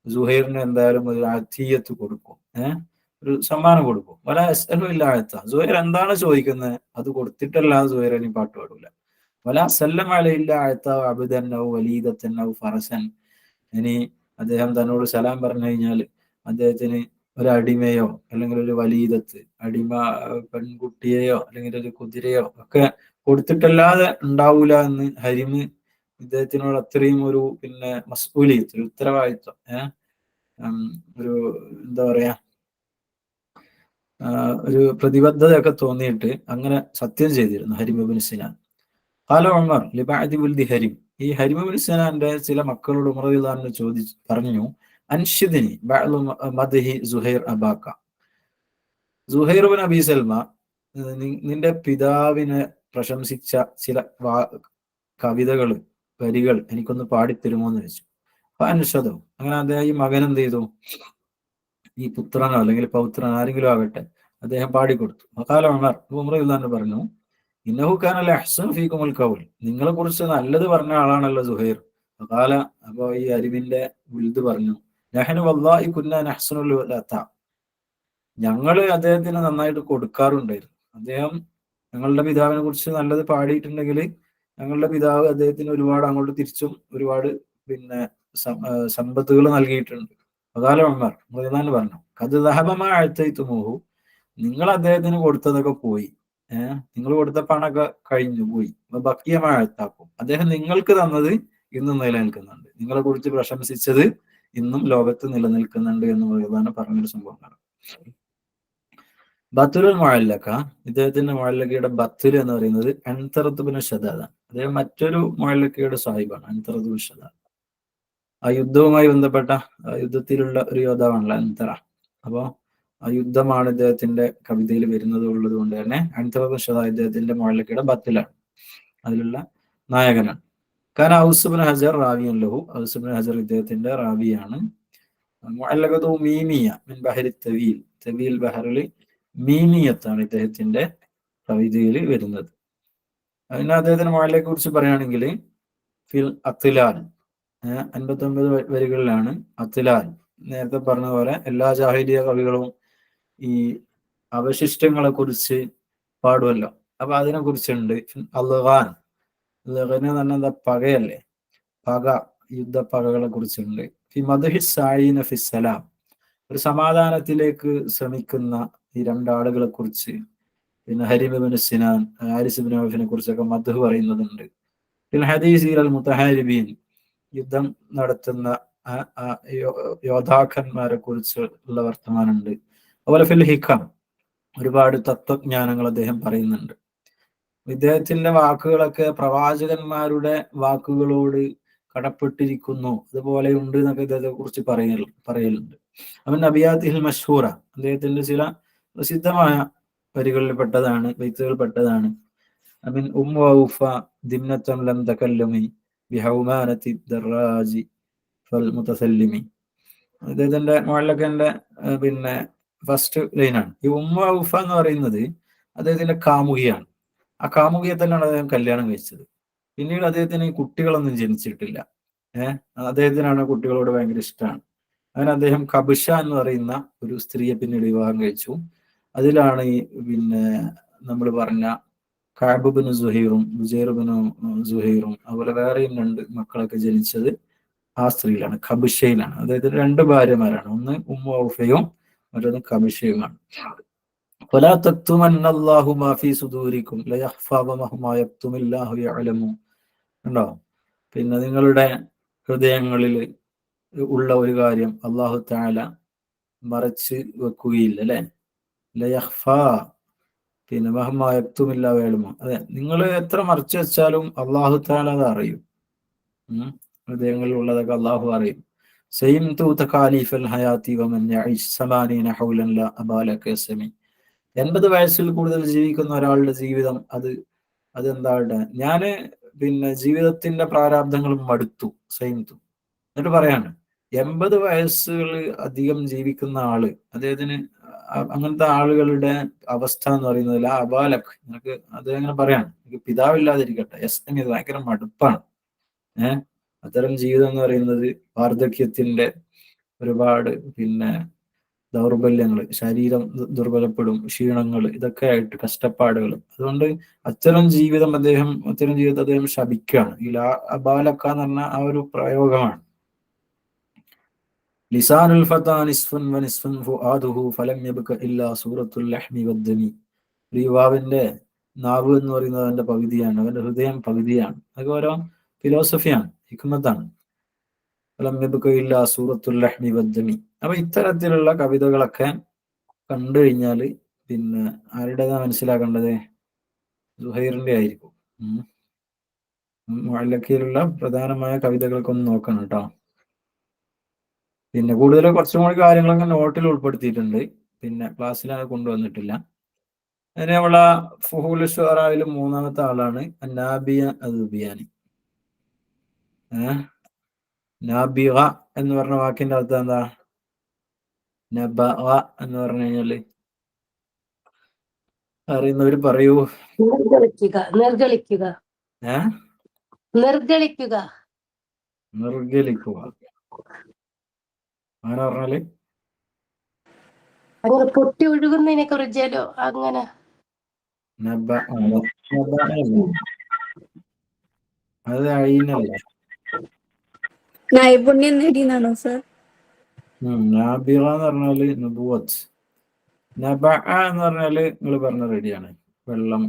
സുഹൈറിന് എന്തായാലും ഒരു അത്തിയത്ത് കൊടുക്കും, ഒരു സമ്മാനം കൊടുക്കും. വലാ യസ്അലു ഇല്ലാ അഅതാ, സുഹൈർ എന്താണ് ചോദിക്കുന്നത് അത് കൊടുത്തിട്ടല്ലാതെ സുഹൈർ ഇനി പാട്ട് പാടില്ല. വലാ സല്ലമ അലൈഹി ഇല്ലാ അഅതാഹു അബ്ദൻ ഔ വലീദത്തൻ ഔ ഫറസൻ, ഇനി അദ്ദേഹം തന്നോട് സലാം പറഞ്ഞു കഴിഞ്ഞാൽ അദ്ദേഹത്തിന് ഒരു അടിമയോ അല്ലെങ്കിൽ ഒരു വലീദത്ത്, അടിമ പെൺകുട്ടിയെയോ അല്ലെങ്കിൽ ഒരു കുതിരയോ ഒക്കെ കൊടുത്തിട്ടല്ലാതെ ഉണ്ടാവൂല എന്ന് ഹരിമ് ഇദ്ദേഹത്തിനോട് അത്രയും ഒരു മസ്ഊലിയത്ത്, ഒരു ഉത്തരവാദിത്വം, ഒരു എന്താ പറയാ, ഒരു പ്രതിബദ്ധതയൊക്കെ തോന്നിയിട്ട് അങ്ങനെ സത്യം ചെയ്തിരുന്നു ഹരിം ഇബ്നു സിനാൻ. ഖാല ഉമർ ലിബഅദി വൽദി ഹരിം, ഈ ഹരിം ഇബ്നു സിനാന്റെ ചില മക്കളോട് ഉമർ റളിയല്ലാഹു അൻഹു പറഞ്ഞു, അൻഷിദിനി ബഅ്ളു മദ്ഹി സുഹൈർ അബാക്ക. സുഹൈർ ബിൻ അബി സൽമ, നിന്റെ പിതാവിനെ പ്രശംസിച്ച ചില കവിതകൾ, വരികൾ എനിക്കൊന്ന് പാടിത്തരുമോ എന്ന് ചോദിച്ചു. അപ്പൊ അൻഷദോ, അങ്ങനെ അദ്ദേഹം ഈ മകൻ എന്ത് ചെയ്തു, ഈ പുത്രനോ അല്ലെങ്കിൽ പൗത്രനോ ആരെങ്കിലും ആകട്ടെ, അദ്ദേഹം പാടിക്കൊടുത്തു. വഖാല ഉമർ, ഉമർ റളിയല്ലാഹു പറഞ്ഞു, ഇന്നഹു കാന ലഅഹ്സനു ഫീകുമുൽ ഖൗൽ, നിങ്ങളെ കുറിച്ച് നല്ലത് പറഞ്ഞ ആളാണല്ലോ സുഹൈർ. വഖാല, അപ്പൊ ഈ അരിവിന്റെ വിൽദ് പറഞ്ഞു, നഹ്നു വല്ലാഹി കുന്നാ നഹ്സനുൽ ലത, ഞങ്ങള് അദ്ദേഹത്തിന് നന്നായിട്ട് കൊടുക്കാറുണ്ടായിരുന്നു. അദ്ദേഹം ഞങ്ങളുടെ പിതാവിനെ കുറിച്ച് നല്ലത് പാടിയിട്ടുണ്ടെങ്കിൽ ഞങ്ങളുടെ പിതാവ് അദ്ദേഹത്തിന് ഒരുപാട് അങ്ങോട്ട് തിരിച്ചും ഒരുപാട് പിന്നെ സമ്പത്തുകൾ നൽകിയിട്ടുണ്ട്. വഖാല ഉമർ റളിയല്ലാഹു പറഞ്ഞു, ഖദ് ദഹബ മാ അഅതൈതുമൂഹു, നിങ്ങൾ അദ്ദേഹത്തിന് കൊടുത്തതൊക്കെ പോയി, നിങ്ങൾ കൊടുത്ത പണമൊക്കെ കഴിഞ്ഞു പോയി. ബഖിയ മാ അഅതാക്കും, അദ്ദേഹം നിങ്ങൾക്ക് തന്നത് ഇന്നും നിലനിൽക്കുന്നുണ്ട്, നിങ്ങളെ കുറിച്ച് പ്രശംസിച്ചത് ഇന്നും ലോകത്ത് നിലനിൽക്കുന്നുണ്ട് എന്ന് പറയുന്നതാണ് പറഞ്ഞൊരു സംഭവമാണ്. ബത്തുലുൽ മുഅല്ലഖ, ഇദ്ദേഹത്തിന്റെ മുഅല്ലഖയുടെ ബത്തുൽ എന്ന് പറയുന്നത് അൻതറത്ത് ബിൻ ഷദാദ. അദ്ദേഹം മറ്റൊരു മുഅല്ലഖയുടെ സാഹിബാണ്, അൻതറത്ത് ബിൻ ഷദാദ. ആ യുദ്ധവുമായി ബന്ധപ്പെട്ട യുദ്ധത്തിലുള്ള ഒരു യോദ്ധാവാണല്ലോ അൻതറ. അപ്പോ ആ യുദ്ധമാണ് ഇദ്ദേഹത്തിന്റെ കവിതയിൽ വരുന്നത് ഉള്ളത് കൊണ്ട് തന്നെ അൻതറത്ത് ബിൻ ഷദാദ ഇദ്ദേഹത്തിന്റെ മുഅല്ലഖയുടെ ബത്തുലാണ്, അതിലുള്ള നായകനാണ്. കാരണം ഔസ് ബിൻ ഹജർ റാവിയൻ ലഹു, ഔസ് ബിൻ ഹജർ ഇദ്ദേഹത്തിന്റെ റാവിയാണ്. മുഅല്ലഖതു മീമിയ മിൻ ബഹരി തവീൽ, തവീൽ ബഹറിൽ മീമിയത്താണ് ഇദ്ദേഹത്തിന്റെ കവിതയിൽ വരുന്നത്. അതിന് അദ്ദേഹത്തിന്റെ മുഅല്ലഖയെ കുറിച്ച് പറയുകയാണെങ്കിൽ ഫിൽ അത്ലാൽ, 59 വരികളിലാണ് അത്ലാൽ. നേരത്തെ പറഞ്ഞ പോലെ എല്ലാ ജാഹിലിയ കവികളും ഈ അവശിഷ്ടങ്ങളെ കുറിച്ച് പാടുമല്ലോ, അപ്പൊ അതിനെ കുറിച്ചുണ്ട്. അൽഗാൻ, ലഗന് എന്ന് പറഞ്ഞാൽ എന്താ, പകയല്ലേ, പക, യുദ്ധ പകകളെ കുറിച്ചുണ്ട്. ഫി മദ്ഹി സായിന ഫി സലാം, ഒരു സമാധാനത്തിലേക്ക് ശ്രമിക്കുന്ന ഈ രണ്ടാളുകളെ കുറിച്ച്. പിന്നെ ഹരിം ഇബ്നു സിനാൻ, ഹാരിസ് ഇബ്നു ഔഫിനെ കുറിച്ചൊക്കെ മദ്ഹ് പറയുന്നതുണ്ട്. പിന്നെ ഹദീസ് അൽ മുതഹാരിബീൻ, യുദ്ധം നടത്തുന്ന യോദ്ധാക്കന്മാരെ കുറിച്ച് ഉള്ള വർത്തമാനമുണ്ട്. അതുപോലെ ഫിൽ ഹിക്കം, ഒരുപാട് തത്വജ്ഞാനങ്ങൾ അദ്ദേഹം പറയുന്നുണ്ട്. ഇദ്ദേഹത്തിന്റെ വാക്കുകളൊക്കെ പ്രവാചകന്മാരുടെ വാക്കുകളോട് കടപ്പെട്ടിരിക്കുന്നു, അതുപോലെ ഉണ്ട് എന്നൊക്കെ ഇദ്ദേഹത്തെ കുറിച്ച് പറയലുണ്ട്. അവൻ അബിയാത്തിഹിൽ മഷ്ഹൂറ, അദ്ദേഹത്തിന്റെ ചില പ്രസിദ്ധമായ വരികളിൽ പെട്ടതാണ്, ബൈത്തുകൾ പെട്ടതാണ്. അമിൻ ഉമ്മ ദിമ്നത്തം ലം തകല്ലമി ബിഹൗമാനത്തി ദറാജി ഫൽ മുതസല്ലിമി. അദ്ദേഹത്തിന്റെ മുഅല്ലഖന്റെ പിന്നെ ഫസ്റ്റ് ലൈനാണ്. ഈ ഉമ്മ ഔഫ എന്ന് പറയുന്നത് അദ്ദേഹത്തിന്റെ കാമുകിയാണ്. ആ കാമുകിയെ തന്നെയാണ് അദ്ദേഹം കല്യാണം കഴിച്ചത്. പിന്നീട് അദ്ദേഹത്തിന് കുട്ടികളൊന്നും ജനിച്ചിട്ടില്ല. അദ്ദേഹത്തിനാണ് കുട്ടികളോട് ഭയങ്കര ഇഷ്ടമാണ്. അങ്ങനെ അദ്ദേഹം കബിഷ എന്ന് പറയുന്ന ഒരു സ്ത്രീയെ പിന്നീട് വിവാഹം കഴിച്ചു. അതിലാണ് ഈ പിന്നെ നമ്മൾ പറഞ്ഞ കഅബ് ബിൻ സുഹൈറും ബുജൈർ ബിൻ സുഹൈറും അതുപോലെ വേറെയും 2 മക്കളൊക്കെ ജനിച്ചത് ആ സ്ത്രീയിലാണ്, കബിഷയിലാണ്. അദ്ദേഹത്തിന് 2 ഭാര്യമാരാണ്, ഒന്ന് ഉമ്മു ഔഫയും മറ്റൊന്ന് കബിഷയുമാണ്. ഫലാ തക്തുമന്നല്ലാഹു മാ ഫീ സുദൂരിക്കും ലയഖ്ഫാ വമാ യക്തുമില്ലാഹു യഅലമു. ഉണ്ടോ? പിന്നെ നിങ്ങളുടെ ഹൃദയങ്ങളിൽ ഉള്ള ഒരു കാര്യം അല്ലാഹു തആല മറച്ച് വെക്കുകയില്ല, അല്ലെ? ലയഖ്ഫാ, പിന്നെ വമാ യക്തുമില്ലാഹു യഅലമു, അതെ, നിങ്ങൾ എത്ര മറച്ചു വെച്ചാലും അല്ലാഹു തആല അത് അറിയും. ഹൃദയങ്ങളിൽ ഉള്ളതൊക്കെ അല്ലാഹു അറിയും. സയ്യിംതു തകാലിഫൽ ഹയാതി വമൻ യഈശ് 80 ഹൗലൻ ലാ അബാലക യസ്മി. 80 വയസ്സിൽ കൂടുതൽ ജീവിക്കുന്ന ഒരാളുടെ ജീവിതം അതെന്താട്ടെ, ഞാന് പിന്നെ ജീവിതത്തിന്റെ പ്രാരാബ്ദങ്ങൾ മടുത്തു, സൈംതു. എന്നിട്ട് പറയാണ് 80 വയസ്സുകൾ അധികം ജീവിക്കുന്ന ആള്, അദ്ദേഹത്തിന് അങ്ങനത്തെ ആളുകളുടെ അവസ്ഥ എന്ന് പറയുന്നത് ലാ അബാലക്, നിനക്ക് അദ്ദേഹം അങ്ങനെ പറയാണ്, എനിക്ക് പിതാവില്ലാതിരിക്കട്ടെ, യസ്മി, ഇത് ഭയങ്കര മടുപ്പാണ്. അത്തരം ജീവിതം എന്ന് പറയുന്നത് വാർദ്ധക്യത്തിന്റെ ഒരുപാട് പിന്നെ ദൗർബല്യങ്ങൾ, ശരീരം ദുർബലപ്പെടും, ക്ഷീണങ്ങൾ, ഇതൊക്കെ ആയിട്ട് കഷ്ടപ്പാടുകൾ. അതുകൊണ്ട് അത്തരം ജീവിതത്തെ അദ്ദേഹം ശപിക്കുകയാണ്. ഈ ലാ അബാലക്ക എന്ന് പറഞ്ഞ ആ ഒരു പ്രയോഗമാണ്. ലിസാനുൽ ഫതാ നിസ്ഫുൻ വനിസ്ഫുൻ ഫുആദുഹു ഫലം യബ്ക ഇല്ലാ സൂറത്തുൽ ലഹ്മി വദ്ദമി. ഒരു യുവാവിന്റെ നാവ് എന്ന് പറയുന്നത് അവന്റെ പകുതിയാണ്, അവന്റെ ഹൃദയം പകുതിയാണ്. അതൊക്കെ ഓരോ ഫിലോസഫിയാണ്, ഹിക്മത്താണ്. ഫലം യബ്ക ഇല്ലാ സൂറത്തുൽ ലഹ്മി വദ്ദമി. അപ്പൊ ഇത്തരത്തിലുള്ള കവിതകളൊക്കെ കണ്ടു കഴിഞ്ഞാൽ പിന്നെ ആരുടേതാ മനസ്സിലാക്കേണ്ടത്? സുഹൈറിന്റെ ആയിരിക്കും. മുഅല്ലഖയിലുള്ള പ്രധാനമായ കവിതകൾക്കൊന്ന് നോക്കണം കേട്ടോ. പിന്നെ കൂടുതൽ കുറച്ചും കൂടി കാര്യങ്ങളൊക്കെ നോട്ടിൽ ഉൾപ്പെടുത്തിയിട്ടുണ്ട്. പിന്നെ ക്ലാസ്സിൽ അത് കൊണ്ടുവന്നിട്ടില്ല. അതിന് നമ്മളെ ഫുഹൂൽ ഷുഅറയിൽ 3-ാമത്തെ ആളാണ് നാബിയ അദ്ബിയാനി. നാബിഗ എന്ന് പറഞ്ഞ വാക്കിന്റെ അർത്ഥം എന്താ? നബഅ എന്ന് പറഞ്ഞു കഴിഞ്ഞാല് അറിയുന്നവര് പറയൂ. നിർഗളിക്കുക, നിർഗളിക്കുക, നിർഗളിക്കുക, നിർഗലിക്കുക. അങ്ങനെ പറഞ്ഞാല് അങ്ങനെ പൊട്ടി ഒഴുകുന്നതിനെ കുറിച്ചാലോ അങ്ങനെ. അത് അയിനല്ല. നൈപുണ്യം നേടിയെന്നാണോ സർ? നാബിഗ എന്ന് പറഞ്ഞാല് നുബുവത്ത്. നബഅ എന്ന് പറഞ്ഞാല് നിങ്ങൾ പറഞ്ഞ റെഡിയാണ്, വെള്ളം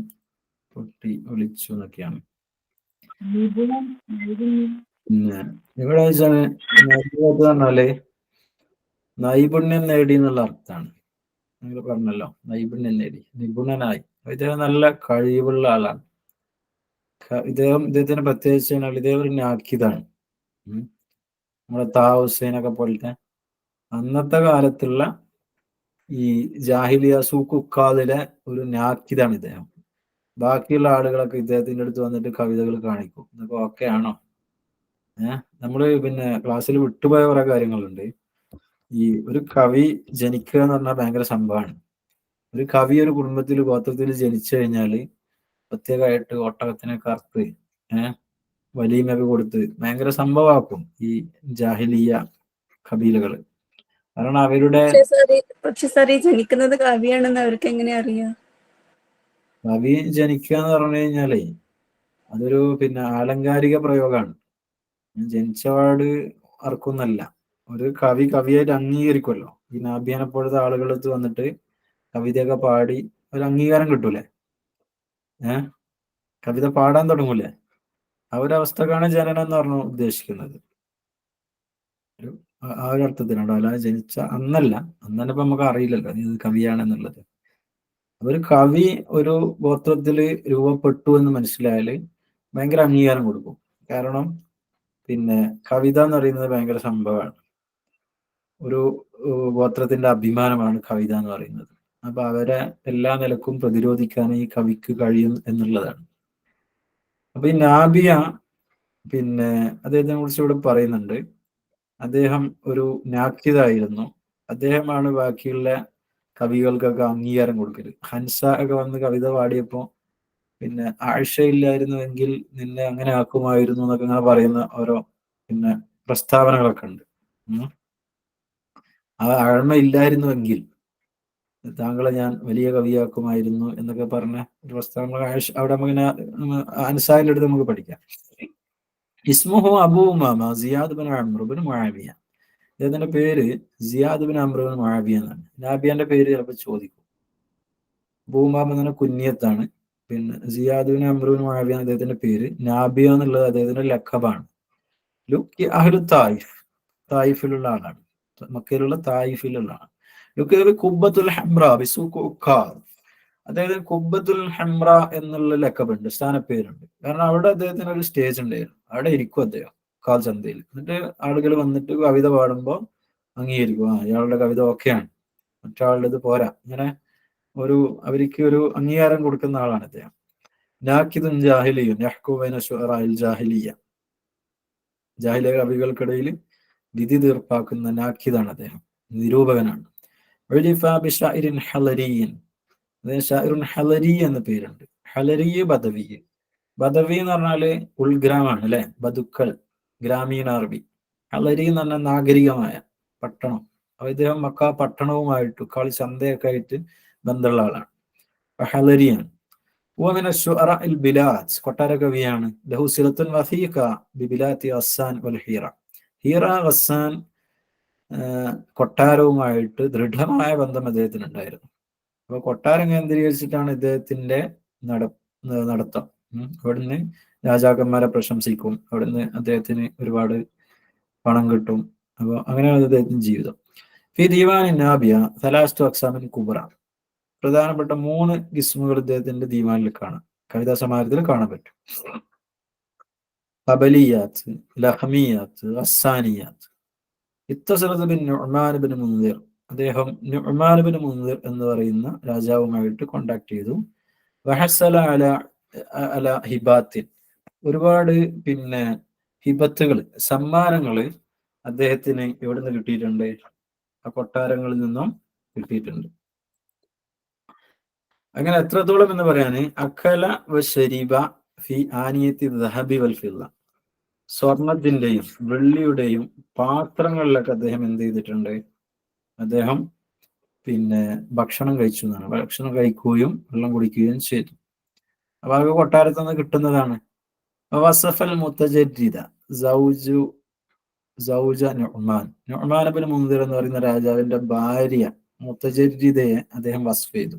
പൊട്ടി ഒലിച്ചു എന്നൊക്കെയാണ്. പിന്നെ ഇവിടെ വെച്ചാല് നബുവത്ത് പറഞ്ഞാല് നൈപുണ്യം നേടി എന്നുള്ള അർത്ഥമാണ്. നിങ്ങൾ പറഞ്ഞല്ലോ, നൈപുണ്യം നേടി, നിപുണനായി. ഇദ്ദേഹം നല്ല കഴിവുള്ള ആളാണ്. ഇദ്ദേഹത്തിന് പ്രത്യേകിച്ച് ഇദ്ദേഹം ഒരു നാക്കിദാണ്. നമ്മുടെ ഹുസൈനൊക്കെ പോലത്തെ അന്നത്തെ കാലത്തുള്ള ഈ ജാഹിലിയ സൂക്കുക്കാദിലെ ഒരു നാക്കിദാണ് ഇദ്ദേഹം. ബാക്കിയുള്ള ആളുകളൊക്കെ ഇദ്ദേഹത്തിന്റെ അടുത്ത് വന്നിട്ട് കവിതകൾ കാണിക്കും. ഇതൊക്കെ ഓക്കെ ആണോ? നമ്മള് പിന്നെ ക്ലാസ്സിൽ വിട്ടുപോയ കുറെ കാര്യങ്ങളുണ്ട്. ഈ ഒരു കവി ജനിക്കുക എന്ന് പറഞ്ഞാൽ ഭയങ്കര സംഭവമാണ്. ഒരു കവി ഒരു കുടുംബത്തിൽ ഗോത്രത്തിൽ ജനിച്ചു കഴിഞ്ഞാല് പ്രത്യേകമായിട്ട് ഒട്ടകത്തിനെ കറുത്ത് വലീമൊക്കെ കൊടുത്ത് ഭയങ്കര സംഭവമാക്കും ഈ ജാഹിലിയ കബീലകള്. കാരണം അവരുടെ പക്ഷെ സാർ ഈ ജനിക്കുന്നത് കവിയാണെന്ന് അവർക്ക് എങ്ങനെ അറിയാം? കവി ജനിക്കുക എന്ന് പറഞ്ഞു കഴിഞ്ഞാലേ അതൊരു പിന്നെ ആലങ്കാരിക പ്രയോഗമാണ്. ജനിച്ചപാട് ആർക്കൊന്നല്ല. ഒരു കവി കവിയായിട്ട് അംഗീകരിക്കുമല്ലോ. ഈ നാബിയാനെ പോലത്തെ ആളുകളടുത്ത് വന്നിട്ട് കവിതയൊക്കെ പാടി ഒരു അംഗീകാരം കിട്ടൂലേ? കവിത പാടാൻ തുടങ്ങൂലേ? ആ ഒരു അവസ്ഥക്കാണ് ജനനം എന്ന് പറഞ്ഞു ഉദ്ദേശിക്കുന്നത്. ആ ഒരു അർത്ഥത്തിനാണ്. അല്ലാതെ ജനിച്ച അന്നല്ല. അന്നെ ഇപ്പൊ നമുക്ക് അറിയില്ലല്ലോ ഇത് കവിയാണെന്നുള്ളത്. ഒരു കവി ഒരു ഗോത്രത്തിൽ രൂപപ്പെട്ടു എന്ന് മനസ്സിലായാല് ഭയങ്കര അംഗീകാരം കൊടുക്കും. കാരണം പിന്നെ കവിത എന്ന് പറയുന്നത് ഭയങ്കര സംഭവമാണ്. ഒരു ഗോത്രത്തിന്റെ അഭിമാനമാണ് കവിത എന്ന് പറയുന്നത്. അപ്പൊ അവരെ എല്ലാ നിലക്കും പ്രതിരോധിക്കാൻ ഈ കവിക്ക് കഴിയും എന്നുള്ളതാണ്. അപ്പൊ ഈ നാബിയ പിന്നെ അദ്ദേഹത്തിനെ കുറിച്ച് ഇവിടെ പറയുന്നുണ്ട്. അദ്ദേഹം ഒരു നാക്കിദായിരുന്നു. അദ്ദേഹമാണ് ബാക്കിയുള്ള കവികൾക്കൊക്കെ അംഗീകാരം കൊടുക്കല്. ഹൻസ ഒക്കെ വന്ന് കവിത പാടിയപ്പോ പിന്നെ ആയിഷ ഇല്ലായിരുന്നുവെങ്കിൽ നിന്നെ അങ്ങനെ ആക്കുമായിരുന്നു എന്നൊക്കെ ഇങ്ങനെ പറയുന്ന ഓരോ പിന്നെ പ്രസ്താവനകളൊക്കെ ഉണ്ട്. ആ ആഴ്മ ഇല്ലായിരുന്നുവെങ്കിൽ താങ്കളെ ഞാൻ വലിയ കവിയാക്കുമായിരുന്നു എന്നൊക്കെ പറഞ്ഞ ഒരു പ്രസ്താവന അവിടെ നമുക്കിങ്ങനെ അൻസാരിന്റെ അടുത്ത് നമുക്ക് പഠിക്കാം. ഇസ്മുഹു അബൂ ഉമാമ സിയാദ് ബിൻ അംർ ബിൻ മുആവിയ. അദ്ദേഹത്തിന്റെ പേര് സിയാദ് ബിൻ അംർ ബിൻ മുആവിയ എന്നാണ്. നാബിയാന്റെ പേര് ചിലപ്പോൾ ചോദിക്കും. അബൂ ഉമാമ എന്ന കുഞ്ഞിയത്താണ്. പിന്നെ Ziyad bin Amr bin Muawiya അദ്ദേഹത്തിന്റെ പേര്. നാബിയ എന്നുള്ളത് അദ്ദേഹത്തിന്റെ ലഖബാണ്. അഹ്ലു തായിഫ്, തായിഫിലുള്ള ആളാണ്. മക്കയിലുള്ള തായിഫിലുള്ള ആളാണ്. കുബ്ബത്തുൽ ഹംറ ബിസൂഖ് ഉക്കാദ്. അദ്ദേഹത്തിന് കുബ്ബത്തുൽ ഹംറ എന്നുള്ള ലക്കബുണ്ട്, സ്ഥാനപ്പേരുണ്ട്. കാരണം അവിടെ അദ്ദേഹത്തിന് ഒരു സ്റ്റേജ് ഉണ്ടായിരുന്നു. അവിടെ ഇരിക്കും അദ്ദേഹം കാൽ ചന്തയിൽ. എന്നിട്ട് ആളുകൾ വന്നിട്ട് കവിത പാടുമ്പോൾ അംഗീകരിക്കും. ഇയാളുടെ കവിത ഓക്കെയാണ്, മറ്റാളുടേത് പോരാ. ഇങ്ങനെ അവർക്ക് ഒരു അംഗീകാരം കൊടുക്കുന്ന ആളാണ് അദ്ദേഹം. നാക്കിദുൻ ജാഹിലിയുൻ യഹ്കു ബൈന ശുഅറാഇൽ ജാഹിലിയ്യ. ജാഹിലിയ കവികൾക്കിടയിൽ വിധി തീർപ്പാക്കുന്ന നാക്കിദാണ് അദ്ദേഹം, നിരൂപകനാണ്. ഷാഇറുൻ ഹലരി എന്ന പേരുണ്ട്. ഹലരി ബദവി. ബദവി എന്ന് പറഞ്ഞാല് ഉൾഗ്രാമാണ് അല്ലെ, ബദുക്കൾ, ഗ്രാമീണ അറബി. ഹലരി എന്ന് പറഞ്ഞാൽ നാഗരികമായ പട്ടണം. അപ്പൊ ഇദ്ദേഹം മക്ക പട്ടണവുമായിട്ട് കളി ചന്തയൊക്കെ ആയിട്ട് ബന്ധമുള്ള ആളാണ്. ഹലരിയാണ്. കൊട്ടാര കവിയാണ്. ലഹു സിലത്തുൻ വസീഖ ബിബിലാത്തി ഗസ്സാൻ വൽ ഹീറ. ഹീറ, ഗസ്സാൻ കൊട്ടാരവുമായിട്ട് ദൃഢമായ ബന്ധം അദ്ദേഹത്തിന് ഉണ്ടായിരുന്നു. അപ്പൊ കൊട്ടാരം കേന്ദ്രീകരിച്ചിട്ടാണ് ഇദ്ദേഹത്തിന്റെ നടത്തം. അവിടുന്ന് രാജാക്കന്മാരെ പ്രശംസിക്കും, അവിടുന്ന് അദ്ദേഹത്തിന് ഒരുപാട് പണം കിട്ടും. അപ്പൊ അങ്ങനെയാണ് അദ്ദേഹത്തിന്റെ ജീവിതം. ഫി ദീവാനി നാബിയ സലാസ്തു അക്സാമിൻ കുബ്ര. പ്രധാനപ്പെട്ട 3 കിസ്മുകൾ ഇദ്ദേഹത്തിന്റെ ദീവാനിൽ കാണാം, കവിതാ സമാഹാരത്തിൽ കാണാൻ പറ്റും. ഖബലിയാത്ത്, ലഹ്മിയാത്ത്, ഗസ്സാനിയാത്ത്. ഇത്തസലത്ത് ബിൻ നുഅ്മാൻ ബിൻ മുൻദിർ, അദ്ദേഹം നുഅ്മാൻ ബിൻ മുൻദിർ എന്ന് പറയുന്ന രാജാവുമായിട്ട് കോണ്ടാക്ട് ചെയ്തു. വഹസല അല അല ഹിബാത്തിൻ, ഒരുപാട് പിന്നെ ഹിബത്തുകൾ, സമ്മാനങ്ങൾ അദ്ദേഹത്തിന് എവിടെ നിന്ന് കിട്ടിയിട്ടുണ്ട്? ആ കൊട്ടാരങ്ങളിൽ നിന്നും കിട്ടിയിട്ടുണ്ട്. അങ്ങനെ എത്രത്തോളം എന്ന് പറയാന്, അക്കല വ ശരീബ ഫി ആനിയത്തി ദഹബി വൽ ഫിദ്ദ, സ്വർണത്തിന്റെയും വെള്ളിയുടെയും പാത്രങ്ങളിലൊക്കെ അദ്ദേഹം എന്ത് ചെയ്തിട്ടുണ്ട്? അദ്ദേഹം പിന്നെ ഭക്ഷണം കഴിച്ചു എന്നാണ്. ഭക്ഷണം കഴിക്കുകയും വെള്ളം കുടിക്കുകയും ചെയ്തു. അപ്പൊ അതൊക്കെ കൊട്ടാരത്തിൽ നിന്ന് കിട്ടുന്നതാണ്. വസഫൽ മുത്തജദ്ദിദ സൗജ നുഅ്മാൻ, നുഅ്മാൻ ഇബ്നു മുൻദിർ എന്ന് പറയുന്ന രാജാവിന്റെ ഭാര്യ മുത്തജദ്ദിദയെ അദ്ദേഹം വസ്ഫ് ചെയ്തു.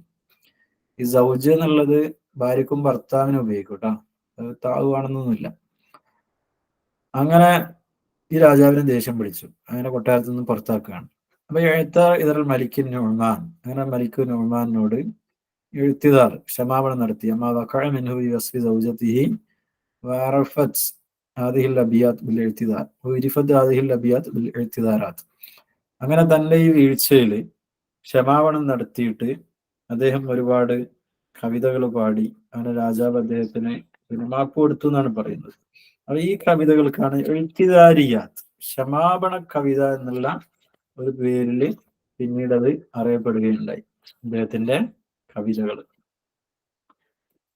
ഈ സൗജ് എന്നുള്ളത് ഭാര്യക്കും ഭർത്താവിനും ഉപയോഗിക്കും കേട്ടോ, അത് താവുകയാണെന്നൊന്നുമില്ല. അങ്ങനെ ഈ രാജാവിനെ ദേഷ്യം പിടിച്ചു, അങ്ങനെ കൊട്ടാരത്തിൽ നിന്ന് പുറത്താക്കുകയാണ്. അപ്പൊ എഴുത്ത ഇതർ മലിക് നുഅ്മാൻ, അങ്ങനെ മലിക് നുഅ്മാനോട് എഴുത്തിദാർ ക്ഷമാപണം നടത്തി. അമ്മാ വഖഅ മിൻഹു ബി വസ്ഫി സൗജതിഹി വഅറഫത് ഹാദിഹിൽ അബിയാത്ത് ബിൽ ഇഅ്തിദാർ വഅരിഫത് ഹാദിഹിൽ അബിയാത്ത് ബിൽ ഇഅ്തിദാറാത്ത്, അങ്ങനെ തന്റെ ഈ വീഴ്ചയിൽ ക്ഷമാപണം നടത്തിയിട്ട് അദ്ദേഹം ഒരുപാട് കവിതകൾ പാടി. അങ്ങനെ രാജാവ് അദ്ദേഹത്തിന് മാപ്പ് കൊടുത്തു എന്നാണ് പറയുന്നത്. അപ്പൊ ഈ കവിതകൾക്കാണ് ഇഅ്തിദാരിയാത്ത്, ക്ഷമാപണ കവിത എന്നുള്ള ഒരു പേരിൽ പിന്നീട് അത് അറിയപ്പെടുകയുണ്ടായി, അദ്ദേഹത്തിന്റെ കവിതകൾ.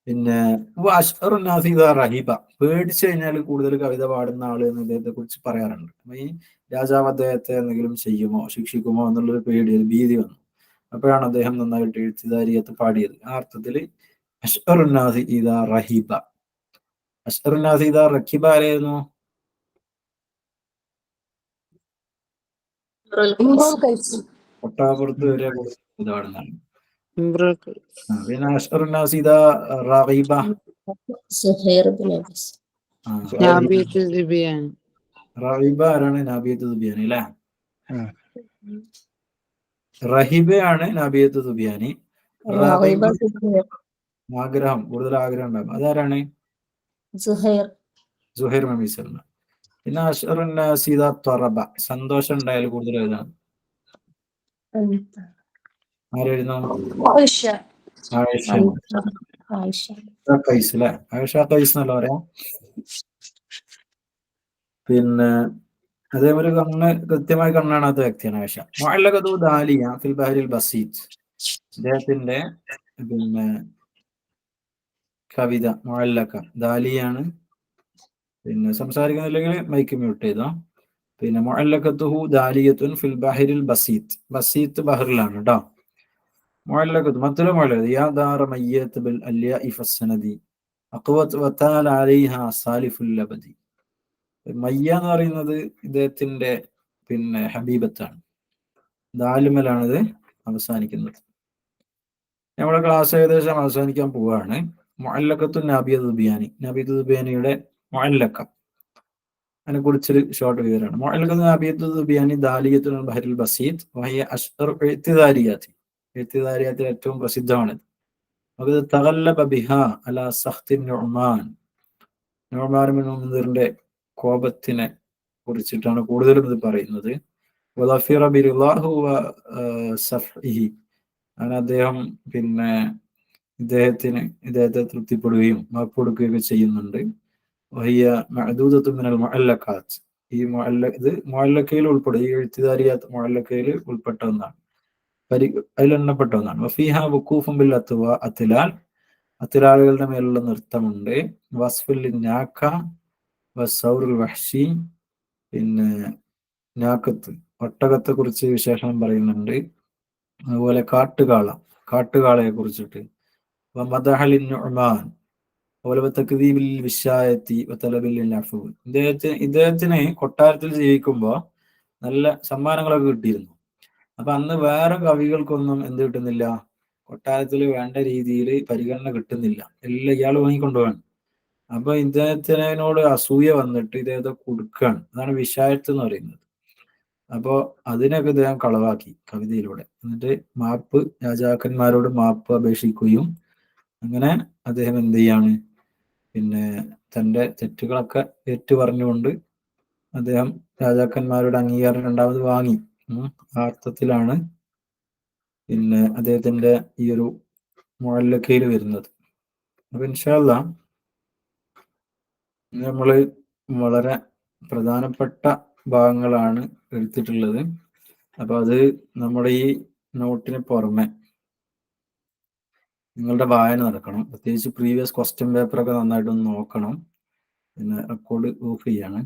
പിന്നെ റഹീബ, പേടിച്ചു കഴിഞ്ഞാൽ കൂടുതൽ കവിത പാടുന്ന ആള് എന്ന് അദ്ദേഹത്തെ കുറിച്ച് പറയാറുണ്ട്. അപ്പൊ ഈ രാജാവ് അദ്ദേഹത്തെ എന്തെങ്കിലും ചെയ്യുമോ ശിക്ഷിക്കുമോ എന്നുള്ളൊരു പേടി, ഒരു ഭീതി വന്നു. അപ്പോഴാണ് അദ്ദേഹം നന്നായിട്ട് എഴുത്തിദാരിയത്ത് പാടിയത്. ആ അർത്ഥത്തില് അഷ്അറുന്നാസി ഇദാ റഹീബ, അഷ്അറുന്നാസി ഇദാ റഖീബ ആരായിരുന്നു? ഇമ്രുൽ ഖൈസ്. ഒട്ടാപുറത്ത് വരെ ഇതാണെന്നാണ്. പിന്നെ അഷ്അറുന്നാസി ഇദാ റഗീബ, സുഹൈർ ഇബ്നു അബീസ്. റഹീബ ആരാണ്? നാബിയത്ത് ദുബിയാനി അല്ലെ? റഹീബയാണ് നാബിയത്ത് ദുബിയാനി. റഗീബ സുഹൈർ. ആഗ്രഹം, കൂടുതൽ ആഗ്രഹം ഉണ്ടാകും, അതാരാണ്? സുഹൈർ. സുഹൈർ മമീസല്ല. പിന്നെ അഷ്അറുന്നാസി ഇദാ ത്വറബ, സന്തോഷം ഉണ്ടായാൽ കൂടുതൽ എഴുതാം. ആരെഴുതുന്നു? ആയിഷ. ആയിഷ ആയിഷ. ഖൈസ് അല്ലെ? ആയിഷ ഖൈസ് എന്നല്ല പറയാം. പിന്നെ അതേപോലെ കണ്ണ് കൃത്യമായി കണ്ണാണാത്ത വ്യക്തിയാണ് ആയിഷ. മുഅല്ലഖതു ദാലിയ ഫിൽ ബഹരിൽ ബസീത്ത്, അദ്ദേഹത്തിന്റെ പിന്നെ കവിത മുഅല്ലഖ ദാലിയാണ്. പിന്നെ സംസാരിക്കുന്നില്ലെങ്കിൽ മൈക്ക് മ്യൂട്ട് ചെയ്തോ. പിന്നെ മുഅല്ലഖതുഹു ദാലിയത്തുൻ ഫിൽ ബഹരിൽ ബസീത്ത്, ബസീത്ത് ബഹറിലാണ് കേട്ടോ. മുഅല്ലഖത്ത് മത്ലു മുഅല്ലഖ യാ ദാറ മയ്യത്ത് ബിൽ അല്യാഇ ഫസ്സനദി അഖവത് വതാല അലൈഹാ സാലിഫുൽ അബദി. മയ്യ എന്ന് പറയുന്നത് ഇദ്ദേഹത്തിന്റെ പിന്നെ ഹബീബത്താണ്, ദാലുമലാണ് ഇത് അവസാനിക്കുന്നത്. നമ്മുടെ ക്ലാസ് ഏകദേശം അവസാനിക്കാൻ പോവുകയാണ്. മുഅല്ലഖത്തു നാബിയത്ത് ദുബിയാനി, നാബിയത്ത് ദുബിയാനിയുടെ മുഅല്ലഖ, അതിനെ കുറിച്ചൊരു ഷോർട്ട് വിവരമാണ്. മുഅല്ലഖത്തു നാബിയത്ത് ദുബിയാനി ദാലിയത്തുൽ ബഹരിൽ ബസീത്ത് വഹിയ അഷ്അറു ഇഅ്തിദാരിയാത്തി, ഇഅ്തിദാരിയാത്തിൽ ഏറ്റവും പ്രസിദ്ധമാണ്. അത് തഗല്ലബ ബിഹാ അലാ സഖ്തി നുഅ്മാൻ, നുഅ്മാൻ ഇബ്നു മുൻദിറിന്റെ കോപത്തിനെ കുറിച്ചിട്ടാണ് കൂടുതലും ഇത് പറയുന്നത്. വദഫിറ ബിറിളാഹു വ സഫ്ഇഹി, അങ്ങനെ അദ്ദേഹം പിന്നെ ഇദ്ദേഹത്തെ തൃപ്തിപ്പെടുകയും മാപ്പ് കൊടുക്കുകയൊക്കെ ചെയ്യുന്നുണ്ട്. വഹിയ മഅദൂദത്തു മിനൽ മുഅല്ലഖാത്ത്, ഈ ഇത് മുഅല്ലഖയിൽ ഉൾപ്പെടും, ഈ എഴുത്തിദാരിയാത്ത് മുഅല്ലഖയിൽ ഉൾപ്പെട്ട ഒന്നാണ്, അതിലെണ്ണപ്പെട്ട ഒന്നാണ്. വഫീഹ വഖൂഫുൻ ബിൽ അത്ലാൽ, അത്ലാലുകളുടെ മേലുള്ള നൃത്തമുണ്ട്. വസ്ഫുൽ നാക വസൗറുൽ വഹ്ശി, പിന്നെ നാക്കത്ത് ഒട്ടകത്തെ കുറിച്ച് വിശേഷണം പറയുന്നുണ്ട്. അതുപോലെ കാട്ടുകാളയെ കുറിച്ചിട്ട്. വമദഹലിൻ നുഅ്മാൻ അതുപോലെ തക്ദീബിൽ വിശായത്തി വതലബിൽ അഫ്വ്, ഇദ്ദേഹത്തിന് കൊട്ടാരത്തിൽ ജീവിക്കുമ്പോൾ നല്ല സമ്മാനങ്ങളൊക്കെ കിട്ടിയിരുന്നു. അപ്പൊ അന്ന് വേറെ കവികൾക്കൊന്നും എന്ത് കിട്ടുന്നില്ല, കൊട്ടാരത്തിൽ വേണ്ട രീതിയിൽ പരിഗണന കിട്ടുന്നില്ല, എല്ലാം ഇയാൾ വാങ്ങിക്കൊണ്ടുപോവാണ്. അപ്പൊ ഇദ്ദേഹത്തിനോട് അസൂയ വന്നിട്ട് ഇദ്ദേഹത്തെ കൊടുക്കുകയാണ്, അതാണ് വിശായത്ത് എന്ന് പറയുന്നത്. അപ്പോ അതിനൊക്കെ ഇദ്ദേഹം കളവാക്കി കവിതയിലൂടെ. എന്നിട്ട് രാജാക്കന്മാരോട് മാപ്പ് അപേക്ഷിക്കുകയും അങ്ങനെ അദ്ദേഹം എന്ത് ചെയ്യാണ്, പിന്നെ തന്റെ തെറ്റുകളൊക്കെ ഏറ്റു പറഞ്ഞുകൊണ്ട് അദ്ദേഹം രാജാക്കന്മാരുടെ അംഗീകാരം രണ്ടാമത് വാങ്ങി. ആ അർത്ഥത്തിലാണ് പിന്നെ അദ്ദേഹത്തിന്റെ ഈ ഒരു മുഅല്ലഖയിൽ വരുന്നത്. അപ്പൊ ഇൻഷാ അല്ലാഹ് നമ്മള് വളരെ പ്രധാനപ്പെട്ട ഭാഗങ്ങളാണ് എടുത്തിട്ടുള്ളത്. അപ്പൊ അത് നമ്മുടെ ഈ നോട്ടിന് പുറമെ നിങ്ങളുടെ വായന നടക്കണം. പ്രത്യേകിച്ച് പ്രീവിയസ് ക്വസ്റ്റ്യൻ പേപ്പറൊക്കെ നന്നായിട്ടൊന്ന് നോക്കണം. പിന്നെ റെക്കോർഡ് ഓഫ് ചെയ്യാണ്.